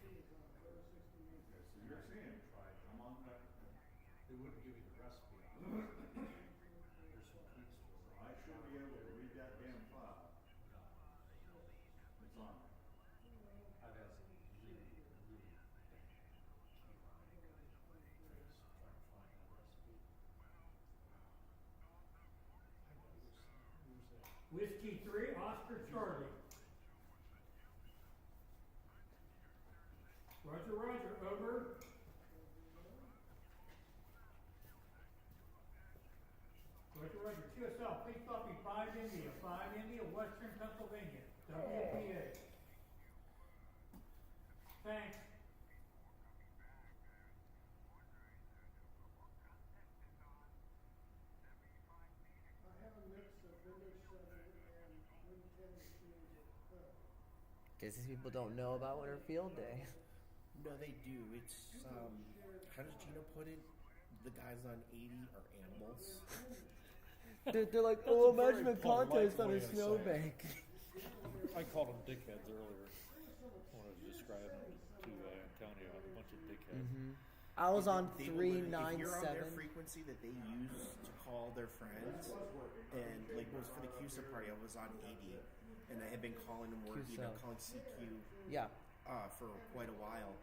is on it, go to 60 meters. Okay, so you're seeing, I'm on that, They wouldn't give you the recipe on it. There's some tweaks to it. so I should be able to read that damn file. It's on there. I've had some really, really bad key line things trying to find that recipe. I know, where's that? Whiskey 3, Oscar Charlie. Roger, Roger, over. Roger, Roger, QSL, please copy 5 India, Western Pennsylvania, WPA. Thanks. I have a mix of Windows 7 and Win 10 machines at home. Guess these people don't know about Winter Field Day. No, they do. It's how does Gina put it? The guys on 80 are animals. They're like, That's oh, a very imagine a polite contest on way a of saying snowbank. I called them dickheads earlier when I was describing to Antonio a bunch of dickheads. I was on They will literally- If you're on their 397. frequency that they use to call their friends, and like was for the CUSA party, I was on 80, and I had been calling them CUSA. calling CQ Yeah. for quite a while.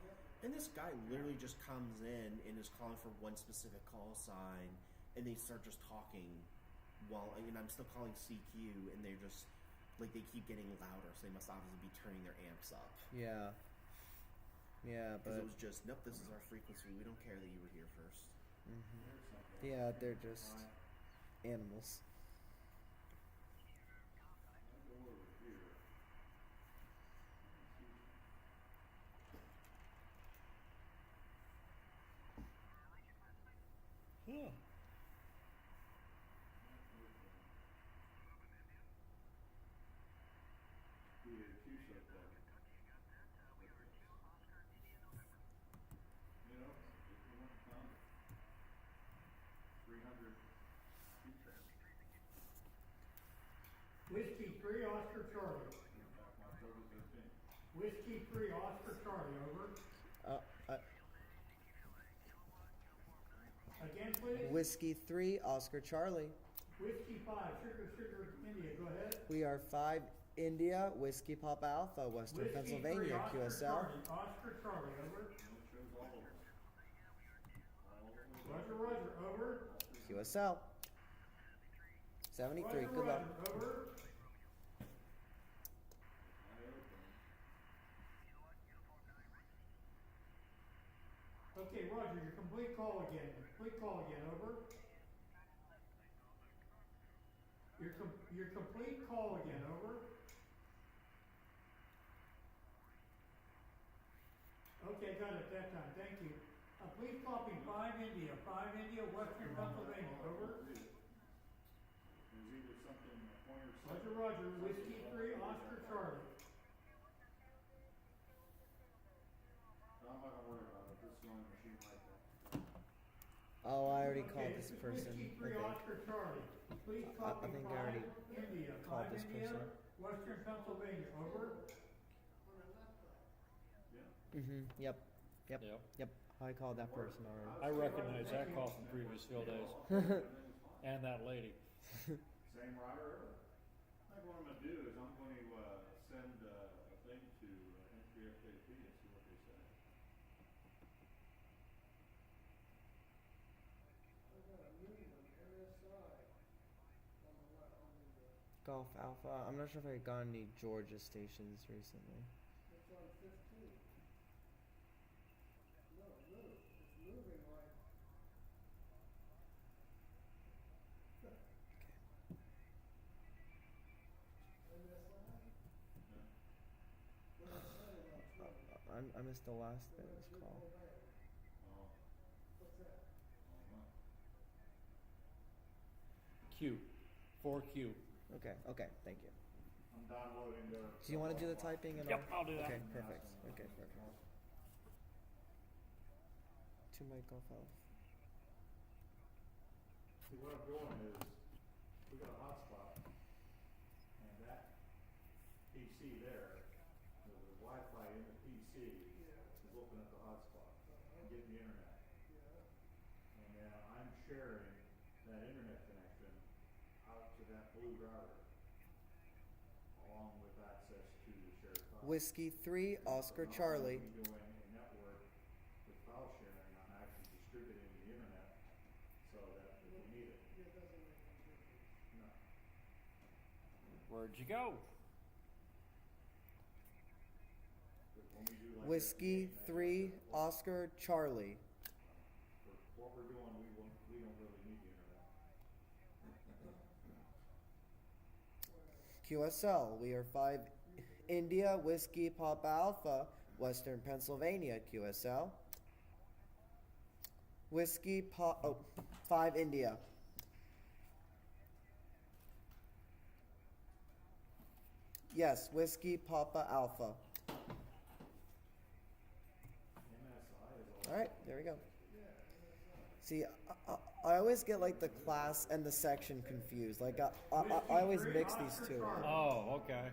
And this guy literally just comes in and is calling for one specific call sign, and they start just talking while, and I'm still calling CQ, and they're just like they keep getting louder, so they must obviously be turning their amps up. Yeah. Yeah, Because but it was just, nope, this is our frequency. We don't care that you were here first. yeah, they're just animals. I go over here. Huh. The CUSA party. You know, if you want to count it. 300 people. Whiskey 3, Oscar Charlie. October 13th. Whiskey 3, Oscar Charlie, over. Again, please. Whiskey 3, Oscar Charlie. Whiskey 5, Sugar, India, go ahead. We are 5 India, Whiskey Papa Alpha, Western Whiskey Pennsylvania, 3, Oscar QSL. Charlie, Oscar Charlie, over. It shows all of us. Roger, Roger, over. QSL. 73, Roger, good luck. Roger, over. Okay, Roger, your complete call again. Over. Your complete call again, over. Okay, got it that time, thank you. Please copy 5 India, Western Pennsylvania, over. There's either something, a pointer set. Roger, Roger, Whiskey 3, Oscar Charlie. I'm not gonna worry about it, this is the only machine like that. Oh, I already Okay, called this person. Whiskey 3, I think. Oscar Charlie. Please I copy think I 5 already India, called 5 this India, person. Western Pennsylvania, over. Yeah. Yep. Yep. I called that person already. I recognize that call from previous field days. And that lady. Same router. I think what I'm gonna do is I'm going to, send, a thing to, N3FKP and see what they say. I got a new one, NSI, on the Golf Alpha. I'm not sure if I got any Georgia stations recently. it's on 15. No, move, it's moving like. NSI? Yeah. What did I say about 20? I missed the last bit of this call. Oh, What's that? oh, no. Q. 4Q. Okay, thank you. I'm downloading the. Do you want to do the typing? And Yep, I'll do that. Okay, perfect. To my Golf Alpha. See, what I'm doing is, we got a hotspot, and that PC there, there's a Wi-Fi in the PC, then I'm sharing that internet connection out to that blue router, along with access to the shared file. Whiskey 3, Oscar So Charlie. not only are we doing a network with file sharing, I'm actually distributing the internet so that if we need it. It doesn't make any difference. No. Where'd you go? Because when we do like Whiskey FBA, 3, Oscar Charlie. for what we're doing, we don't really need the internet. QSL, we are 5 India, Whiskey Papa Alpha, Western Pennsylvania, QSL. Whiskey 5 India. Yes, Whiskey Papa Alpha. MSI is All right, there we go. See, I always get like the class and the section confused. Like I always mix these two. Oh, okay.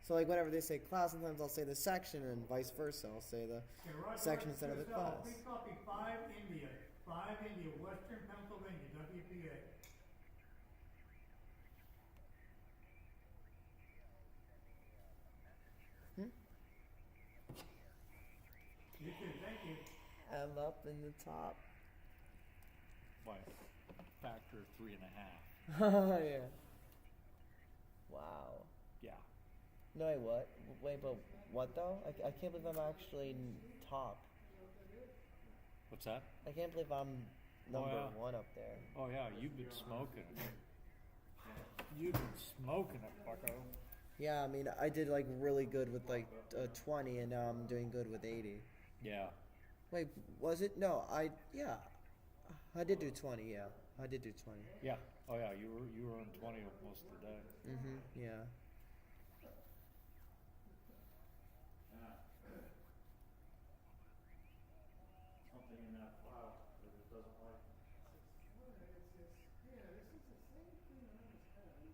So like whenever they say class, sometimes I'll say the section and vice versa. I'll say the Okay, Roger, section instead of the QSL, class. Please copy 5 India, Western Pennsylvania, WPA. You too, thank you. I'm up in the top. By a factor of 3.5. Yeah. Wow. Yeah. No, wait, what? Wait, but what though? I can't believe I'm actually top. What's that? I can't believe I'm number yeah. 1 up there. Oh yeah, you've been smoking it. You've been smoking it, bucko. Yeah, I mean, I did like really good with like 20, and now I'm doing good with 80. Yeah. Wait, was it? No, I did do 20. Yeah, I did do 20. Yeah. Oh yeah, you were on 20 most of the day. Yeah. something in that file that it doesn't like. Yeah, this is the same thing I was having.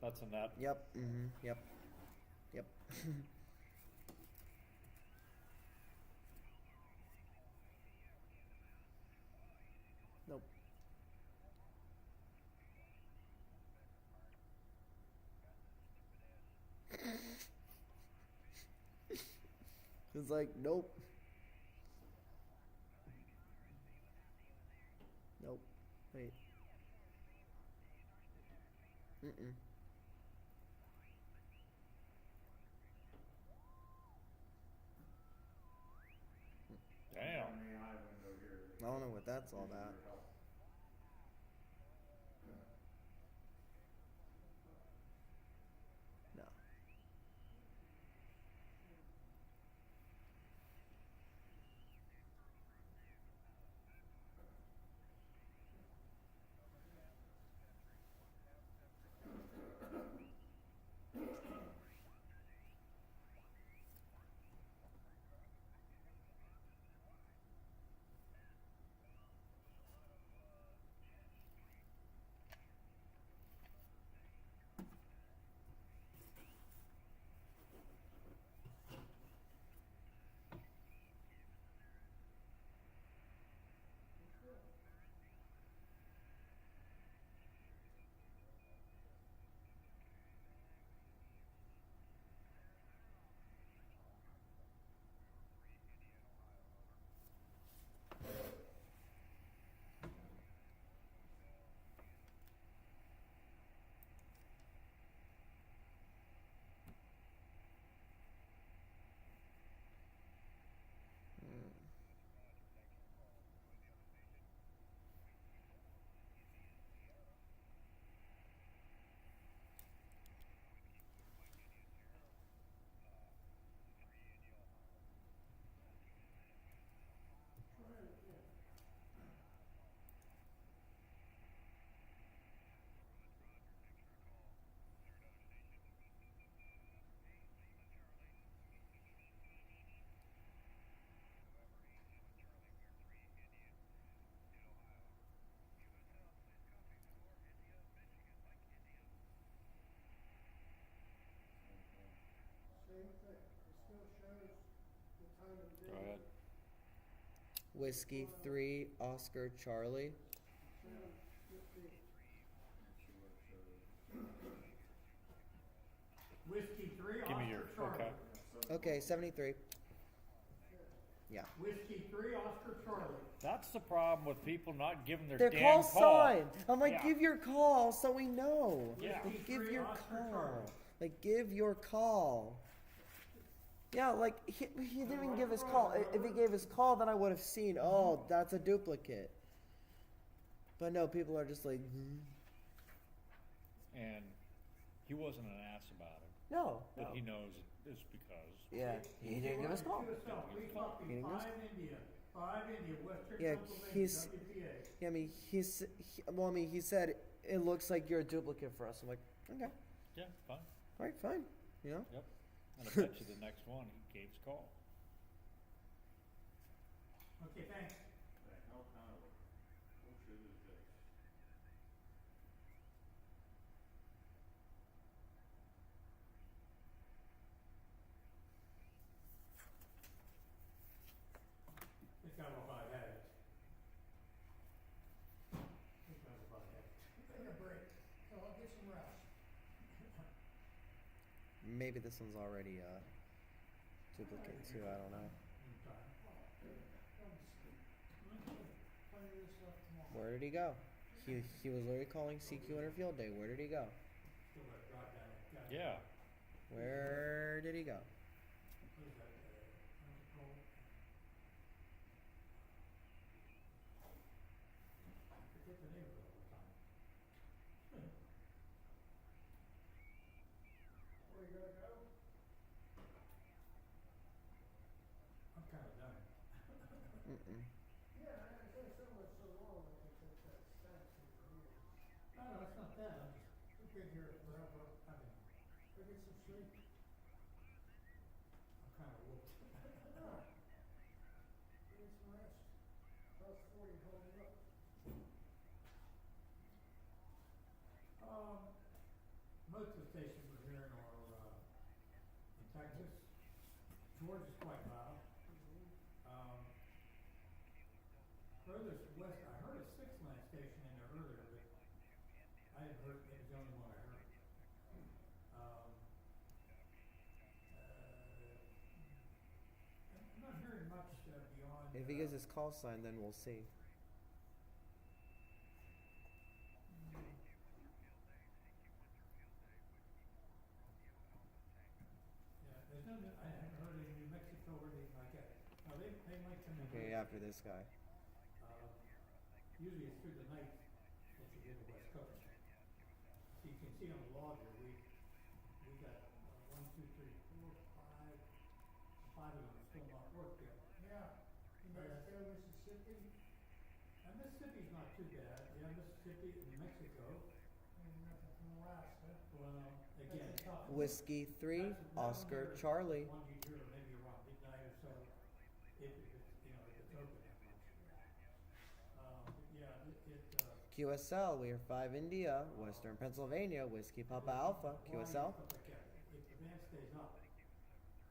That's a net. Yep. Yep. Yep. Nope. It's like, nope. Nope. Wait. Mm-mm. Damn. AI window here. I don't know what that's all about. No. Same thing, it still shows the time of day. Go ahead. Whiskey 3, Oscar Charlie. 7:15. See what it shows. Whiskey 3, Give me your, Oscar Charlie. okay. Okay, 73. Okay. Yeah. Whiskey 3, Oscar Charlie. That's the problem with people not giving their Their damn call call. sign. I'm like, Yeah. give your call so we know. Yeah. Like, give Three your Oscar call. Charlie. Like, give your call. Yeah, like, he didn't even give his call. If he gave his call, then I would have seen, oh, that's a duplicate. But no, people are just like, And he wasn't an ass about it, no. but no. he knows it's because. Yeah, he didn't give his call. We copy He didn't give his 5 India, Western Yeah, Pennsylvania, he's- WPA. Yeah, I mean, he said, it looks like you're a duplicate for us. I'm like, okay, Yeah, fine. all right, fine. You know? Yep. And I bet you the next one he gave his call. Okay, thanks. The hell kind of bullshit is this? Think I will buy that. Think I will buy that. Take a break. So I'll get some rest. Maybe this one's already duplicate too. I don't know. Play this stuff tomorrow. Where did he go? He was literally calling CQ Interfield Day. Where did he go? Still gotta drive down that. Yeah. Where did he go? What is that, what's it called? I forget the name of it all the time. Where you gonna go? I'm kinda done. Mm-mm. Yeah, I think so much so long, I can take that stack to your ears. No, no, it's not that, I'm just, we've been here forever, I mean, Go get some sleep. I'm kinda whooped. Ah. Go get some rest. How's 40 holding up? Most of the stations we're hearing are, in Texas. Georgia's quite loud. Furthest west, I heard a six-line station in there earlier, but I hadn't heard, it was the only one I heard. I'm not hearing much, beyond. If he gives his call sign, then we'll see. Yeah, there's no, I haven't heard any New Mexico or anything like that. Now, they might come in. Okay, late. after this guy. Usually it's through the night that you get the West Coast. So you can see on the log here, we got, 1, 2, 3, 4, 5 of them are still not worked yet. Yeah. New Mexico, Mississippi, And Mississippi's not too bad, yeah, Mississippi and New Mexico, and nothing from Alaska. well, again, That's a tough one. Whiskey 3, that one Oscar there is Charlie. One you hear maybe around midnight or so, if it's, if it's open that much. Yeah, QSL, we are 5 India, Western Pennsylvania, Whiskey Papa Alpha, QSL. Stuff like that. If the band stays up,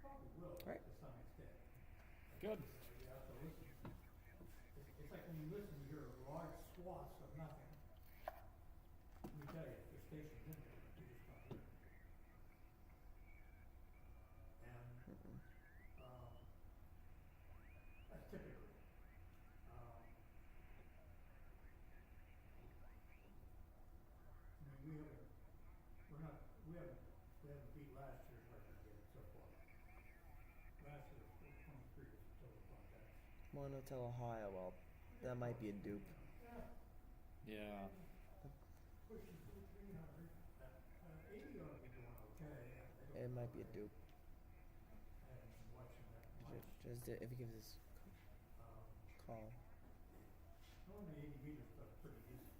probably will Right. to some extent. Good. You have to listen. It's like when you listen, you hear large swaths of nothing. Let me tell you, the station's in there, you just don't hear it. And, that's typically. I mean, we haven't beat last year's record yet so far. Last year was 423 was the total contacts. Monotel, Ohio. Well, that might be a dupe. Yeah. Pushing through 300. 80 ought to be doing okay. It might be a dupe. I haven't been watching that much. Just if he gives his call. Normally 80 meter stuff's pretty decent.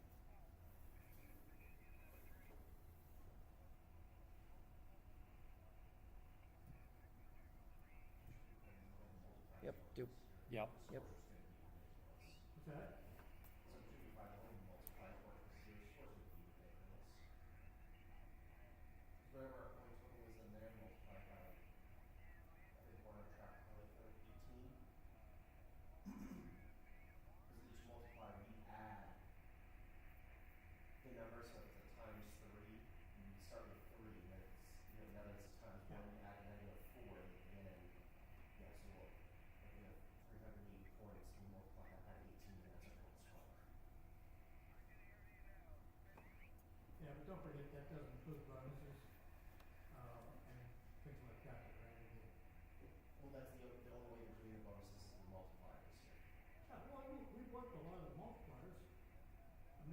Yep, dupe. Yep. Yep. What's that? So 55 home multiplied for because your source would be ubiquitous. Whatever our point total is in there, multiplied by, I think we're on track probably for 18.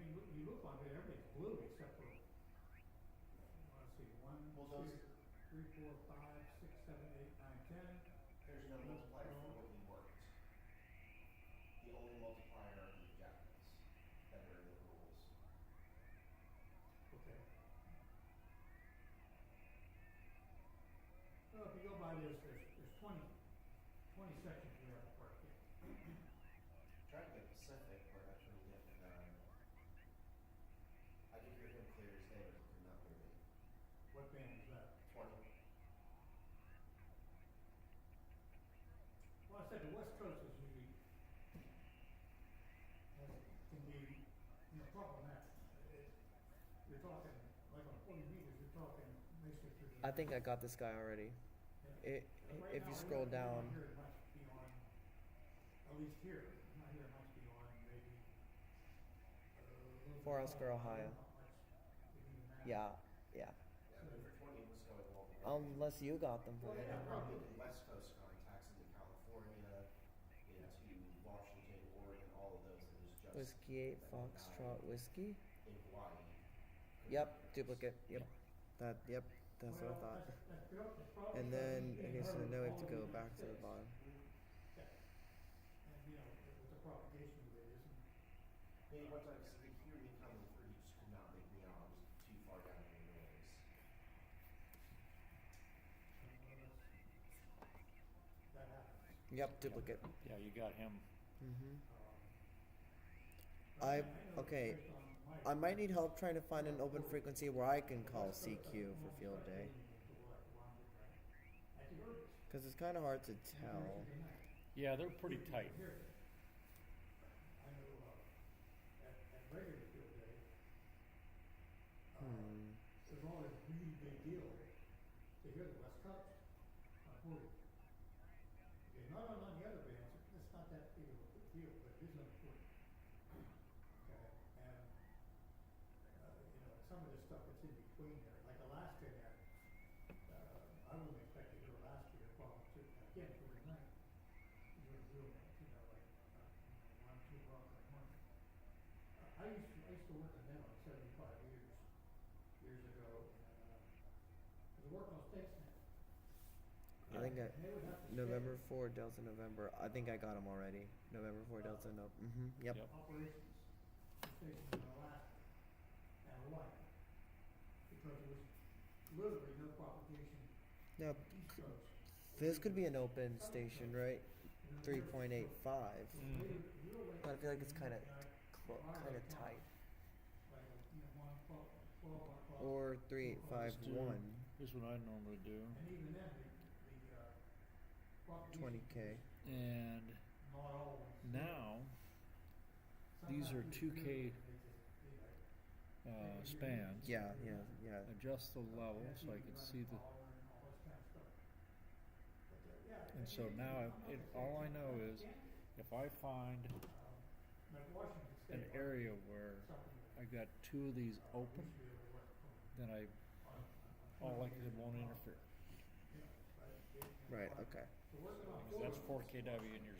you look on it, everything's blue except for, let's see, one, Well, two, those- 3, 4, 5, 6, 7, 8, 9, 10. There's no Those multiplier for all- when he worked. The only multiplier are the objectives that are in the rules. Okay. Well, if you go by this, there's 20 sections we haven't worked in. Tried to get Pacific, but I couldn't get, I could hear him clear as day, but he could not hear me. What band is that? 20. Well, I said the West Coast is usually, can be, problematic. You're talking, like on 40 meters, you're talking basically through the. I think I got this guy already. Yeah. It, Right if now, you we scroll don't- we don't down, hear it much beyond, at least here, I'm not hearing much beyond maybe, a little 4 bit Oscar, above, Ohio. not much to even that. Yeah, yeah. Yeah, over 20 was going all the way. Unless you got them. Well, And yeah, I'm probably making West Coast contacts into California, into Washington, Oregon, all of those. It was just Whiskey 8, that Foxtrot, nine Whiskey. in Hawaii. couldn't Yep, hear us. duplicate. Yep. That's what I Well, thought. that's good. It's probably And because then, he's being okay, so heard now we have all to over go the back to the States. bottom. Yeah. And, with the propagation of it isn't, Maybe one time, because he could hear me coming through, he just could not make me out. I was too far down in the noise. that happens. Yep, duplicate. Yeah, you got him. Mm-hmm. But I know okay. based on my I might need help trying to find an open frequency where I can call CQ for field day, because it's kind of hard to tell. Yeah, they're pretty tight. I know, at regular field day, Hmm. there's always a really big deal to hear the West Coast on 40. Okay, not on the other bands, it's not that big of a big deal, but it is on 40. Okay, and, some of this stuff that's in between there, like Alaska had, I wouldn't expect to hear Alaska, well, again, for the night, during real night, like, 1, 2 o'clock in the morning. I used to work in Denver 75 years ago, and, I was working on States Net. I think And they would have to November schedule 4 Delta November. I think I got him already. November 4 Delta no. Mm-hmm. Yep. Yep. operations for stations in Alaska and Hawaii, because there was literally no propagation Now, East Coast. this could be an open station, right? You know, 3.85. Mm-hmm. But I feel like it's kind of tight. Like, 12 Or Let's do- 3851. Here's what I normally do. And even then, the propagation 20K. And not always. now, these are 2K spans. Yeah. Adjust the level so I can see the. And so now, all I know is if I find an area where I got two of these open, then all likelihood won't interfere. Right. Okay. Because that's 4 kW and your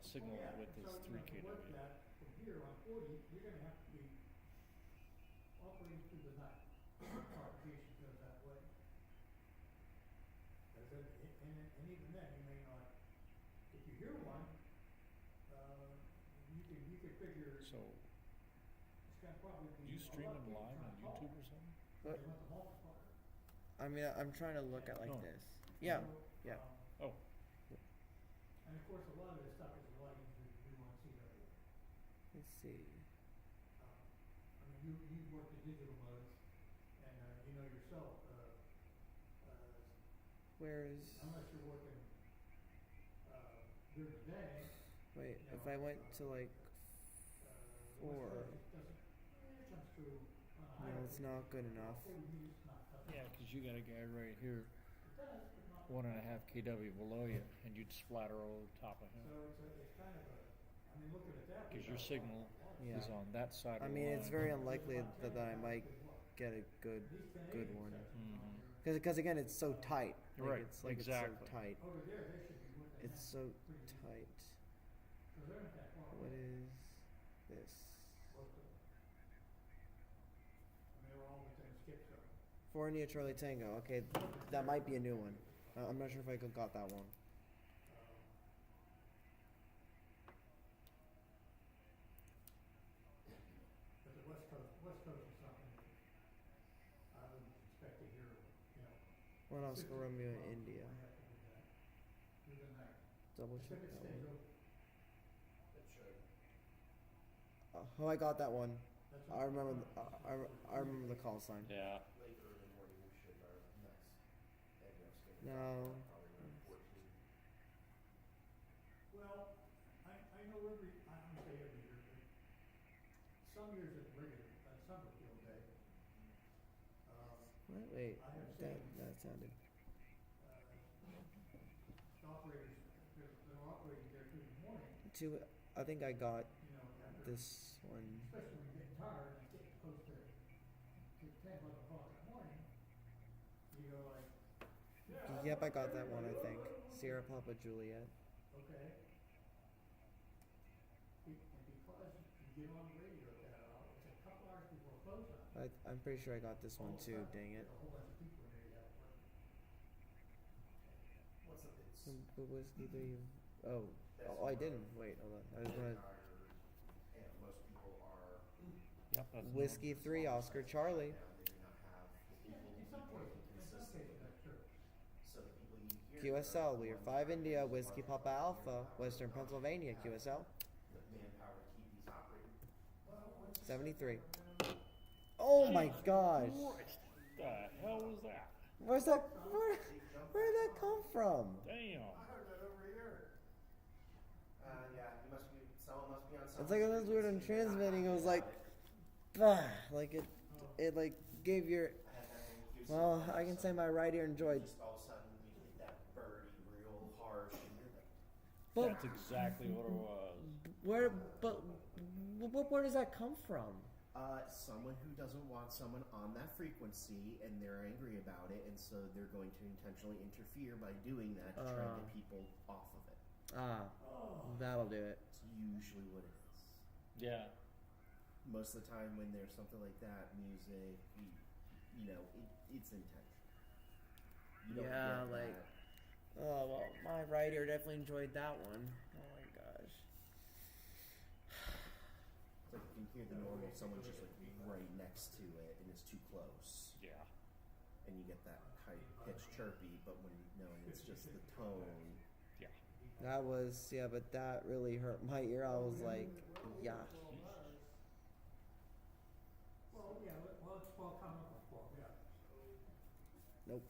signal width is 3 kW. From here on 40, you're gonna have to be operating through the night. Propagation goes that way. And even then, you may not, if you hear one, you can figure So, it's gonna probably be. you stream them live on YouTube or something? What? They want the multiplier. I mean, I'm trying to look at like Oh. this. Yeah. So, Yeah. Oh, And of course, a lot of this stuff is a lot easier to do on CW. Let's see. You've worked in digital modes, and, you know yourself, Where's? unless you're working, during the day, Wait. If I went to like the West 4. Coast it comes through on a No, highway. it's not good enough. 40 meters is not tough. yeah, because you got a guy right here, It does, but not. 1.5 kW below you, and you'd splatter over the top of him. So it's kind of looking at that. Because your signal Yeah. is on that side I of the mean, line. it's very unlikely that I might get a good one. Mhm. Because again, it's so tight. Like, Right, It's like exactly. it's so tight. Over there, they should be looking It's so tight. because they're not that far What away. is this? Most of 4 India Charlie Tango. Okay, that might be a new one. I'm not sure if I got that one. But the West Coast is something that I wouldn't expect to hear, you know. One Oscar Romeo India. Might have to do that. Do the night. Double check If it that stays one. open, It should. Oh, I got that one. that's I what- remember. I remember the call sign. Yeah. Late early morning, we should, our next Edgar skin. No. Probably around 14. Well, I know I'm gonna say every year, but some years at regular, Summerfield Day, Wait. I have That seen, sounded. the operators, they're operating there through the morning, Two. I think I got you know, after, this one. especially when you get tired and get close to 10, 11 o'clock in the morning, you go like, yeah. Yep, I got that one. I think Sierra Papa Juliet. Okay. And because you get on the radio at that hour, it's a couple hours before close time. I'm pretty sure I got this one too. Dang it. There's a whole bunch of people in there you haven't worked with. What's up? It's Whiskey 3. Oh. Oh, I didn't. Wait, hold on. I was gonna. and most people are. Yep. That's Whiskey 3, Oscar Charlie. They do not have the people In some working cases, consistently. that's true. So the people you hear. QSL, we are 5 India, Whiskey Papa Alpha, Western Pennsylvania, QSL, The manpower to keep these operating. 73. Oh my gosh! Christ, the hell was that? Where's that? Where did that come from? Damn. I heard that over here. Yeah, you must be. Someone must be on. It's like when it was weird and transmitting. It was like, like it like gave your. I had that in QC. Well, I can say my right ear enjoyed. Just all of a sudden you hit that birdie real harsh, and you're like, But That's exactly what it was. where does that come from? someone who doesn't want someone on that frequency, and they're angry about it, and so they're going to intentionally interfere by doing that to try to get people off of it. That'll do it. It's usually what it is. Yeah. Most of the time when there's something like that, music, you know, it's intentional. You don't Yeah, get like- that. Oh well, my right ear definitely enjoyed that one. Oh my gosh. It's like you can hear the normal, someone's just like right next to it, and it's too close. Yeah. And you get that high pitched chirpy, but when it's just the tone. Yeah. That was but that really hurt my ear. I was like, yeah. Well, yeah, well, it's 12, coming up on 12, yeah. Nope.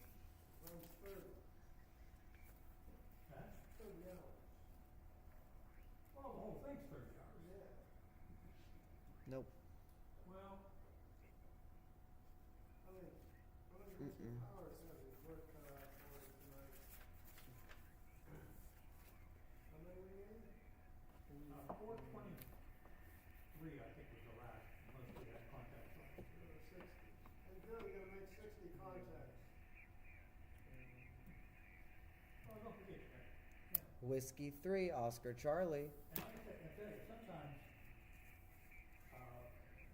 Runs 30. Huh? 30 hours. Well, the whole thing's 30 hours. Yeah. Nope. Well, I mean, Mm-mm. Howard has his work cut out for him tonight. How many we in? 423, I think, was the last, most we had contacts on. 60. And good, we gotta make 60 contacts. Oh, don't forget that. Yeah. Whiskey 3, Oscar Charlie. And like I tell you, sometimes,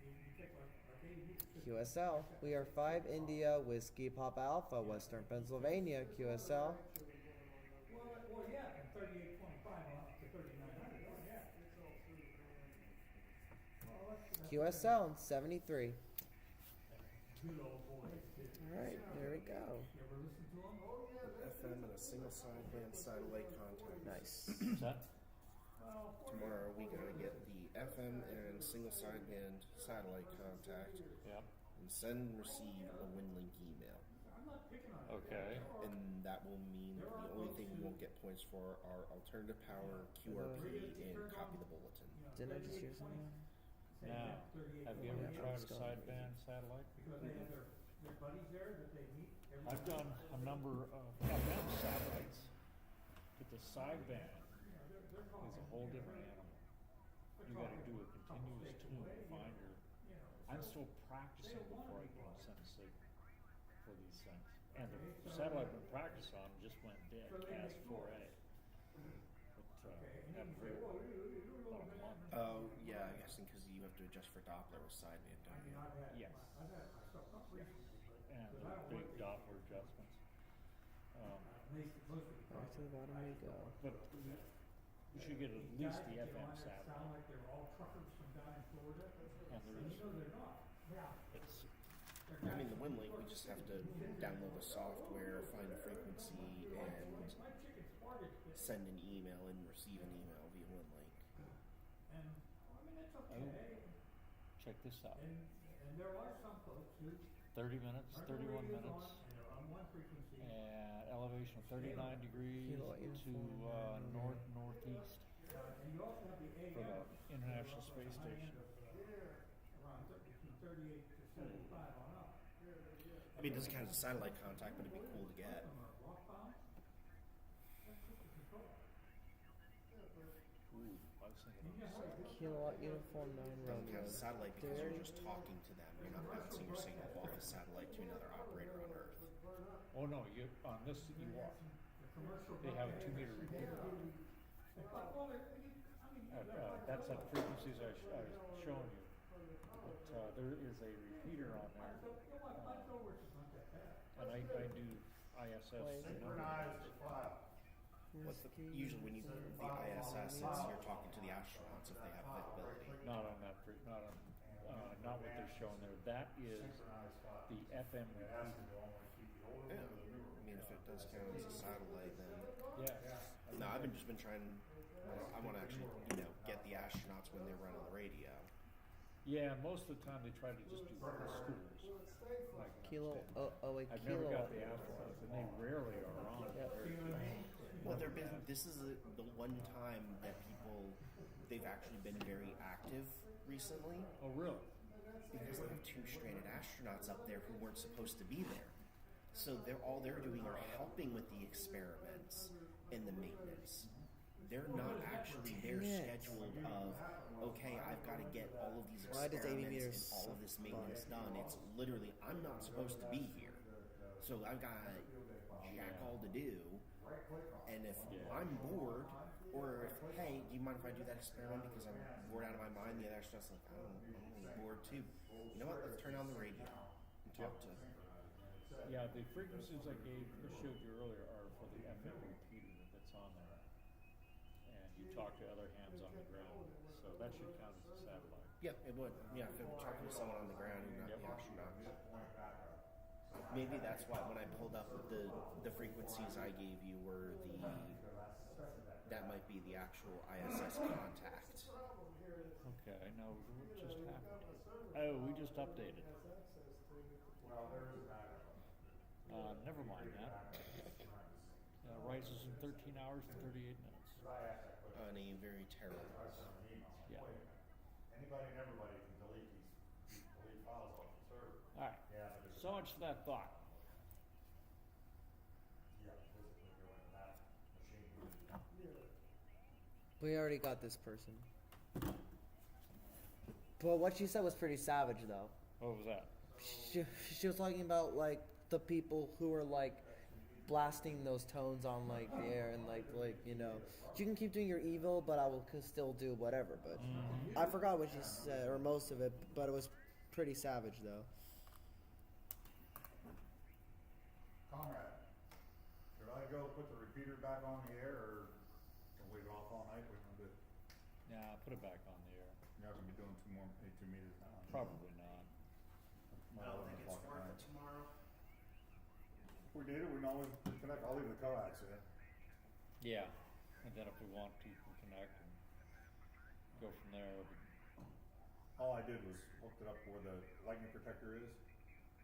you take like Dave, you could sit- QSL. We are 5 India, Whiskey Papa Alpha, Western Pennsylvania, QSL. Well, yeah, from 3825 on up to 3900, oh, yeah. It's all through, man. Well, that's QSL 73. good old boys, too. Alright, there we go. You ever listen to them? Oh, yeah, that's FM and a single sideband satellite contact. Nice. What's that? Well, Tomorrow we gotta get the FM and single sideband satellite contact Yep. and send and receive a WinLink email. I'm not picking on it. Okay. And that will mean the only thing we won't get points for are alternative power, QRP, and copy the bulletin. Didn't I just hear something? Now, have you ever tried a sideband satellite? Because they have their buddies there that they meet every. I've done a number of FM satellites, but the sideband is a whole different animal. You gotta do a continuous tune to find your. I'm still practicing before I can send a signal for these things. And the satellite I've been practicing on just went dead, CAS 4A. But, haven't heard about a month. Oh, yeah, I guess because you have to adjust for Doppler with sideband, don't you? Yes. I've had my stuff, not recently, but, And because I don't underneath most of the Back to the bottom we go. But we should get at least the FM Sound satellite. like they're all truckers from down in Florida, And and you know they're not. it's, I mean, the WinLink, we just have to download the software, find the frequency, and My chicken farted, send an email and receive an email via WinLink. and, I mean, it's okay. check this out. And there are some folks who 30 minutes, turn 31 their radios on, minutes, and they're on one frequency. and elevation of 39 degrees Kilo to uniform, northeast And you also have the AM. for the International Space Station. Around between 38 to 75 on up. I mean, it doesn't count as a satellite contact, but it'd be cool to get. Some are rockbound. That's just the control. Ooh, I was thinking of Kilowatt uniform 9 Doesn't count Romeo. as a satellite because you're just talking to them. You're not bouncing your signal off a satellite to another operator on Earth. Oh no, you on this you are. The commercial. They have a 2-meter repeater. Well, I mean, That's at frequencies I was showing you. But there is a repeater on there, my coworkers is not that bad. and I do ISS. Usually when you the ISS, you're talking to the astronauts if they have visibility. Not on that. Not what they're showing there. That is the FM repeater. Yeah. I mean, if it does count as a satellite, then Yeah. no. I've just been trying. I want to actually, get the astronauts when they're running the radio. Yeah, most of the time they try to just do the schools. Like Kilo, wait, I've never got kilowatt. the astronauts, and they rarely are on. Yep. Well, this is the one time that they've actually been very active recently Oh, really? because they have 2 stranded astronauts up there who weren't supposed to be there. So they're doing are helping with the experiments and the maintenance. They're not actually their schedule of, okay, I've got to get all of these Why does 80 experiments meters and all of this suck maintenance butt? done. It's literally, I'm not supposed to be here. So I've got jack all to do. And if I'm bored, or if, hey, do you mind if I do that experiment because I'm bored out of my mind? The other astronauts like, I'm bored too. You know what? Let's turn on the radio and talk to. Yeah, the frequencies I showed you earlier are for the FM repeater that's on there. And you talk to other hams on the ground, so that should count as a satellite. Yeah, it would. Yeah, if I'm talking to someone on the ground who's not the astronauts. Maybe that's why when I pulled up the frequencies I gave you were that might be the actual ISS contact. Okay, now what just happened? Oh, we just updated. Never mind that. Rises in 13 hours and 38 minutes. On a very terrible. Yeah. Anybody and everybody can delete files off the server. All right. So much for that thought. Yeah, physically go into that machine. We already got this person. But what she said was pretty savage, though. What was that? She was talking about like the people who are like blasting those tones on like the air and like you can keep doing your evil, but I will still do whatever. But I forgot what she said or most of it, but it was pretty savage though. Conrad, should I go put the repeater back on the air, or can we leave it off all night? What are we gonna do? Yeah, put it back on the air. You're not gonna be doing 2 meters now. Probably not. I don't think it's worth it tomorrow. If we need it, we can always connect. I'll leave the coax in. Yeah, and then if we want to, we can connect and go from there. All I did was hooked it up where the lightning protector is.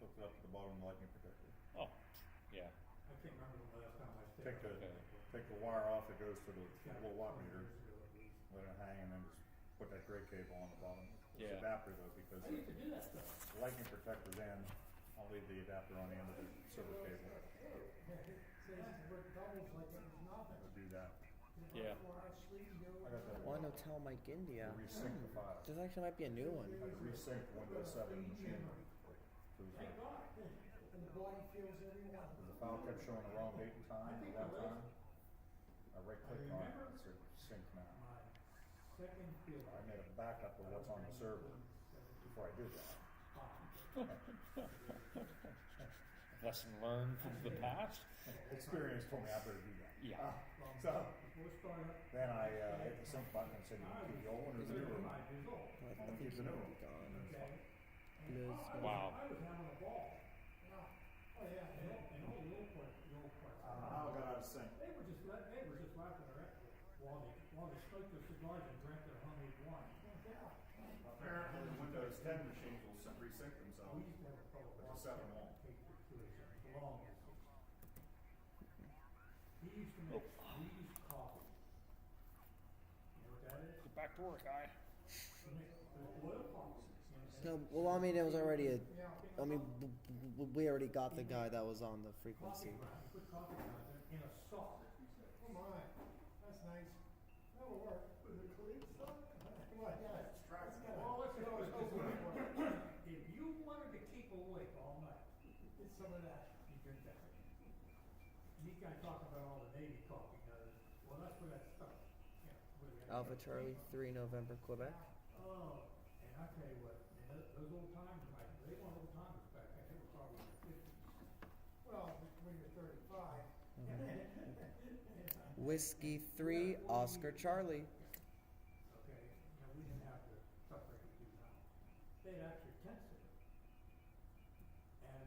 Hooked it up to the bottom of the lightning protector. Oh, yeah. I can't remember the last time I Take stayed. take the wire off that goes to the little watt meter. Let it hang, and then just put that gray cable on the bottom. It's Yeah. adapter though, because I used to do that stuff. the lightning protector's in. I'll leave the adapter on the end of the silver cable. I'll do that. Yeah. I got that. One Hotel Mike India. Resync the file. This actually might be a new one. I resynced Windows 7 machine. So it was, the file kept showing the wrong date and time at that time. I right clicked on it and said sync now. I made a backup of what's on the server before I did that. Lesson learned from the past. experience told me I better do that. Yeah. So Before it started up, then I hit the sync button and said, you want to keep the old one or the new one? 5 years old, I I'm gonna think keep he the new might one. be gone. okay? Liz, Wow. I was having a ball. Oh, yeah. And all the old parts. How got out of sync? They were just laughing around while they smoked their cigars and drank their homemade wine. Apparently the Windows 10 machines will resync We themselves, used to have a fellow but the walk 7 won't. long distance. He used to make Swedish coffee. You know what that is? Get back to work, guy. He makes boiled coffee. no, well, I mean, it was already a. I mean, we already got the guy that was on the Coffee frequency. ground, you put coffee grounds in a sauce. Oh my, that's nice. That'll work. With the cleats on it? What? Yeah. Well, let's just put it this way. If you wanted to keep awake all night, Get some of that. you drink that. And these guys talk about all the Navy coffee knows. Well, that's where that stuff. You know, where they got- Alpha Charlie 3 November Quebec. Oh, and I tell you what, and those old timers, like, they weren't old timers back then, they were probably in their 50s. Well, when you're 35. Whiskey 3 Oscar Charlie. Okay, we didn't have the stuff like we do now. They had actually tent city. And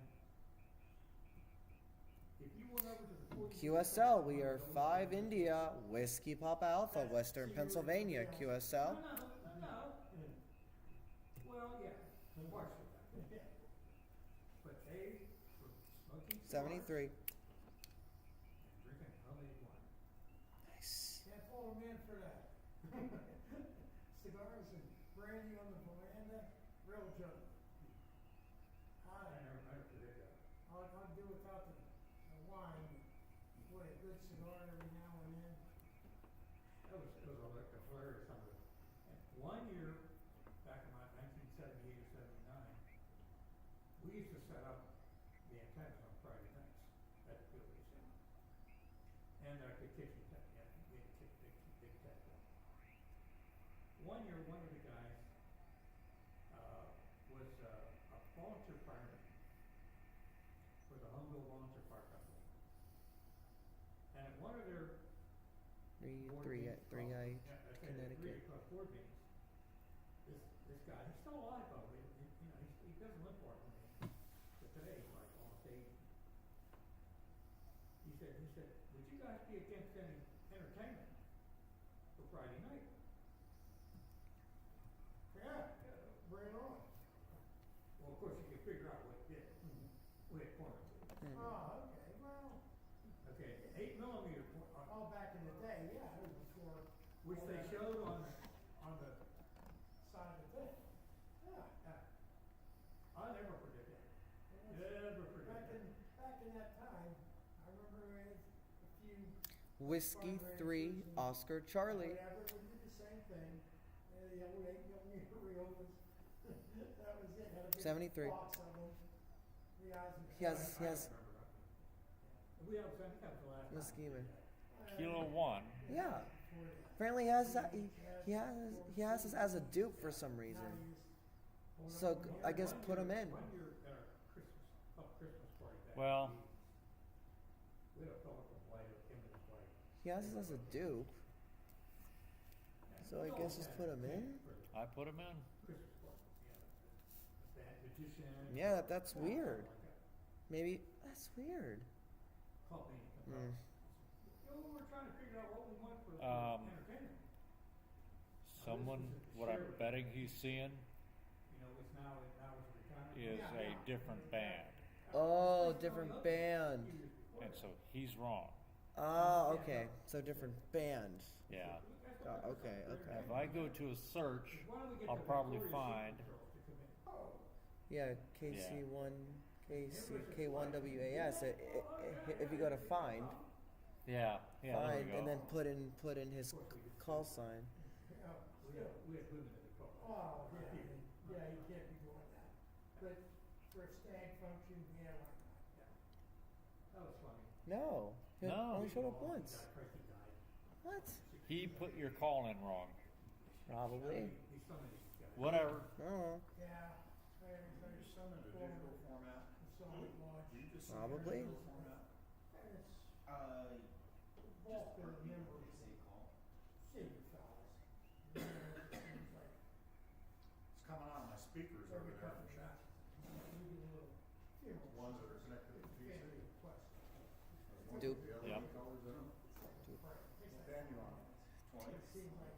if you went over to the 40 QSL, we are 5 India Whiskey Papa Alpha, Western Pennsylvania. QSL. No. Well, yeah, partially that. But they were smoking cigars 73. and drinking homemade wine. Nice. Can't fault a man for that. Cigars and brandy on the veranda, real joke. I never forget that. I'd do without the wine, but boy, a good cigar every now and then. It was like a hilarious something. And one year, back in like 1978 or 79, we used to set up the antennas on Friday nights at the building center. And the kitchen tent, we had a big tent going. One year, one of the guys was a volunteer fireman for the Humble Volunteer Fire Company. And at one of their Three Eye, Connecticut. board meetings, this guy, he's still alive though, he doesn't live far from me, but today he's like almost 80. He said, would you guys be against any entertainment for Friday night? Yeah, bring it on. Well, of course, you can figure out what it did. We had corner. Oh, okay, well, Okay, 8 millimeter all back in the day, yeah, it was before. which all they that showed on the, Side of the thing. Yeah. I'll never forget that. And that's- Never forget that. Back in that time, I remember we had a few. Whiskey 3 Oscar Charlie. Whatever, we did the same thing. The old 8 millimeter reels. That was it. Had a big 73. box of them. The eyes and He has I remember that. We have, I think that was the last time. Whiskey man. Kilo 1. Yeah. Apparently he has that, he has this as a dupe for some reason. So I guess put him in. One year at our Christmas party back. Well, We had a fellow from White, him and his wife. He has this as a dupe. So I guess just put him in. I put him in. Christmas party, band magician. Yeah, that's stuff weird. like that. Maybe that's weird. Called me. Mm. We're trying to figure out what we want for entertainment. Someone, what I'm betting he's seeing You know, it's now it's retirement. is a different band. Oh, different band. And so he's wrong. Oh, okay. So different band. Yeah. Okay, okay. If I go to a search, I'll probably find, Yeah, KC1, K1WAS. If you go to find, yeah, there find, we go. and then put in his call sign. We had women at the club. Oh, yeah, you can't be doing that. But for a stag function, yeah, why not? That was funny. No, he No. only showed up once. Tracy died. What? He put your call in wrong. Probably. He's so many guys. Whatever. Oh, Yeah. You send in a digital format, Solid watch. you just send Probably. in a digital format. And it's Both just been heartbeat when members they say call. senior fellas. You know, it seems like It's coming on my speakers over every there couple from of chat. weeks, we get a little funeral. Ones that are connected to the PC. Family request. Do The LED Yep. colors in them. Right. It's like- Band you on it. It seems like.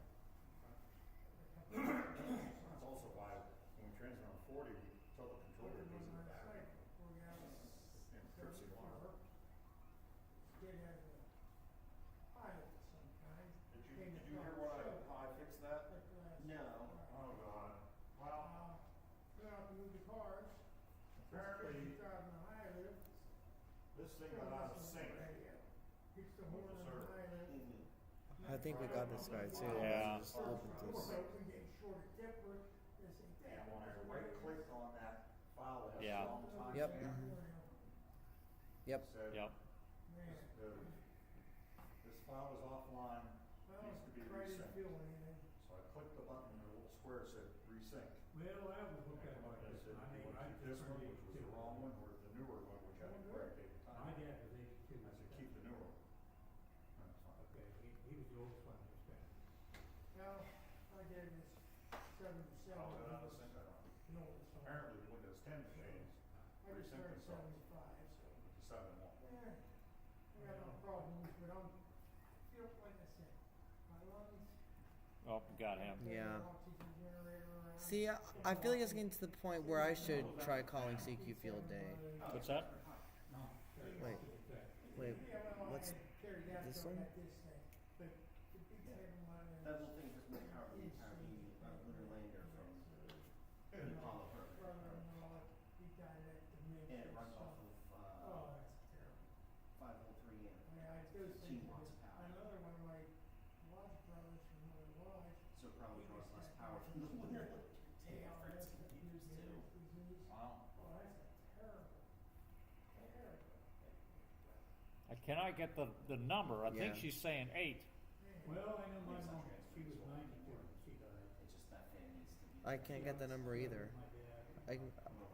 That's also why when we transit on 40, we tell the controller goes in the back. And Trixie Lamar. Get as a pilot of some kind. Did you hear what how I fixed that? No. Oh, God. Well, Went out to move the cars. apparently Driving the highway. this thing got out of sync. Hits the horn on the server. highway. Mm-hmm. I think we got this guy too. Yeah. Just open this. So we get short of temper. They say, And "Damn, when I that's the way right it is." clicked on that file that has Yeah. the long time Yep. stamp, Yep. said, Yep. Man, this file is offline, well, needs to be I didn't resynced. feel anything. So I clicked the button and the little square said resync. Well, I would look And at it like I this, said, I you mean, want to I keep this one, which was the wrong one, or the newer one, which had the correct date and My time? dad was 82. I said, keep the newer one. That's fine. Okay, he was the oldest one in his family. Well, my dad was 77. I'll go down he to sync that on. was the oldest one. Apparently the Windows 10 machines I just resync turned themselves, 75, so. but the 7 won't. Yeah, I got no problems, but feel like I said, my lungs. Oh, got him. Yeah. Oxygen generator around. See, I feel like it's getting to the point where I should try calling CQ Field Day. What's that? Wait, wait, Yeah, well, what's I carried that this from one? that this thing, but the big head one That is. whole thing just made power the entire lunar lander from the Apollo program. Brother-in-law, he died at the And it runs off of Oh, that's terrible. 503 and Yeah, I do 15 think watts of power. another one of my lodge brothers from where I was. So it probably draws less power from the lunar lander Yeah, for its that's the computers too. disease. Wow. Oh, that's a terrible, terrible. I cannot get the number. I think Yeah. she's saying 8. Well, I know my It's not mom, she was transferable. 92 when she died. It's just that fan needs to be. I can't get the number either. My dad,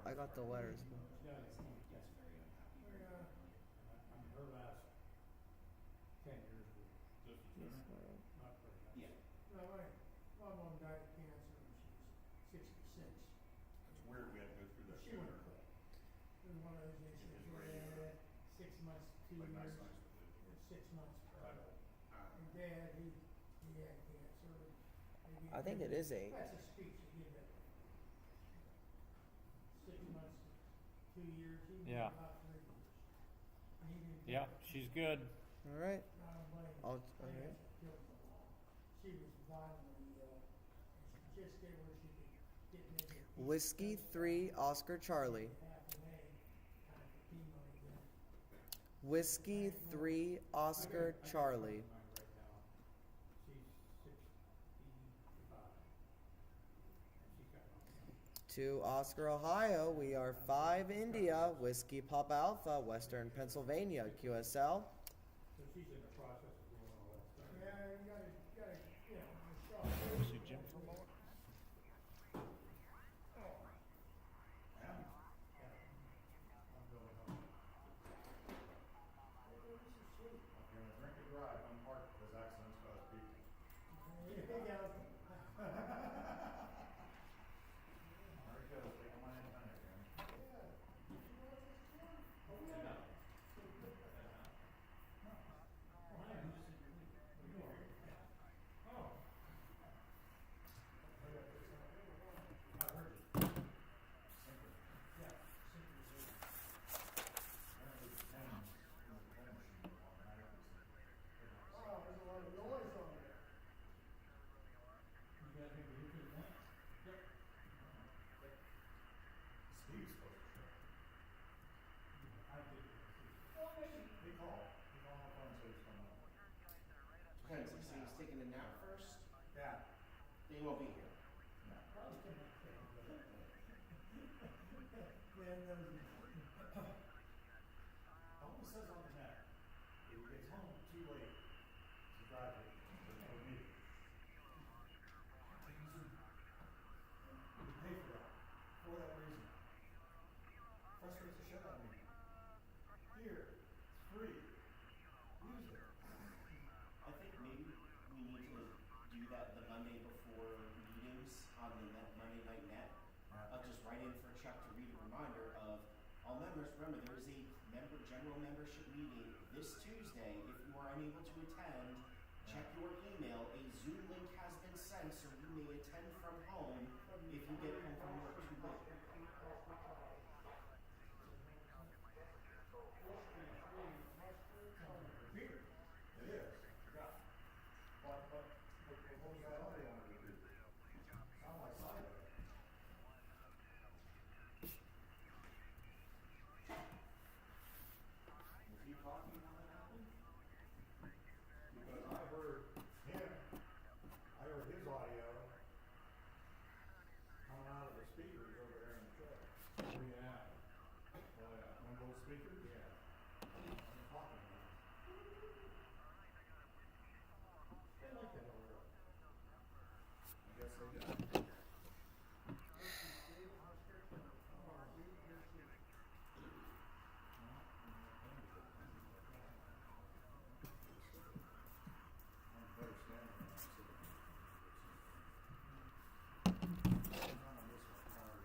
I got the letters. she died at 22. Gets very unhappy. very Yeah. quickly. I mean, her last 10 years were not very much. Yeah. No, my mom died of cancer when she was 66. It's weird we had to go through that She went sooner. quick. It was one of those days, It was yeah, regular. 6 months, 2 Like years, nice to do. 6 months. Right. And Dad, he had cancer. They I think gave it him- is 8. That's a speech he gave it. 6 months, 2 years, he was Yeah. about 3 years. And he didn't. Yeah, get it. she's good. All right. I don't blame him. I'll- I think alright. that's what killed her mom. She was violently ill, and she just did where she could get maybe a piece of Whiskey stuff 3 Oscar Charlie. half an egg, kind of chemo again. Whiskey 3 Oscar Charlie. Mine right now. She's 65. And she's got no. 2 Oscar Ohio. We are 5 India. Whiskey Pop Alpha, Western Pennsylvania, QSL. So she's in the process of doing all that stuff. Yeah, you gotta, you know, See Jim for a moment? Yeah. I'm going home. If you're gonna drink and drive, unpark because accidents cause people. There he goes, taking my antenna again. Apparently the 10 machine automatically Wow, there's a lot of noise on there. You guys think we're looking at that? Steve's supposed to show. I did. He called. He called my phone and said he's coming over. Okay, so he's taking a nap first. Yeah. They won't be here. No. Probably couldn't have said it better. Man, those, All it says on the net, if he gets home too late to drive it, there's no meter. You pay for that, for that reason. Frustrates the shit out of me. Here, it's free. membership meeting this Tuesday. If you are unable to attend, check your email. A Zoom link has been sent so you may attend from home if you get home from work too late. Beer. It is, yeah. But what was that other one to do? Sound like cider. Was he talking when that happened? Because I heard him, I heard his audio coming out of the speakers over there in the truck. Oh, yeah. Oh, yeah. One of those speakers? Yeah. I'm talking now. They like that over there. I guess they do. I'm better standing than I'm sitting. Not on this one, hard.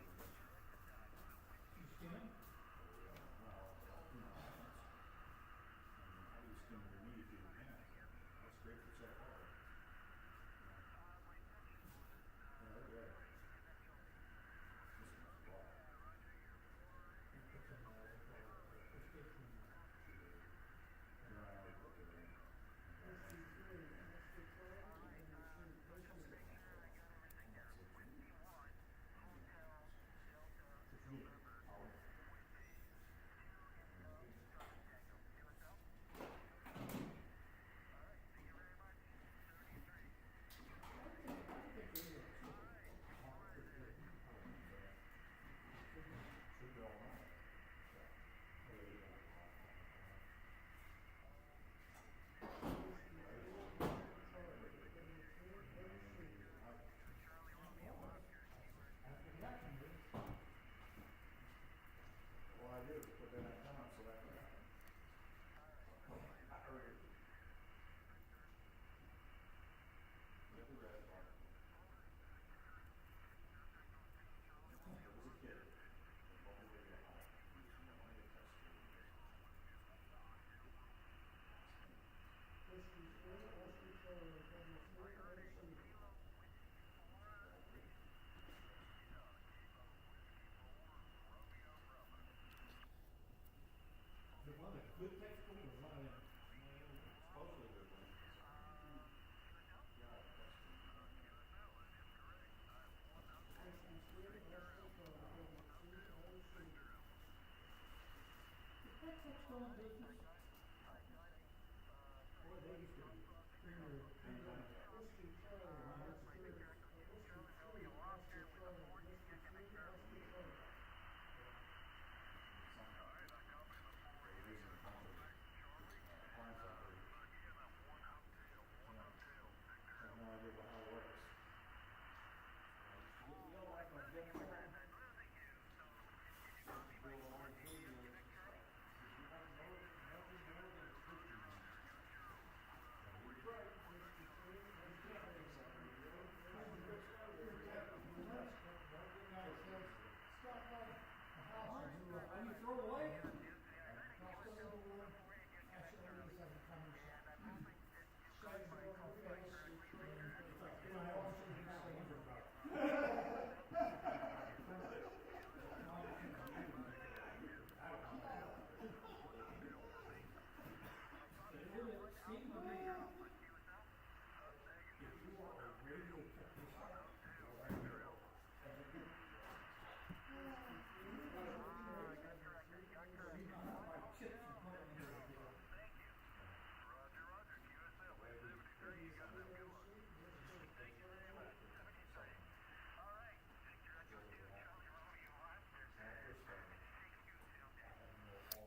You stand? Well, you know, how do you skin your knee if you can? That's great for so far. Yeah, they're great. This one's black. Yeah, I already put it in. Should be all right. Well, I do, but then I come up so that can happen. I heard it. Get the red part. There was a kid. The bubble radio high. He was the only test tube. The one that's good textbook or one of them? Supposedly they're going to yeah, test tube. Is that text on business? Boy, they used to be premier. They're using a bunch of appliance out there. I have no idea how it works. When you throw away, cost of the one, actually, it's like a common shop. Shines on your face, it's like, you know, I'm sure you're not looking for about. If you are a radio technician,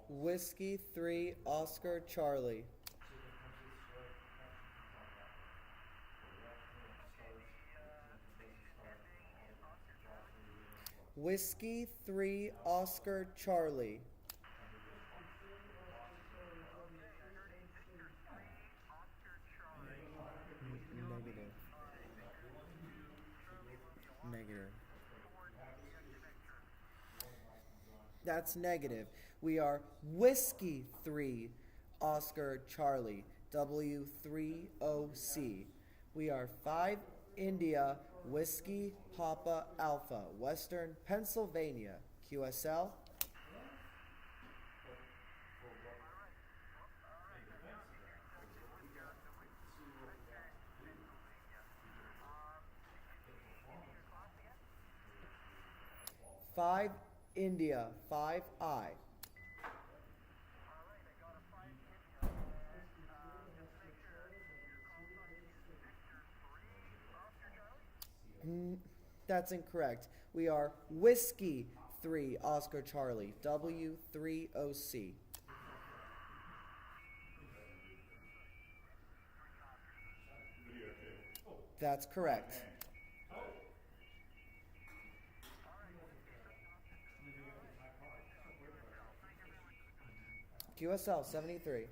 Whiskey 3 Oscar Charlie. Whiskey 3 Oscar Charlie. Negative. Negative. That's negative. We are Whiskey 3, Oscar Charlie, W3OC. We are 5 India, Whiskey Papa Alpha, Western Pennsylvania, QSL. For what, in defense of that, for what we got, to see what we have to do, the performance is 5 India, 5I. That's incorrect. We are Whiskey 3, Oscar Charlie, W3OC. Videotape. Oh, That's correct. man. Oh. Maybe I was my part. So weird about that. QSL 73.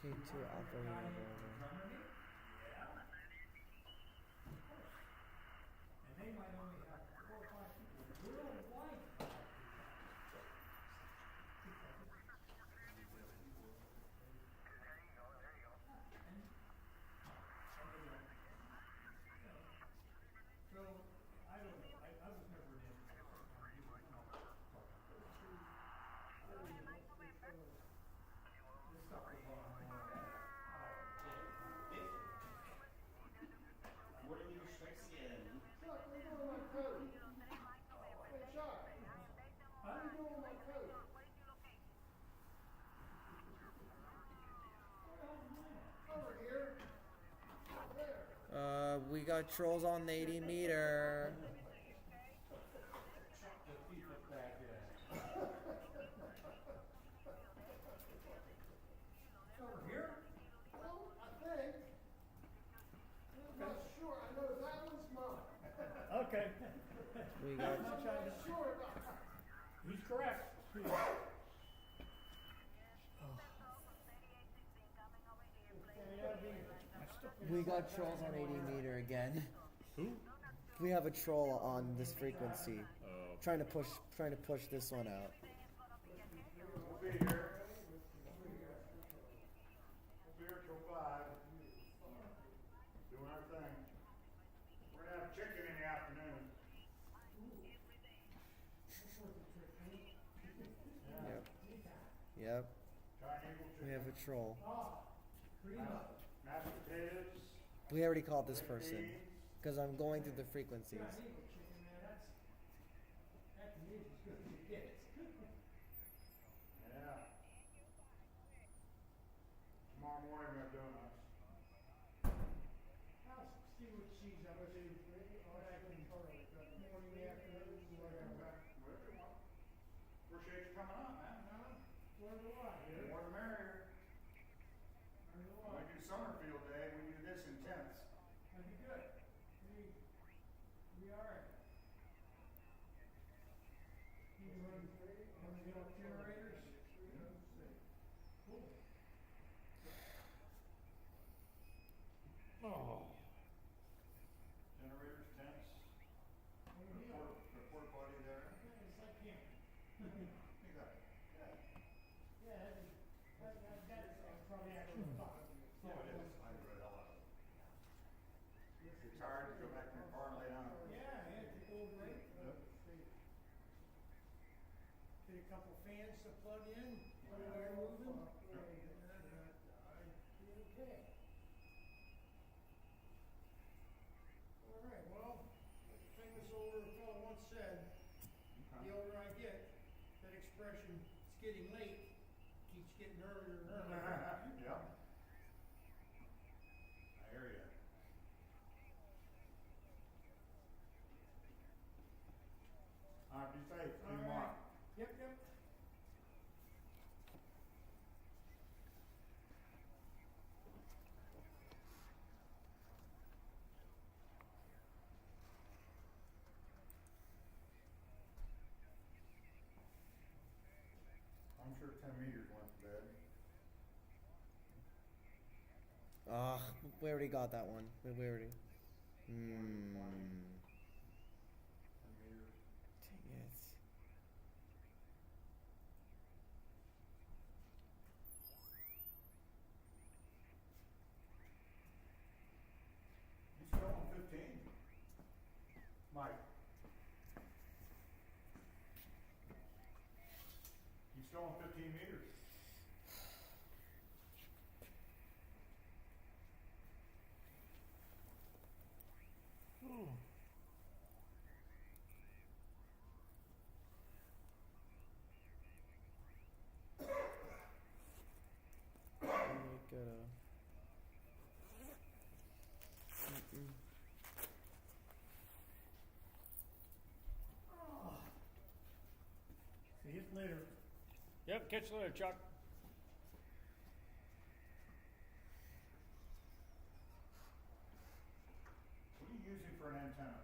K2 Alpha Romeo. And they might only have 4 or 5 people worldwide. So, I don't know, I was never an influencer, this stuff was on What are your strikes again? Chuck, what are you doing with my coat? Hey, Chuck. What are you doing with my coat? Over here. There. We got trolls on the 80 meter. Chuck the thief of Baghdad. over here. Well, I think. I'm not sure. I know that one's mine. Okay. We got I'm not sure about that. He's correct. we got trolls on 80 meter again. Who? We have a troll on this frequency. Oh. Trying to push this one out. We'll be here. We'll be here till 5. Doing our thing. We're gonna have chicken in the afternoon. Yeah. Yep. Triangle We have chicken. a troll. Mashed potatoes. We already called this person because I'm going through the frequencies. Chicken, man, that's me as good as it gets. Yeah. Tomorrow morning we have donuts. I'll see what she's up to. Morning, afternoon, whatever. Whatever you want. Appreciate you coming on, man. Where do I? The more the merrier. When we do Summerfield Day, we do this intense. That'd be good. We are. You run the old generators? Cool. Oh. Generators, tents. The porta potty there. It's like camping. Exactly. Yeah, that's probably actually fun. Oh, it is. I enjoy the hell out of it. You're tired, go back in your car and lay down. Yeah, take a little break. Yep. Get a couple fans to plug in, put it air moving. Okay. right, well, like a famous older fellow once said, the older I get, that expression, it's getting late, keeps getting earlier and earlier. Yep. I hear ya. All right, be safe. See you tomorrow. Alright. Yep, yep. I'm sure 10 meters went to bed. Ah, we already got that one. We already. 20, 10 Hmm. meters. Dang it. You still on 15? Mike. You still on 15 meters? We gotta. Mm-mm. See you later. Yep, catch you later, Chuck. What are you using for an antenna?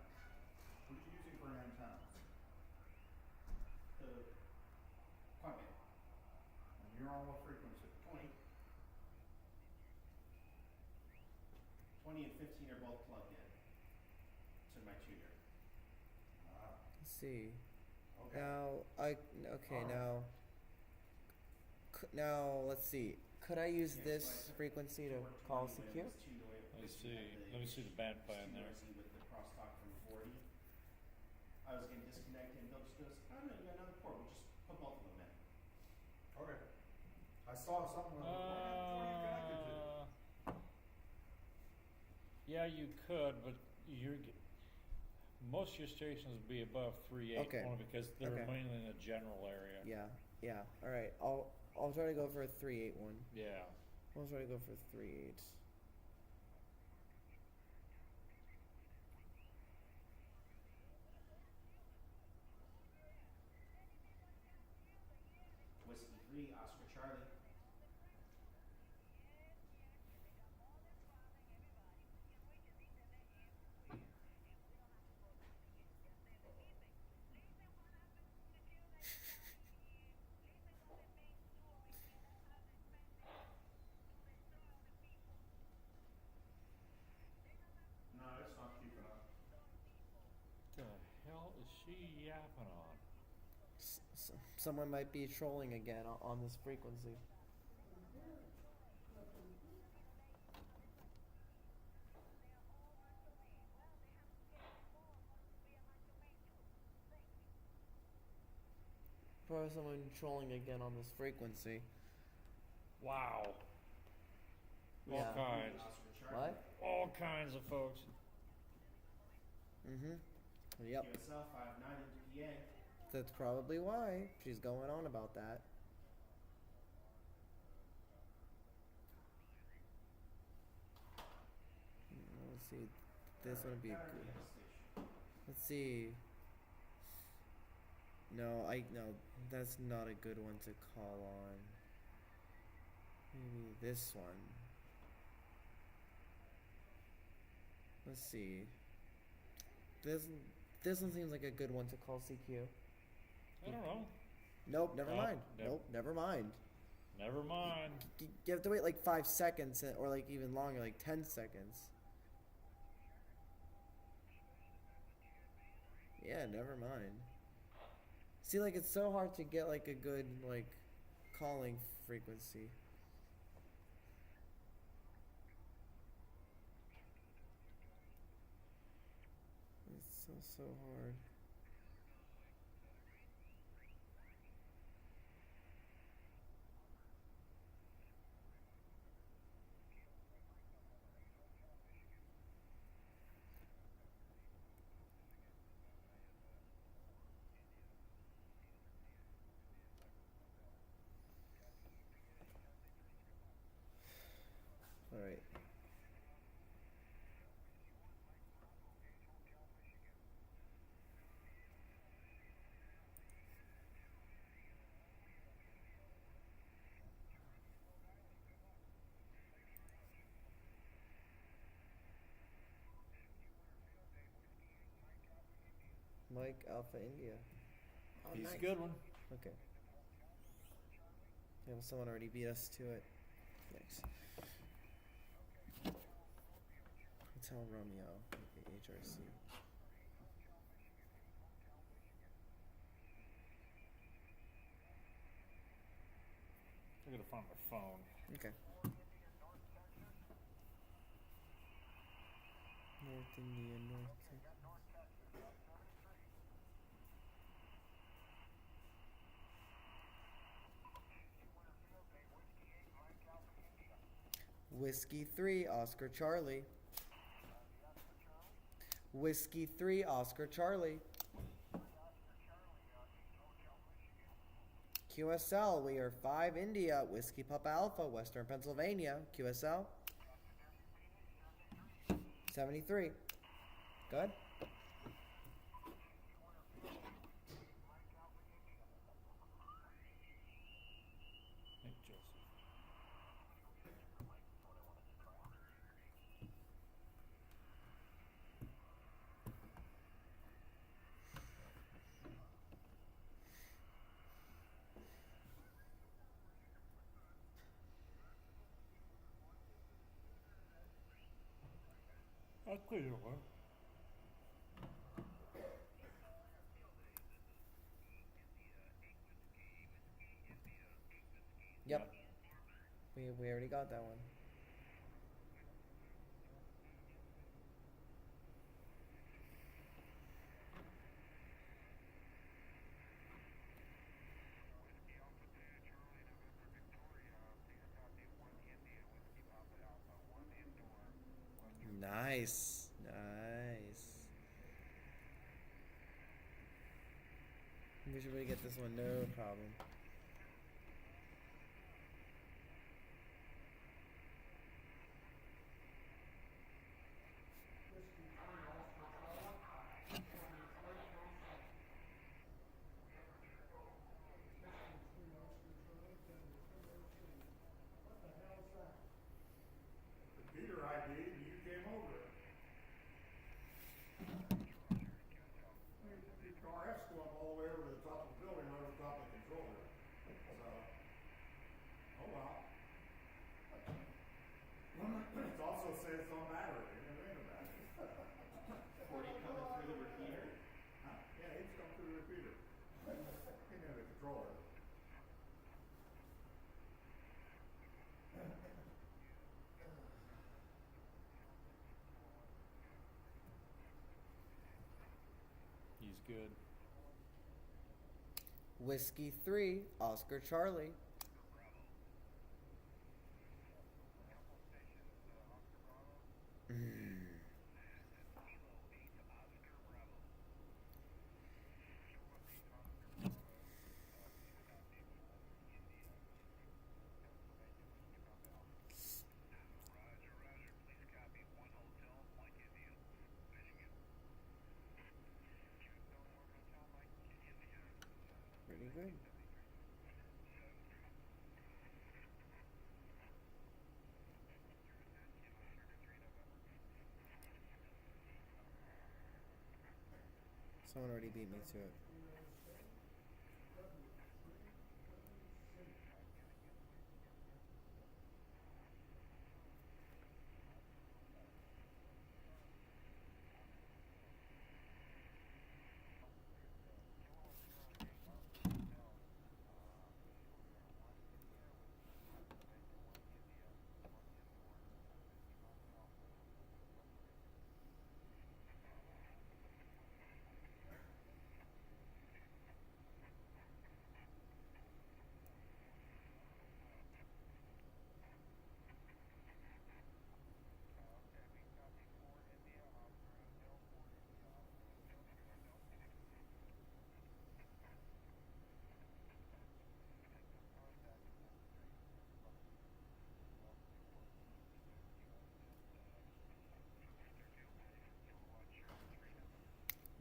What are you using for an antenna? The quad band, And you're on what frequency? 20. 20 and 15 are both plugged in to my tuner. Let's see. Okay. Okay, Alright. now. Now, let's see. Could I use Yeah, this so I took- frequency to took call 20 when secure? it was too noisy, Let me because see. we had Let me see the band plan it's too there. noisy with the crosstalk from 40. I was getting disconnected, and Bill just goes, "Oh no, you got another port. We'll just put both of them in." Okay. I saw something with what are you connected to? Yeah, you could, but most of your stations would be above 3.8 Okay. only because they're Okay. mainly in the general area. Yeah. All right. I'll try to go for a 3.8 one. Yeah. I'll try to go for 3.8. Whiskey 3, Oscar Charlie. No, it's not keeping up. What the hell is she yapping on? Someone might be trolling again on this frequency. Probably someone trolling again on this frequency. Wow. All Yeah. kinds. Oscar Charlie. What? All kinds of folks. Mm-hmm. Yep. QSL 5-9 into PA. That's probably why she's going on about that. Let's see. This would be Gotta good. be at the station. Let's see. No, that's not a good one to call on. Maybe this one. Let's see. This one seems like a good one to call CQ. I don't know. Nope, never Oh, mind. never- Nope, never mind. Never mind. You have to wait like 5 seconds, or like even longer, like 10 seconds. Yeah, never mind. See, like it's so hard to get like a good like calling frequency. It's so hard. Mike Alpha India. Oh, He's nice. a good one. Okay. Yeah, well, someone already beat us to it. Thanks. Hotel Romeo, HRC. I gotta find my phone. Okay. North India, North Texas. Whiskey 3, Oscar Charlie. Whiskey 3, Oscar Charlie. QSL, we are 5 India, Whiskey Papa Alpha, Western Pennsylvania. QSL 73. Good. Hey, Joseph. I'll clear it one. Yep. We already got that one. Nice. Nice. We should really get this one, no problem. Peter ID, and you came over it. Your RF's going all the way over to the top of the building, right over top of the controller. So, oh well. It also says it's on battery, it ain't a battery. 40 coming through the repeater. Huh? Yeah, it's come through the repeater. In the controller. He's good. Whiskey 3, Oscar Charlie. Pretty good. Someone already beat me to it.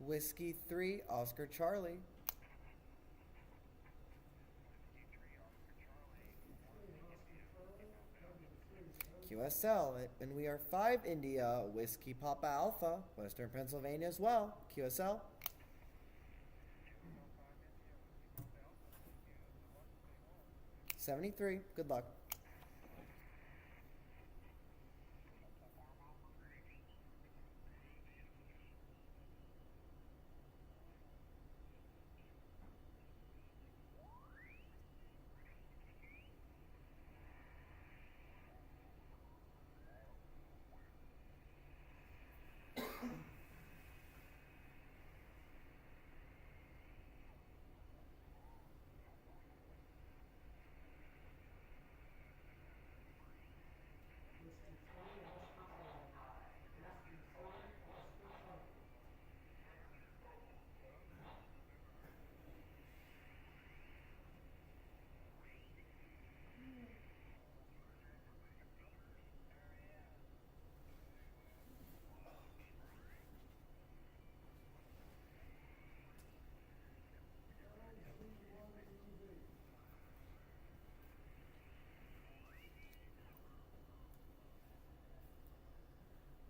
Whiskey 3, Oscar Charlie. QSL, and we are 5 India, Whiskey Papa Alpha, Western Pennsylvania as well. QSL 73. Good luck.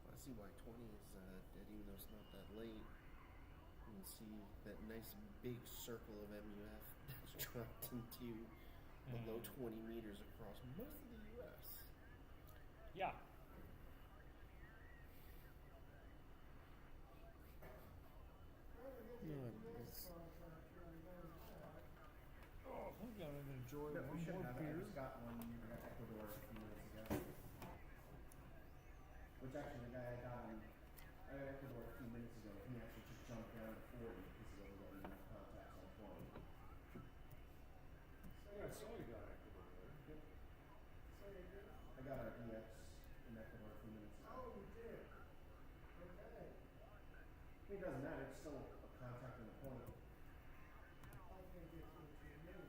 I see why 20 is dead, even though it's not that late. You can see that nice big circle of MUF that's dropped into below 20 meters across most of the U.S. Yeah. Oh, I'm gonna enjoy No, we one should more have it. I beer. just got one. I got Ecuador a few minutes ago. Which actually, the guy I got Ecuador a few minutes ago, he actually just jumped down to 40 because he wasn't getting enough contacts on 20. Yeah, I saw you got Ecuador there. Yep. Say again? I got our EX in Ecuador a few minutes ago. Oh, you did? Okay. It doesn't matter. It's still a contact and a point. I think it's what you mean.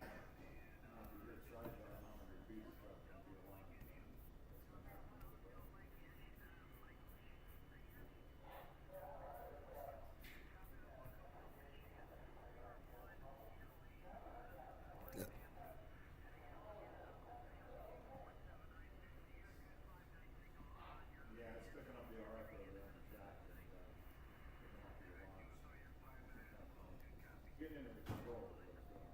If you hit side by 100 feet, it's probably gonna be a line. That's gonna happen with the boat. Yeah, it's picking up the RF over there on the jack and picking up the alarms. Getting into the control is what it's doing.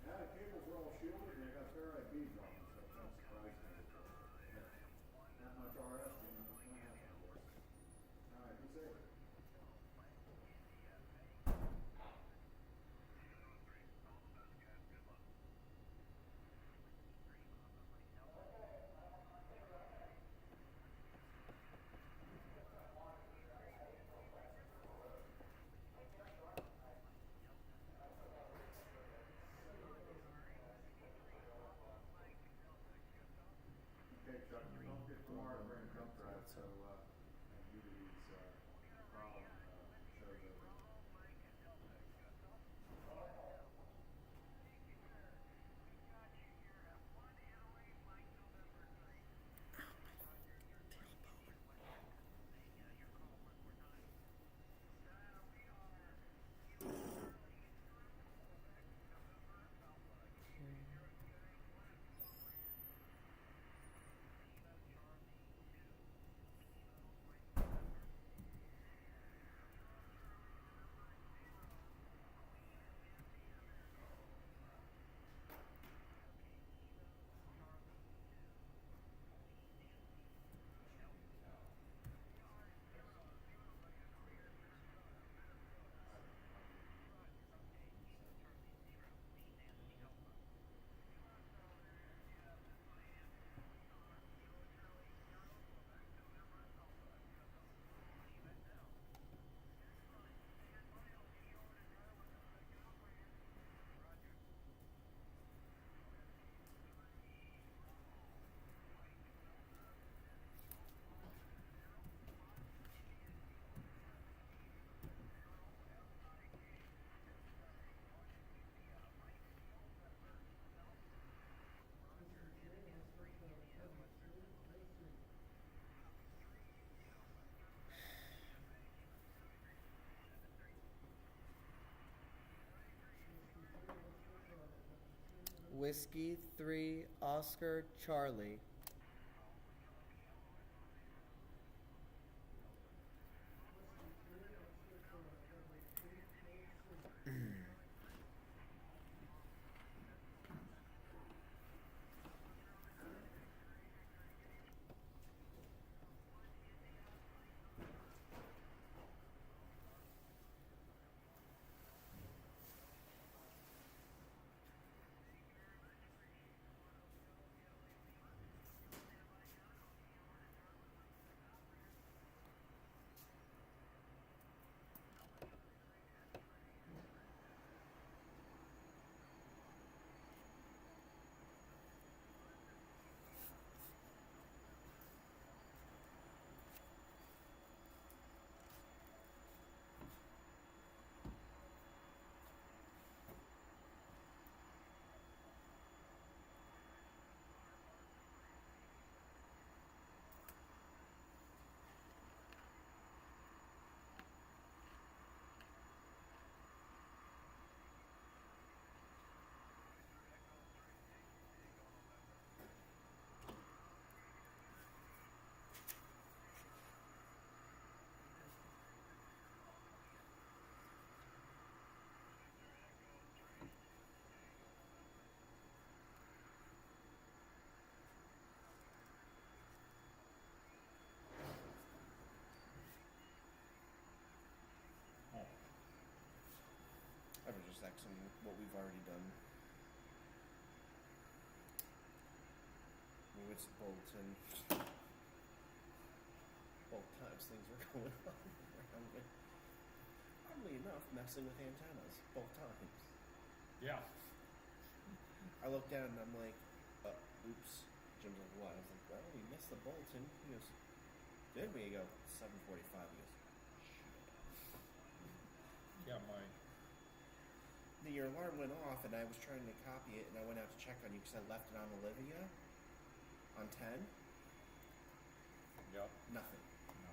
Yeah, the cables are all shielded and they got ferrite beads on them, so it kind of surprised me that that much RF, you know, what's gonna happen, I guess. Alright, be safe. Whiskey 3 Oscar Charlie. I was just asking what we've already done. It's Bolton. Both times things were going on around me. Oddly enough, messing with antennas. Both times. Yeah. I looked down and I'm like, oops. Jim's like, what? I was like, well, we missed the Bolton. He goes, did we? I go, 7:45. He goes, Yeah, your alarm went off and I was trying to copy it and I went out to check on you because I left it on Olivia on 10. Yep. Nothing. No.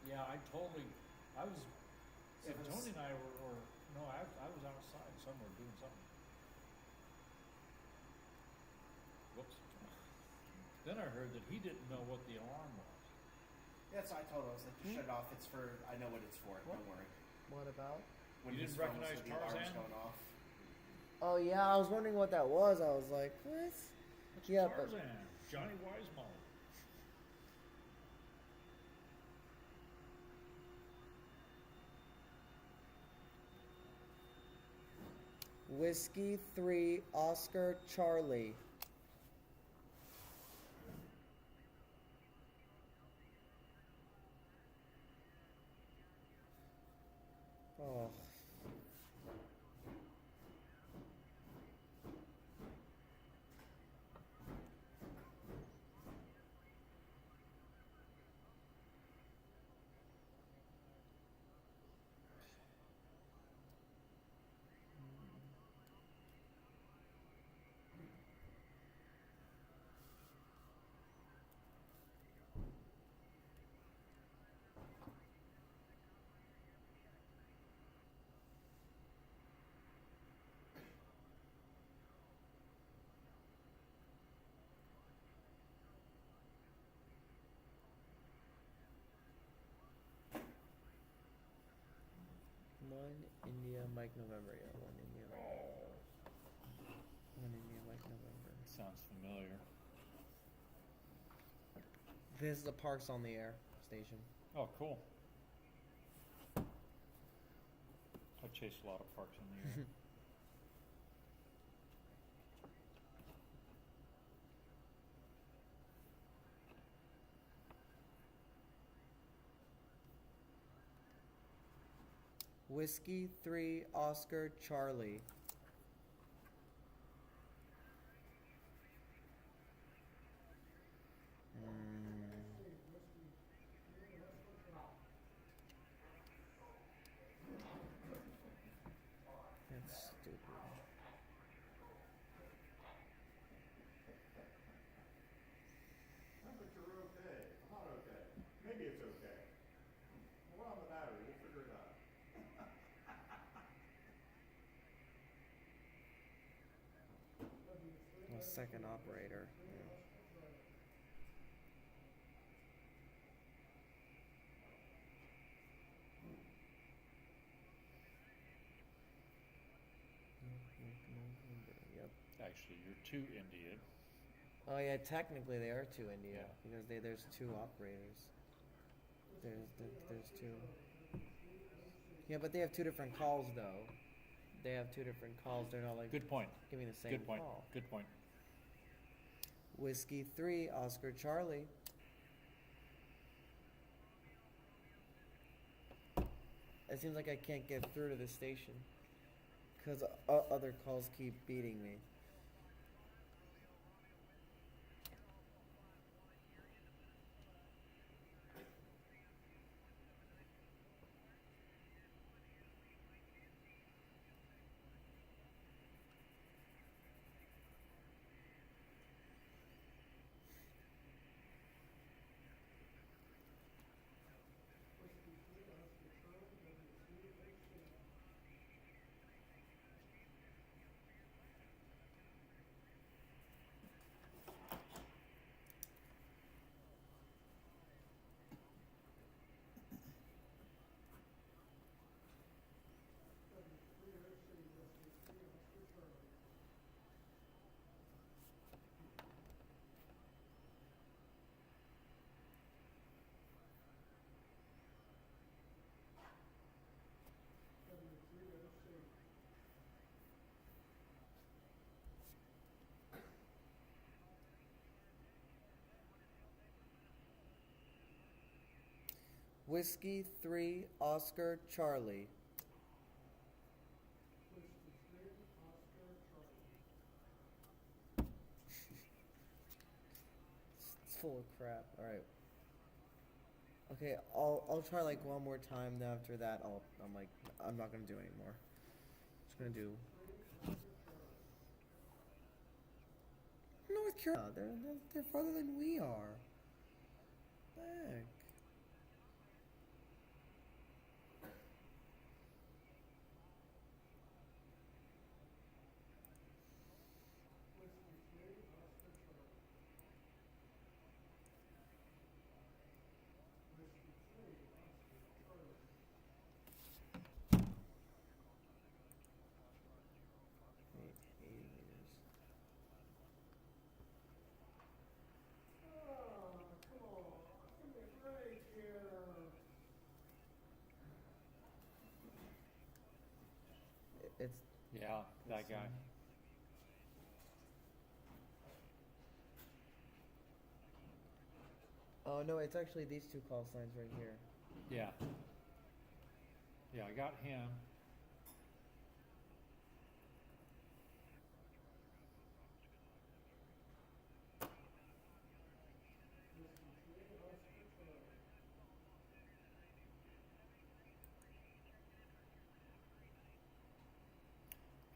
Yeah, I was, see, It was- Tony and I I was outside somewhere doing something. Whoops. Then I heard that he didn't know what the alarm was. Yeah, so I told him, I was like, just shut it off. It's for, I know what it's for. What? Don't worry. What about? When You his didn't phone recognize said the alarm's Tarzan? going off. Oh yeah, I was wondering what that was. I was like, what? It's Yeah, but Tarzan, Johnny Weissmuller. Whiskey 3 Oscar Charlie. Oh. One India Mike November, yeah, one India. One India Mike November. Sounds familiar. This is the Parks on the Air station. Oh, cool. I chased a lot of parks in the air. Whiskey 3 Oscar Charlie. That's stupid. Temperature okay, hot okay, maybe it's okay. We'll run the battery, we'll figure it out. second operator. Yeah. Yep. Actually, you're two Indian. Oh yeah, technically they are two India Yeah. because there's two operators. There's two. Yeah, but they have two different calls though. They have two different calls. They're not like Good point. giving the same Good point. call. Good point. Whiskey 3, Oscar Charlie. It seems like I can't get through to the station because other calls keep beating me. Whiskey 3, Oscar Charlie. It's full of crap. All right. Okay, I'll try like one more time. Then after that, I'm not gonna do anymore. Just gonna do North Carolina. They're farther than we are. Heck. It's Yeah, that guy. oh no, it's actually these two call signs right here. Yeah. Yeah, I got him.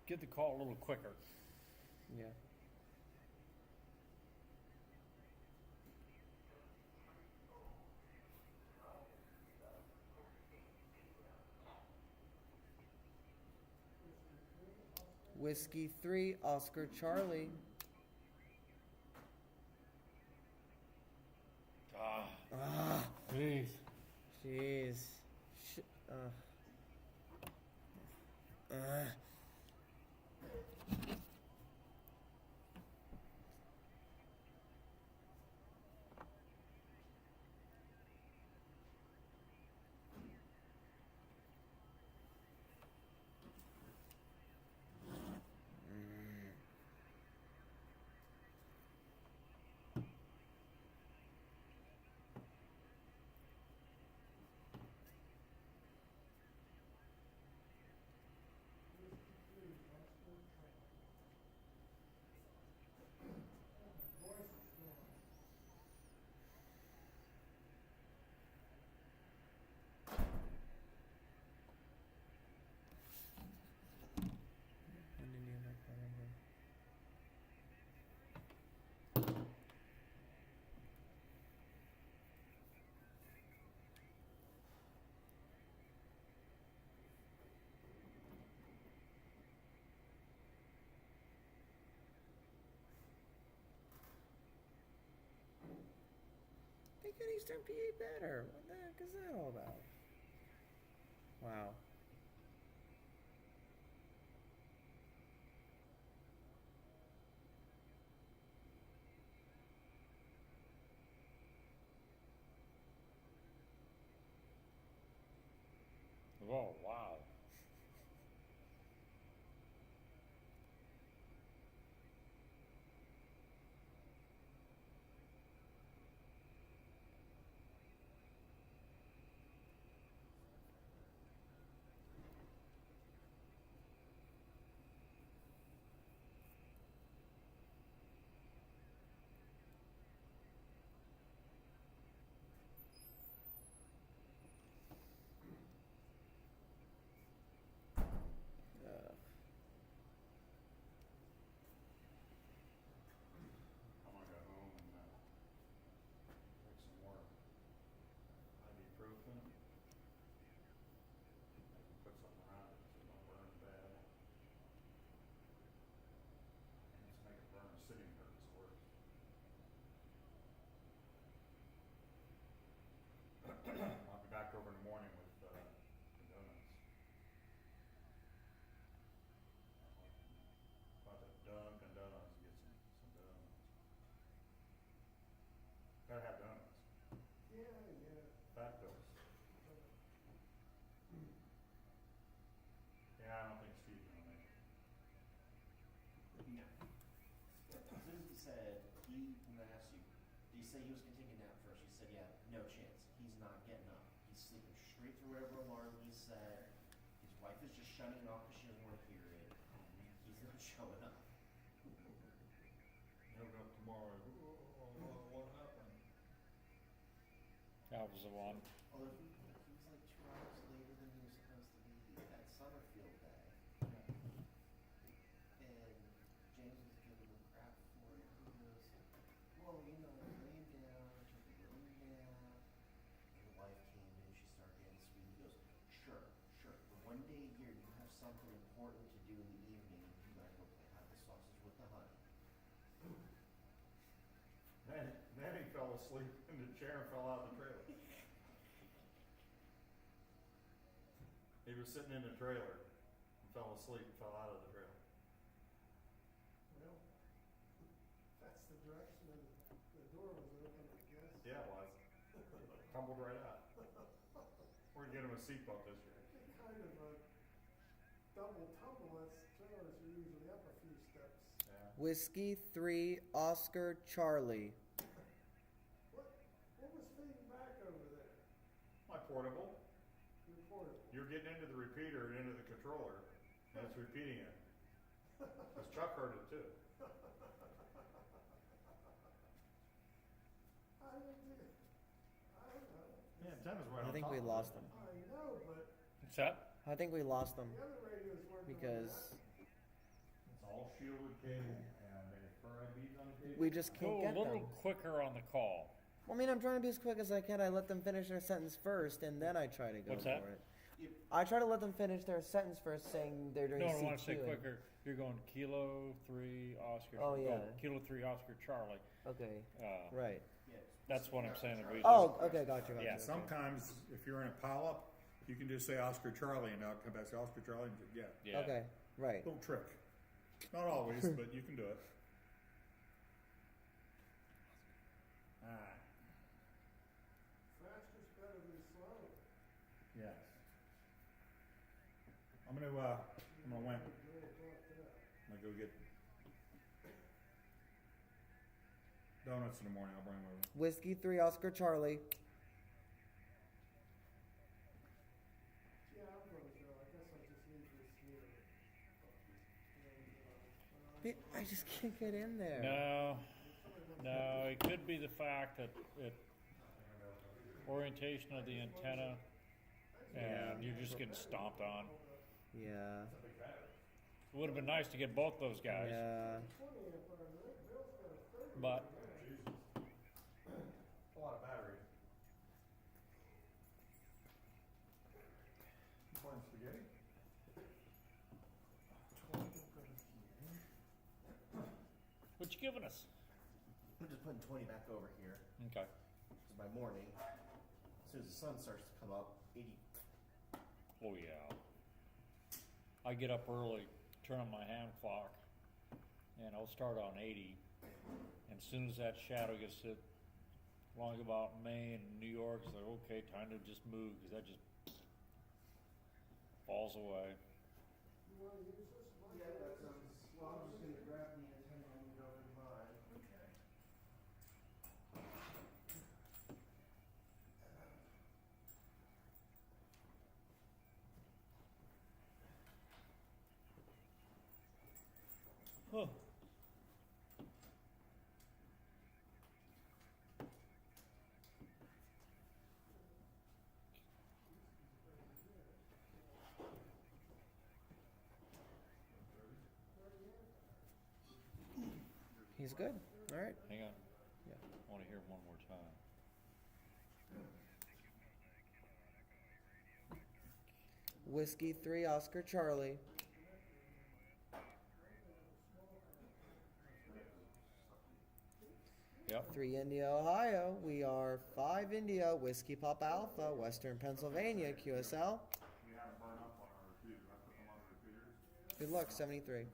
Get the call a little quicker. Yeah. Whiskey 3, Oscar Charlie. Ah, Jeez. jeez. make an Eastern PA better. What the heck is that all about? Wow. Oh, wow. I'm gonna go home and, take some more ibuprofen. Maybe put something around it so it don't burn bad. And it's make it burn sitting there, it's worse. I'll be back over in the morning with, the donuts. About to Dunkin' Donuts and get some donuts. Gotta have donuts. Yeah, yeah. Fat pills. Yeah, I don't think Steve's gonna make it. No. Susan said, when I asked you, did you say he was continuing out first? You said, yeah, no chance. He's not getting up. He's sleeping straight through whatever alarm he set. His wife is just shutting it off because she doesn't want to hear it. He's not showing up. He'll go up tomorrow, what happened? That was the one. Although he was like 2 hours later than he was supposed to be at Summerfield Day. And James was giving him crap for it. He goes, well, you know, I laid down, I took a little nap. And the wife came in, she started getting sweet. He goes, sure. But one day a year you have something important to do in the evening and you gotta go have the sausage with the honey. Then he fell asleep in the chair and fell out of the trailer. He was sitting in the trailer and fell asleep and fell out of the trailer. Well, that's the direction of the door was open, I guess. Yeah, it was. Tumbled right out. We're gonna get him a seatbelt this year. Kind of a double tumble, that's trailers are usually up a few steps. Yeah. Whiskey 3 Oscar Charlie. What was feeding back over there? My portable. Your portable. You're getting into the repeater and into the controller, and it's repeating it. Cause Chuck heard it too. I don't know. Yeah, antenna's right I on think top we of lost it. them. I know, but What's that? I think we lost them the other radios weren't doing because It's all shielded cable and there's fur IDs on the cable. we just Go can't a get little them. quicker on the call. I mean, I'm trying to be as quick as I can. I let them finish their sentence first, and then I try to go What's for that? it. I try to let them finish their sentence first, saying they're doing No, I CQ. want to say and- quicker. You're going Kilo 3 Oscar. Oh, yeah. Kilo 3 Oscar Charlie. Okay, Uh, right. Yeah. That's what I'm saying. that we Oh, okay, gotcha. Yeah, okay. Sometimes, if you're in a pileup, you can just say Oscar Charlie, and I'll come back, say Oscar Charlie, and say, yeah. Yeah. Okay, right. Little trick. Not always, but you can do it. Alright, faster's better than slow. yes. I'm gonna win. I'm gonna go get donuts in the morning, I'll bring them over. Whiskey 3 Oscar Charlie. Yeah, I'm gonna go. I guess I'll just leave this here. I just can't get in there. No, it could be the fact that orientation of the antenna, and you're just getting stomped on. Yeah. It would have been nice to get both those guys, Yeah. but A lot of batteries. You playing spaghetti? what you giving us? I'm just putting 20 back over here. Okay. Because my morning. As soon as the sun starts to come up, 80. Oh yeah. I get up early, turn on my hand clock, and I'll start on 80. And as soon as that shadow gets to along about Maine and New York, it's like, okay, time to just move, because that just falls away. You wanna use this? Mike? Yeah, that sounds. Well, I'm just gonna grab the antenna and move over to mine. Okay. Huh. He's good. All right. Hang on. Yeah. I want to hear him one more time. Whiskey 3, Oscar Charlie. Yep. 3 India, Ohio. We are 5 India, Whiskey Pop Alpha, Western Pennsylvania, QSL. We haven't burned up on our repeaters. I put them on the repeaters. Good luck, 73.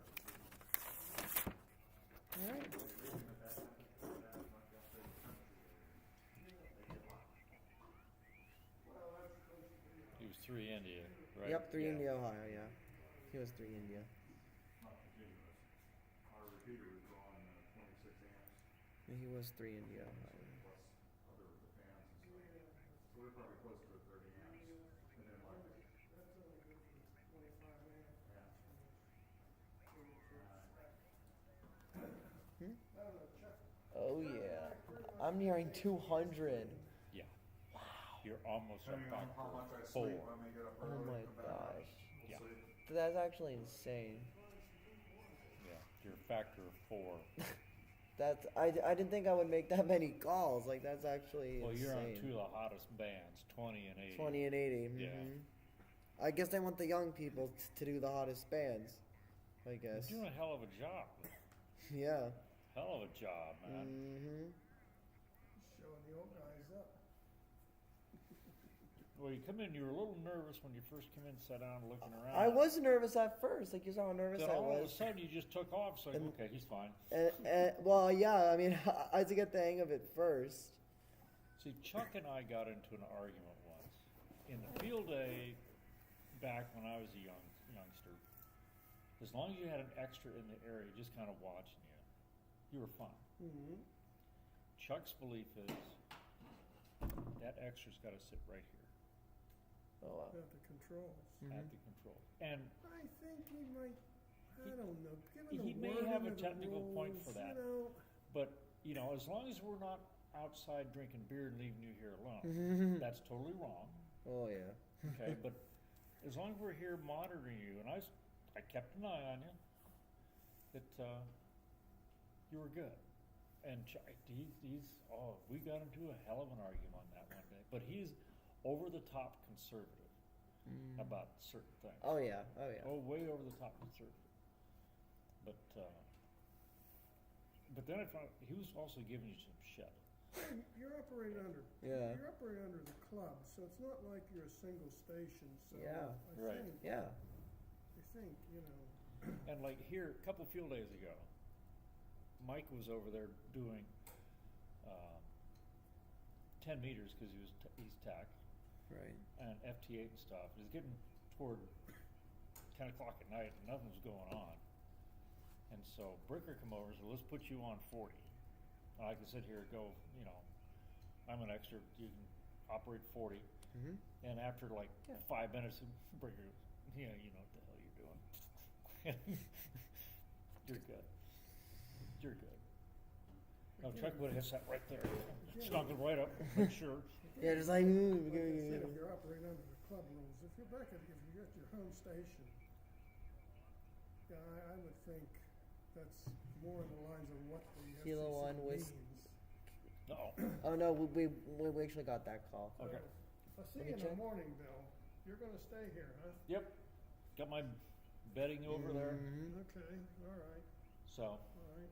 All right. He was 3 India, right? Yep, 3 Yeah. India, Ohio, yeah. He was 3 India. Not continuous. Our repeater was drawing 26 amps. And he was 3 India, Ohio. Plus other the fans and stuff. So we're probably close to 30 amps. And then like, That's only good for 25 amps. yeah. I don't know, Chuck. Oh, yeah. I'm nearing 200. Yeah. You're almost up Depending on back how much I to sleep, 4. I may get up Oh early my and come back. gosh. We'll Yeah. see. That's actually insane. Yeah. You're a factor of 4. That's I didn't think I would make that many calls. Like that's actually Well, you're on insane. 2 of the hottest bands, 20 and 80. 20 and 80. Yeah. Mhm. I guess they want the young people to do the hottest bands. I guess. You're doing a hell of a job. Yeah. Hell of a job, man. Mhm. Showing the old guys up. Well, you come in, you were a little nervous when you first come in, sat down, looking around. I was nervous at first. Like you saw how nervous Then I all of a was. sudden, you just took off. It's like, And- okay, he's fine. Well, yeah. I mean, I had to get the hang of it first. See, Chuck and I got into an argument once in the field day back when I was a youngster. As long as you had an extra in the area, just kind of watching you were fine. Mhm. Chuck's belief is that extra's got to sit right here Oh wow. At the controls. at the control. And I think he might, I don't know, given he the may wording have a of the technical point rules, for that. You know, but as long as we're not outside drinking beer and leaving you here alone, that's totally wrong. Oh yeah. Okay, but as long as we're here monitoring you, and I kept an eye on you, that you were good. And Chuck, we got into a hell of an argument on that one day. But he's over the top conservative about certain things. Oh yeah. Oh yeah. Oh, way over the top conservative. But then I found he was also giving you some shit. you're operating under, Yeah. you're operating under the club, so it's not like you're a single station, so Yeah. Right. Yeah. I think, you know, And like here, a couple field days ago, Mike was over there doing 10 meters because he's tack Right. and FT8 and stuff. It was getting toward 10 o'clock at night and nothing was going on. And so Bricker come over and said, let's put you on 40. And I can sit here and go, I'm an extra, you can operate 40. Mhm. And after like Yeah. 5 minutes, Bricker goes, yeah, you know what the hell you're doing. You're good. You're good. No, Chuck would have sat right there, snuck it right up, make sure. Yeah. Just like. like I said, if you're operating under the club rules, if you're back if you're at your home station, yeah, I would think that's more in the lines of what the Kilo FCC one means. No. Oh no, we actually got that call. Okay. I'll see Let me you in the check. morning, Bill. You're gonna stay here, huh? Yep. Got my bedding over there. Mhm. Okay, all right, So all right.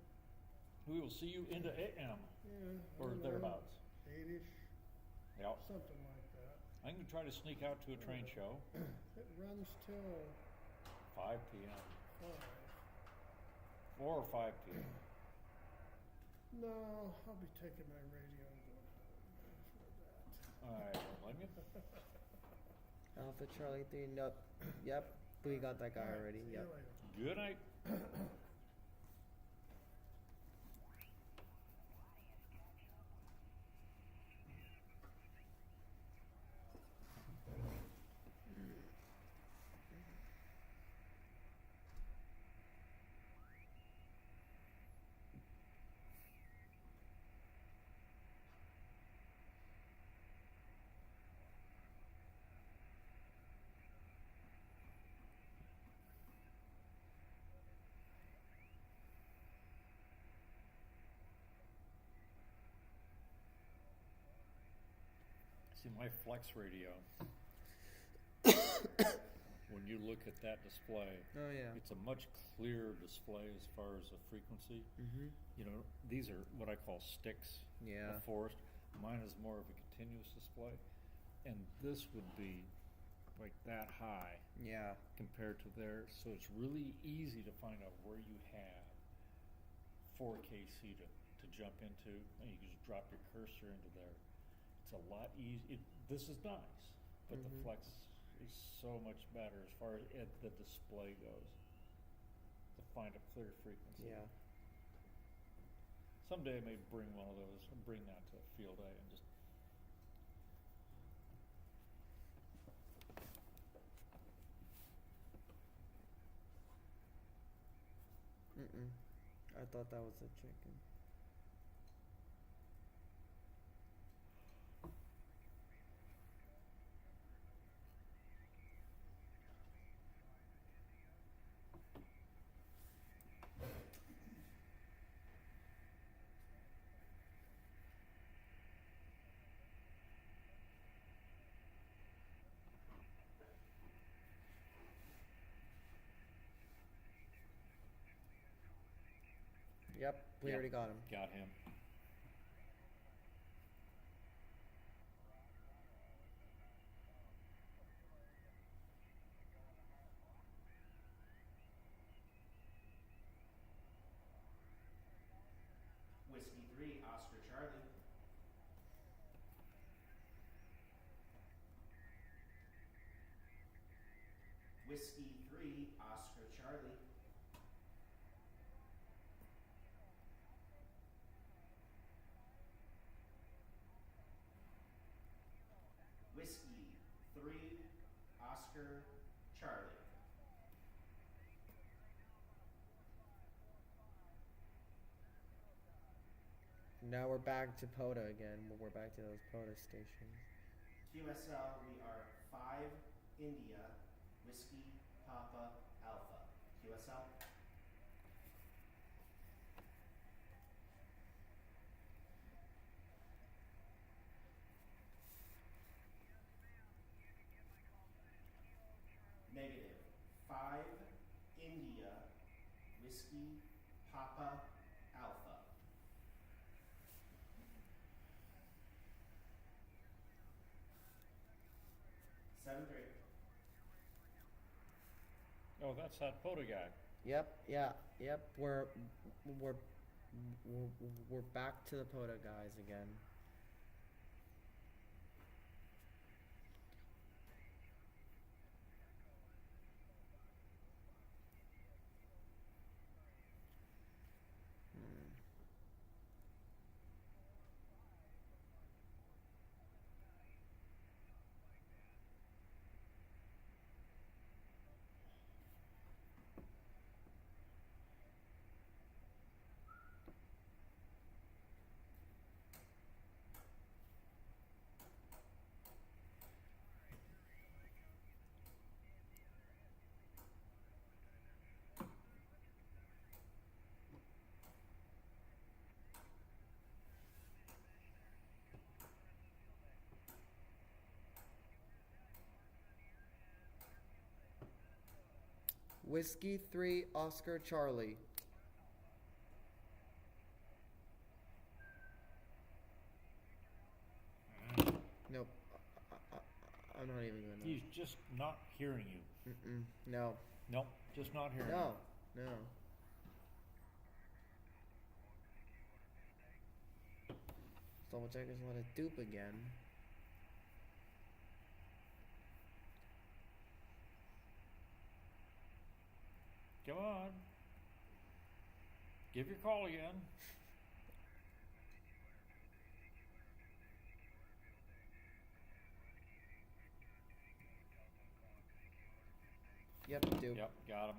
we will see you into AM Yeah. I or don't know, thereabouts. 8-ish. Yep. something like that. I'm gonna try to sneak out to a train show, It runs till 5 p.m. 5. 4 or 5 p.m. No, I'll be taking my radio and going home for that. I don't blame you. Alpha Charlie 3. Nope. Yep. We got that guy All right, already. see you Yep. later. Good night. See, my Flex radio, when you look at that display, Oh yeah. it's a much clearer display as far as the frequency. Mhm. You know, these are what I call sticks, Yeah. a forest. Mine is more of a continuous display. And this would be like that high Yeah. compared to theirs. So it's really easy to find out where you have 4KC to jump into, and you can just drop your cursor into there. It's a lot easier. This is nice, but Mhm. the Flex is so much better as far as the display goes to find a clear frequency. Yeah. Someday I may bring one of those and bring that to a field day and just. Mm-mm. I thought that was a chicken. Yep, we Yep. already got him. Got him. Whiskey 3, Oscar Charlie. Whiskey 3, Oscar Charlie. Whiskey 3, Oscar Charlie. Now we're back to POTA again. We're back to those POTA stations. QSL, we are 5 India, Whiskey Papa Alpha. QSL. Negative. 5 India, Whiskey Papa Alpha. Seven three. Oh, that's that POTA guy. Yep, yeah, yep. We're we're back to the POTA guys again. Whiskey 3, Oscar Charlie. No, I'm not even gonna. He's just not hearing you. No. Nope, just not hearing No. No. Double check is not a dupe again. you. Come on. Give your call again. Yep, dupe. Yep, got him.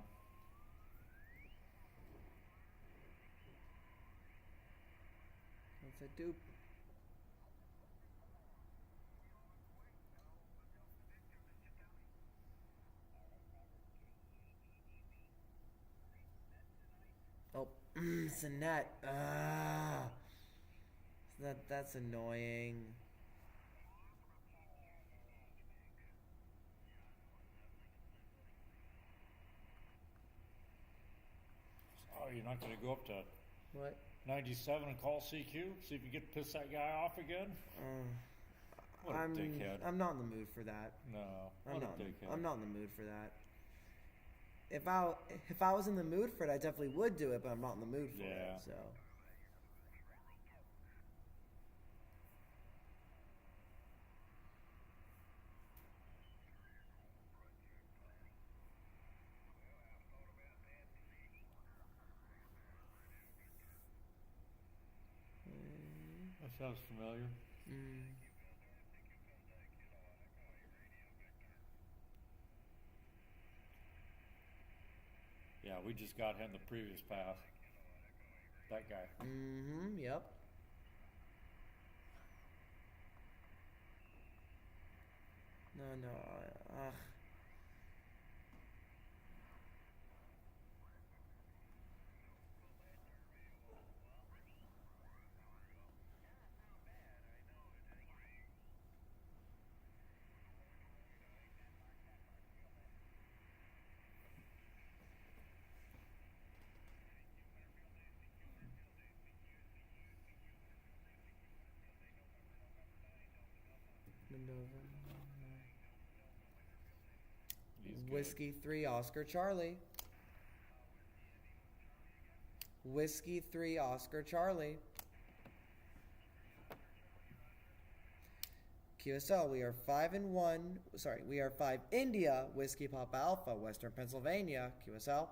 That's a dupe. Oh, it's a net. Ah, that's annoying. Oh, you're not going to go up to What? 97 and call CQ? See if you get to piss that guy off again? What a dickhead. I'm not in the mood for that. No, I'm what not. a dickhead. I'm not in the mood for that. If I was in the mood for it, I definitely would do it, but I'm not in the mood for Yeah. it. So. That sounds familiar. Yeah, we just got him the previous pass. That guy. Yep. No. He's good. Whiskey 3 Oscar Charlie. Whiskey 3 Oscar Charlie. QSL, we are 5-1. Sorry, we are 5 India Whiskey Papa Alpha, Western Pennsylvania. QSL.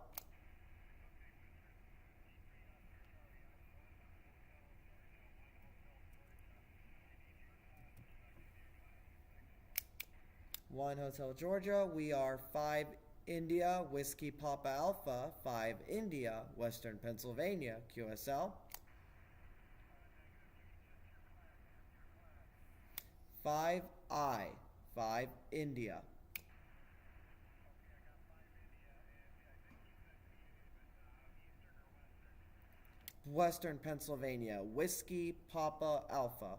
One Hotel Georgia, we are 5 India Whiskey Papa Alpha, 5 India Western Pennsylvania. QSL. 5 India. Western Pennsylvania, Whiskey Papa Alpha.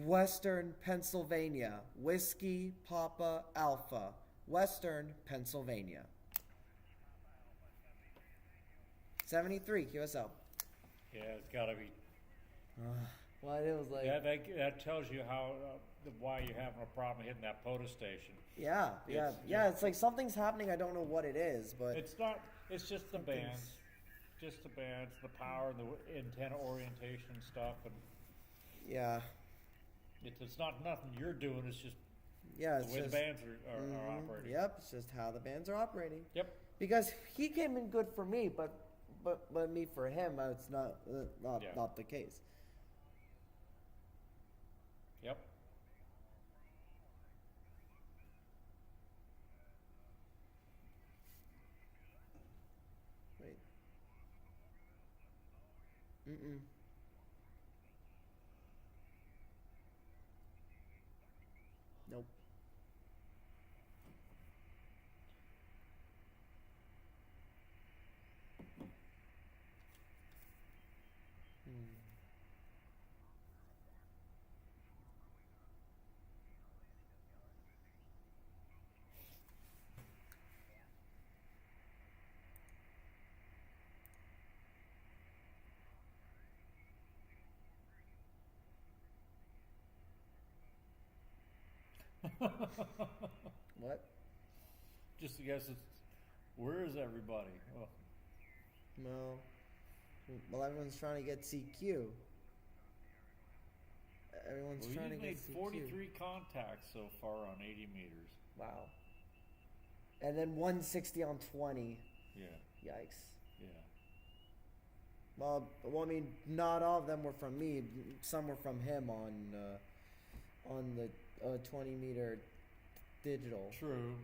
Western Pennsylvania, Whiskey Papa Alpha, Western Pennsylvania. 73 QSL. Yeah, it's got to be. Well, it was like. Yeah, that tells you how why you're having a problem hitting that POTA station. Yeah. It's like something's happening. I don't know what it is, but It's not. It's just the bands, the power, and the antenna orientation and stuff, and yeah, it's not nothing you're doing. It's just yeah. the It's way just, the bands are operating. Yep, it's just how the bands are operating. Yep. Because he came in good for me, but me for him, it's not Yeah. not the case. Yep. Wait. Nope. What? Just to guess, where is everybody? Oh, Well, everyone's trying to get CQ. Everyone's well, trying to you've get made CQ. 43 contacts so far on 80 meters. Wow. And then 160 on 20. Yeah, Yikes. yeah. Well, I mean, not all of them were from me. Some were from him on the 20-meter digital. True.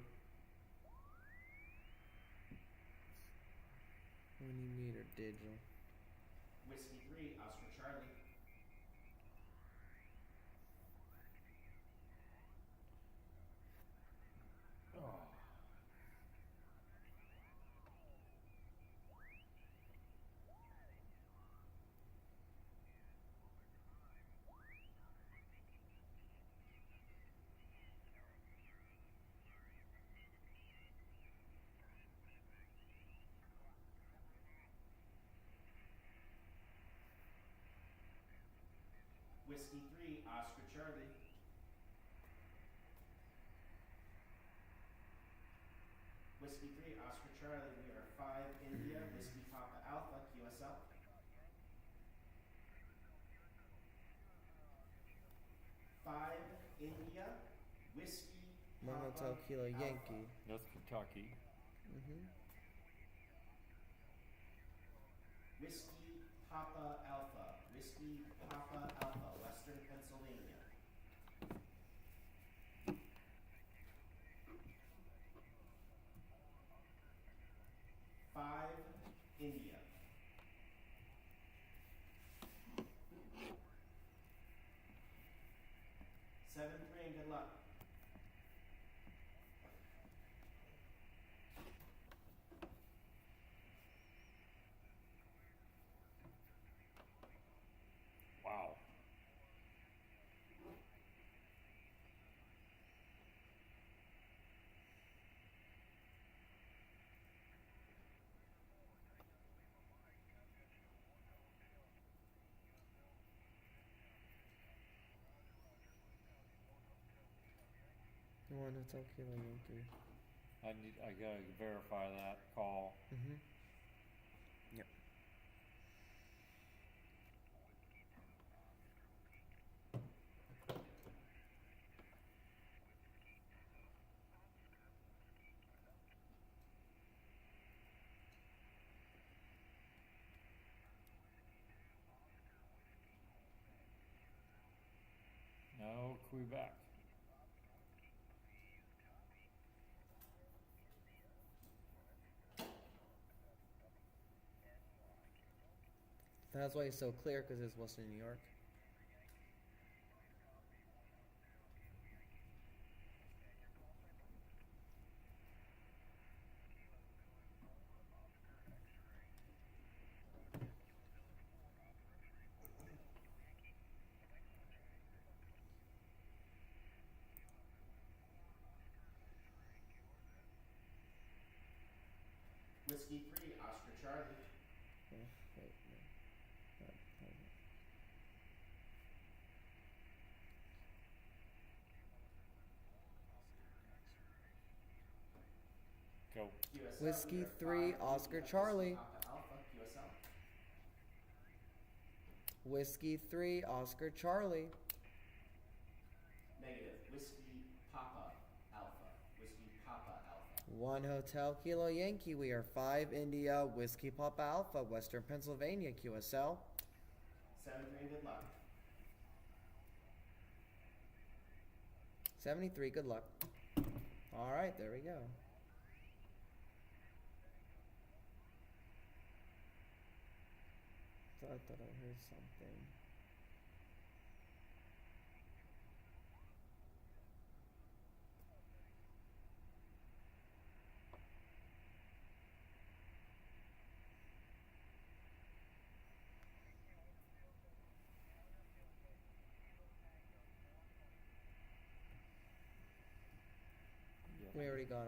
20-meter digital. Whiskey 3, Oscar Charlie. Oh. Whiskey 3, Oscar Charlie. Whiskey 3, Oscar Charlie. We are 5 India, Whiskey Papa Alpha, QSL. 5 India, Whiskey One Papa Hotel Kilo Alpha. Yankee. That's Kentucky. Mm-hmm. Whiskey Papa Alpha, Whiskey Papa Alpha, Western Pennsylvania. 5 India. Seven, 3, and good luck. Wow. One Hotel Kilo Yankee. I gotta verify that call. Mm-hmm. Yep. No, Quebec. That's why it's so clear, because it's Western New York. Whiskey 3, Oscar Charlie. Oh, wait, no. Hold on. Go. QSL. Whiskey we are 3, 5 Oscar India, Charlie. Whiskey Papa Alpha, QSL. Whiskey 3, Oscar Charlie. Negative. Whiskey Papa Alpha. Whiskey Papa Alpha. One Hotel Kilo Yankee. We are 5 India, Whiskey Papa Alpha, Western Pennsylvania, QSL. 7, 3, and good luck. 73, good luck. All right, there we go. I thought I heard something. Yep. We already got him.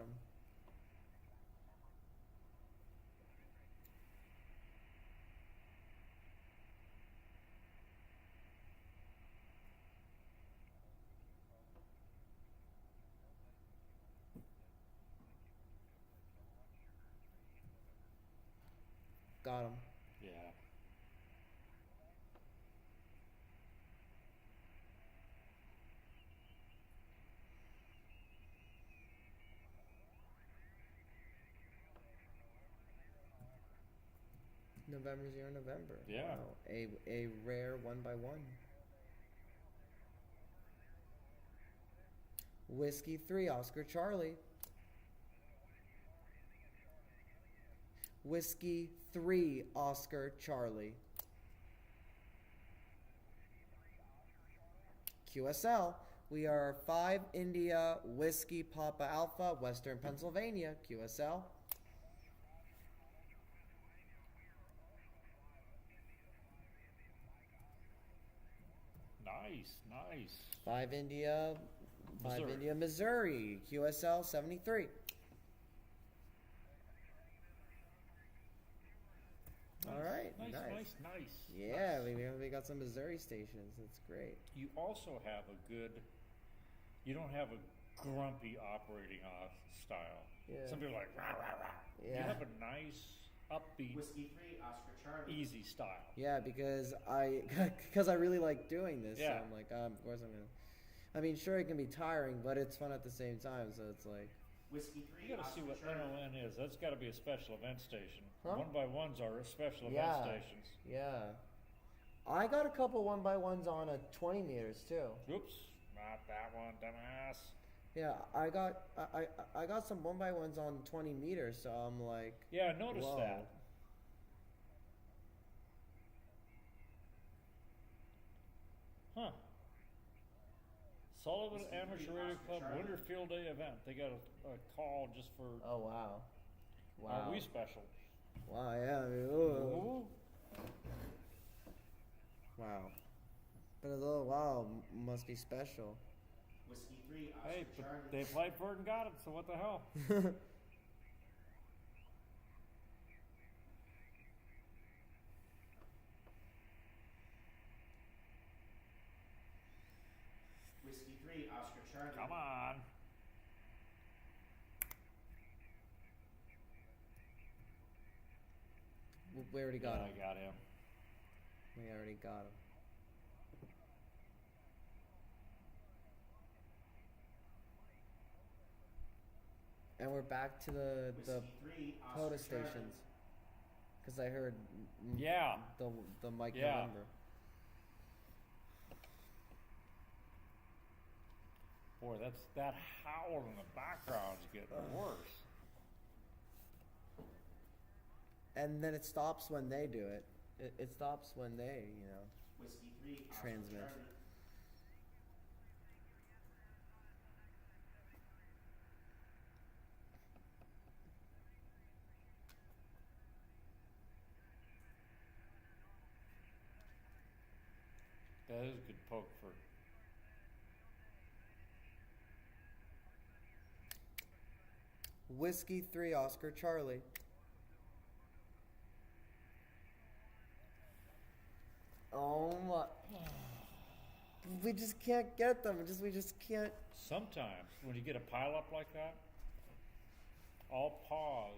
Got him. Yeah. November 0 November. Yeah. Wow. A rare 1x1. Whiskey 3 Oscar Charlie. Whiskey 3 Oscar Charlie. QSL. We are 5 India Whiskey Papa Alpha, Western Pennsylvania. QSL. Nice. 5 India, Missouri. Missouri. QSL 73. All right, Nice. Yeah, Nice. we got some Missouri stations. That's great. You also have a good. You don't have a grumpy operating style. Yeah. Some people are like rah rah rah. You Yeah. have a nice, upbeat, Whiskey 3, Oscar Charlie. easy style. Yeah, because I really like doing this. Yeah. So I'm like, of course I'm gonna. I mean, sure, it can be tiring, but it's fun at the same time. So it's like, Whiskey 3, You gotta Oscar see what Charlie. NON is. That's gotta be a special event station. Huh? 1x1s are special event Yeah. stations. yeah. I got a couple 1x1s on a 20 meters too. Oops, not that one, dumbass. Yeah, I got some 1x1s on 20 meters. So I'm like, Yeah, I noticed whoa. that. Huh. Sullivan Whiskey Amateur 3, Radio Oscar Club Charlie. Winter Field Day event. They got a call just for Oh wow. our Wii special. Wow. Yeah. I mean, ooh. Ooh. Wow. But a little wow must be special. Whiskey 3, Oscar Hey, but Charlie. they played for it and got it, so what the hell? Whiskey 3, Oscar Charlie. Come on. We already got him. I got him. We already got him. And we're back to the Whiskey 3, Oscar POTA Charlie. stations. Because I heard Yeah. the Mike Yeah. November. Boy, that howl in the background's getting worse. And then it stops when they do it. It stops when they, Whiskey 3, Oscar Transmit. Charlie. That is a good poke for. Whiskey 3 Oscar Charlie. Oh my. We just can't get them. We just can't. Sometimes when you get a pile up like that, I'll pause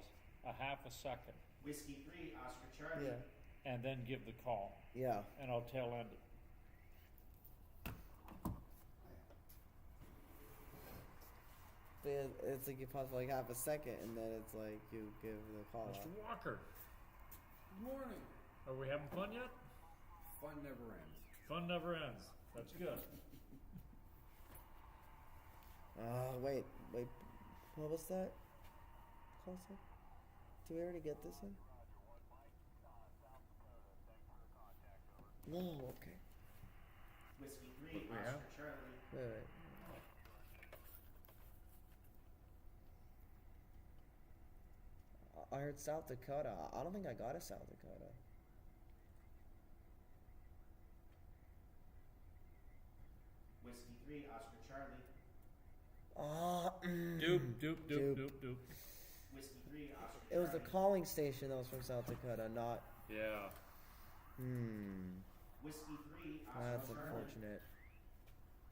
a half a second Whiskey 3, Oscar Charlie. Yeah. and then give the call, Yeah. and I'll tail end it. But it's like you pause for like half a second and then it's like you give the call out. Mr. Walker, Good morning. are we having fun yet? Fun never ends. Fun never ends. That's good. Wait. What was that? Callsign? Did we already get this in? No, okay. Whiskey 3, We Oscar have? Charlie. Wait. I heard South Dakota. I don't think I got a South Dakota. Whiskey 3, Oscar Charlie. Doop. Whiskey 3, Oscar It was the Charlie. calling station that was from South Dakota, not. Yeah. Whiskey 3, Oscar That's Charlie. unfortunate.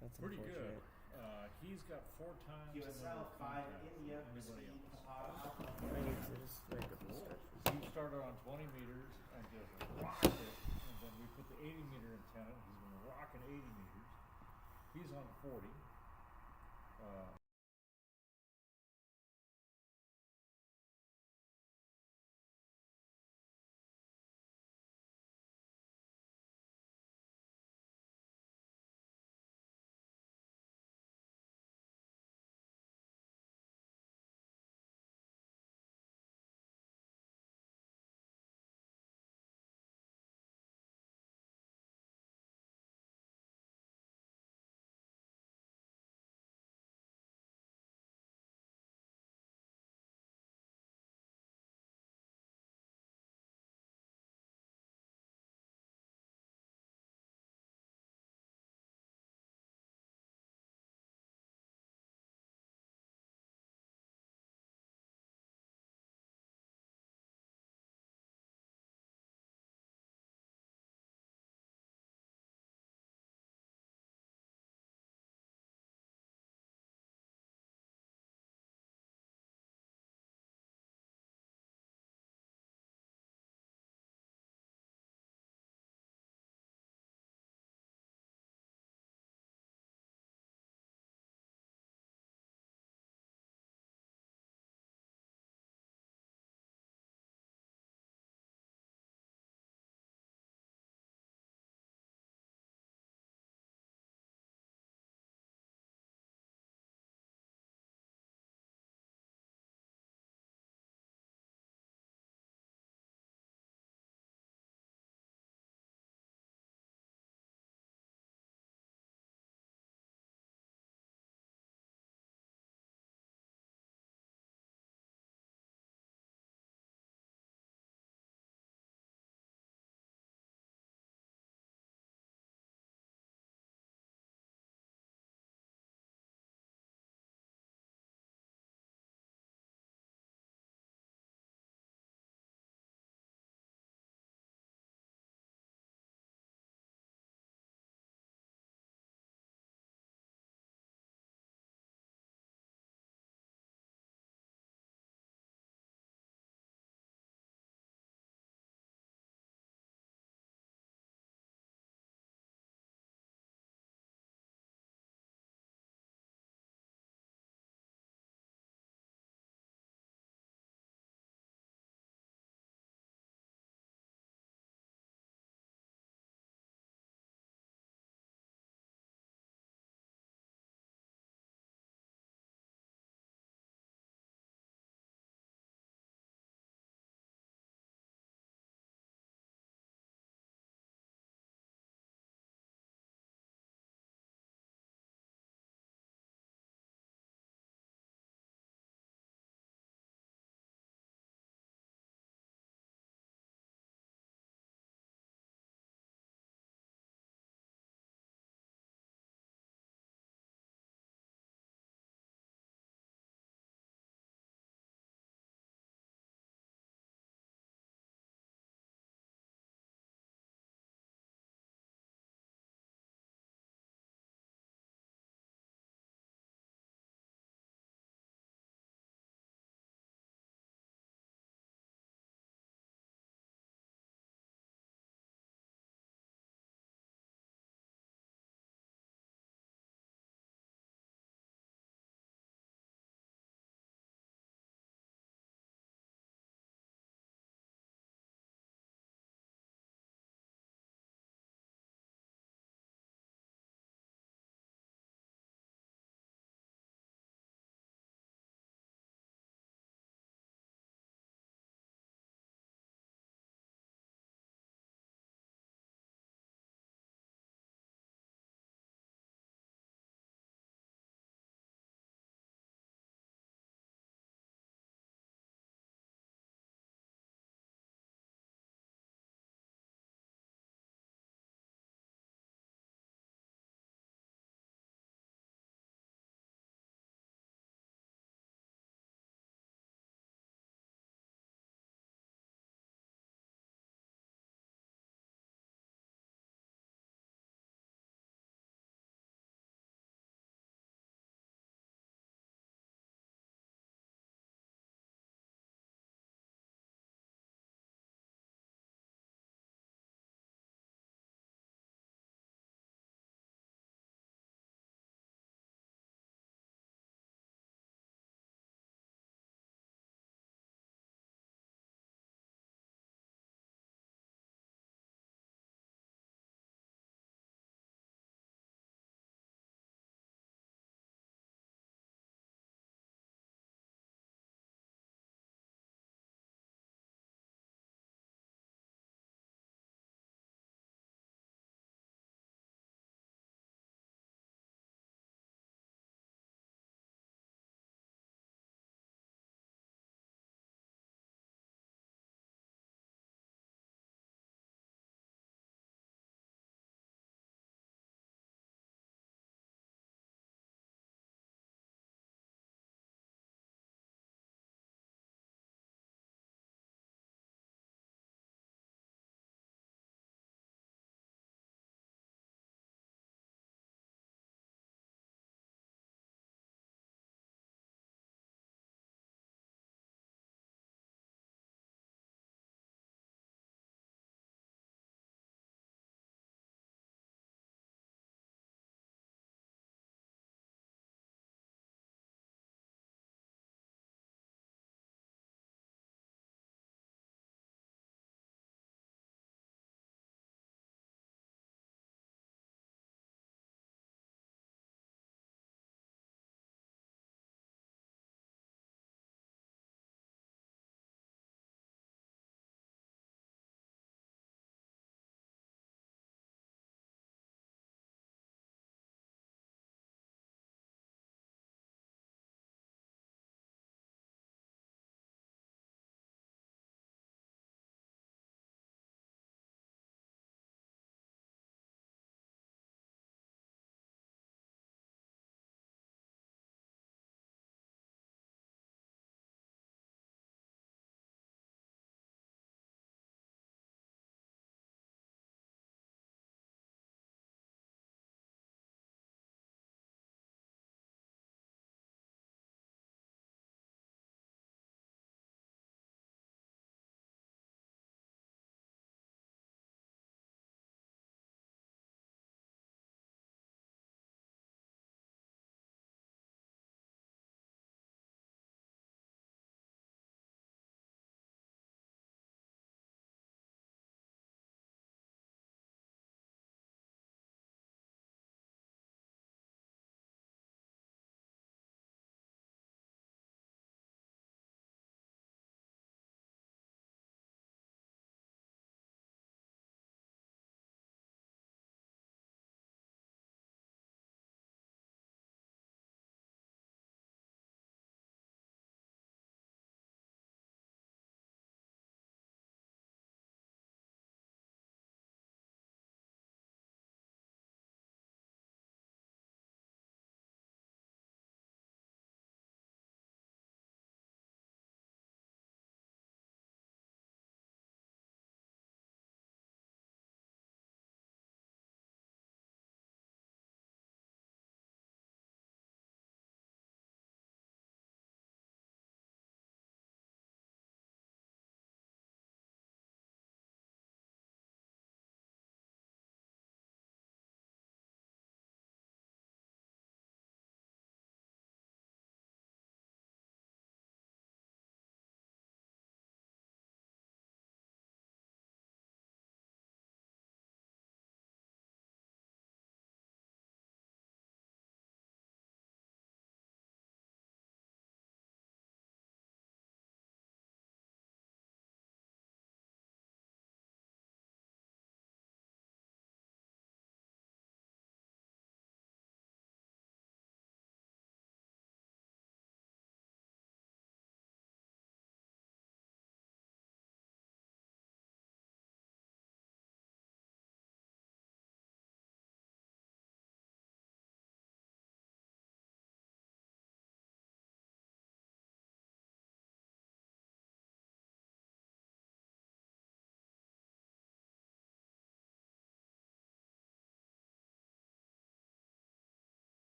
That's Pretty unfortunate. good. He's got 4 times the number QSL of 5 contacts India than anybody Whiskey else. I need to just like get this stuff. He started on 20 meters and just rocked it, and then we put the 80 meter antenna. He's been rocking 80 meters. He's on 40.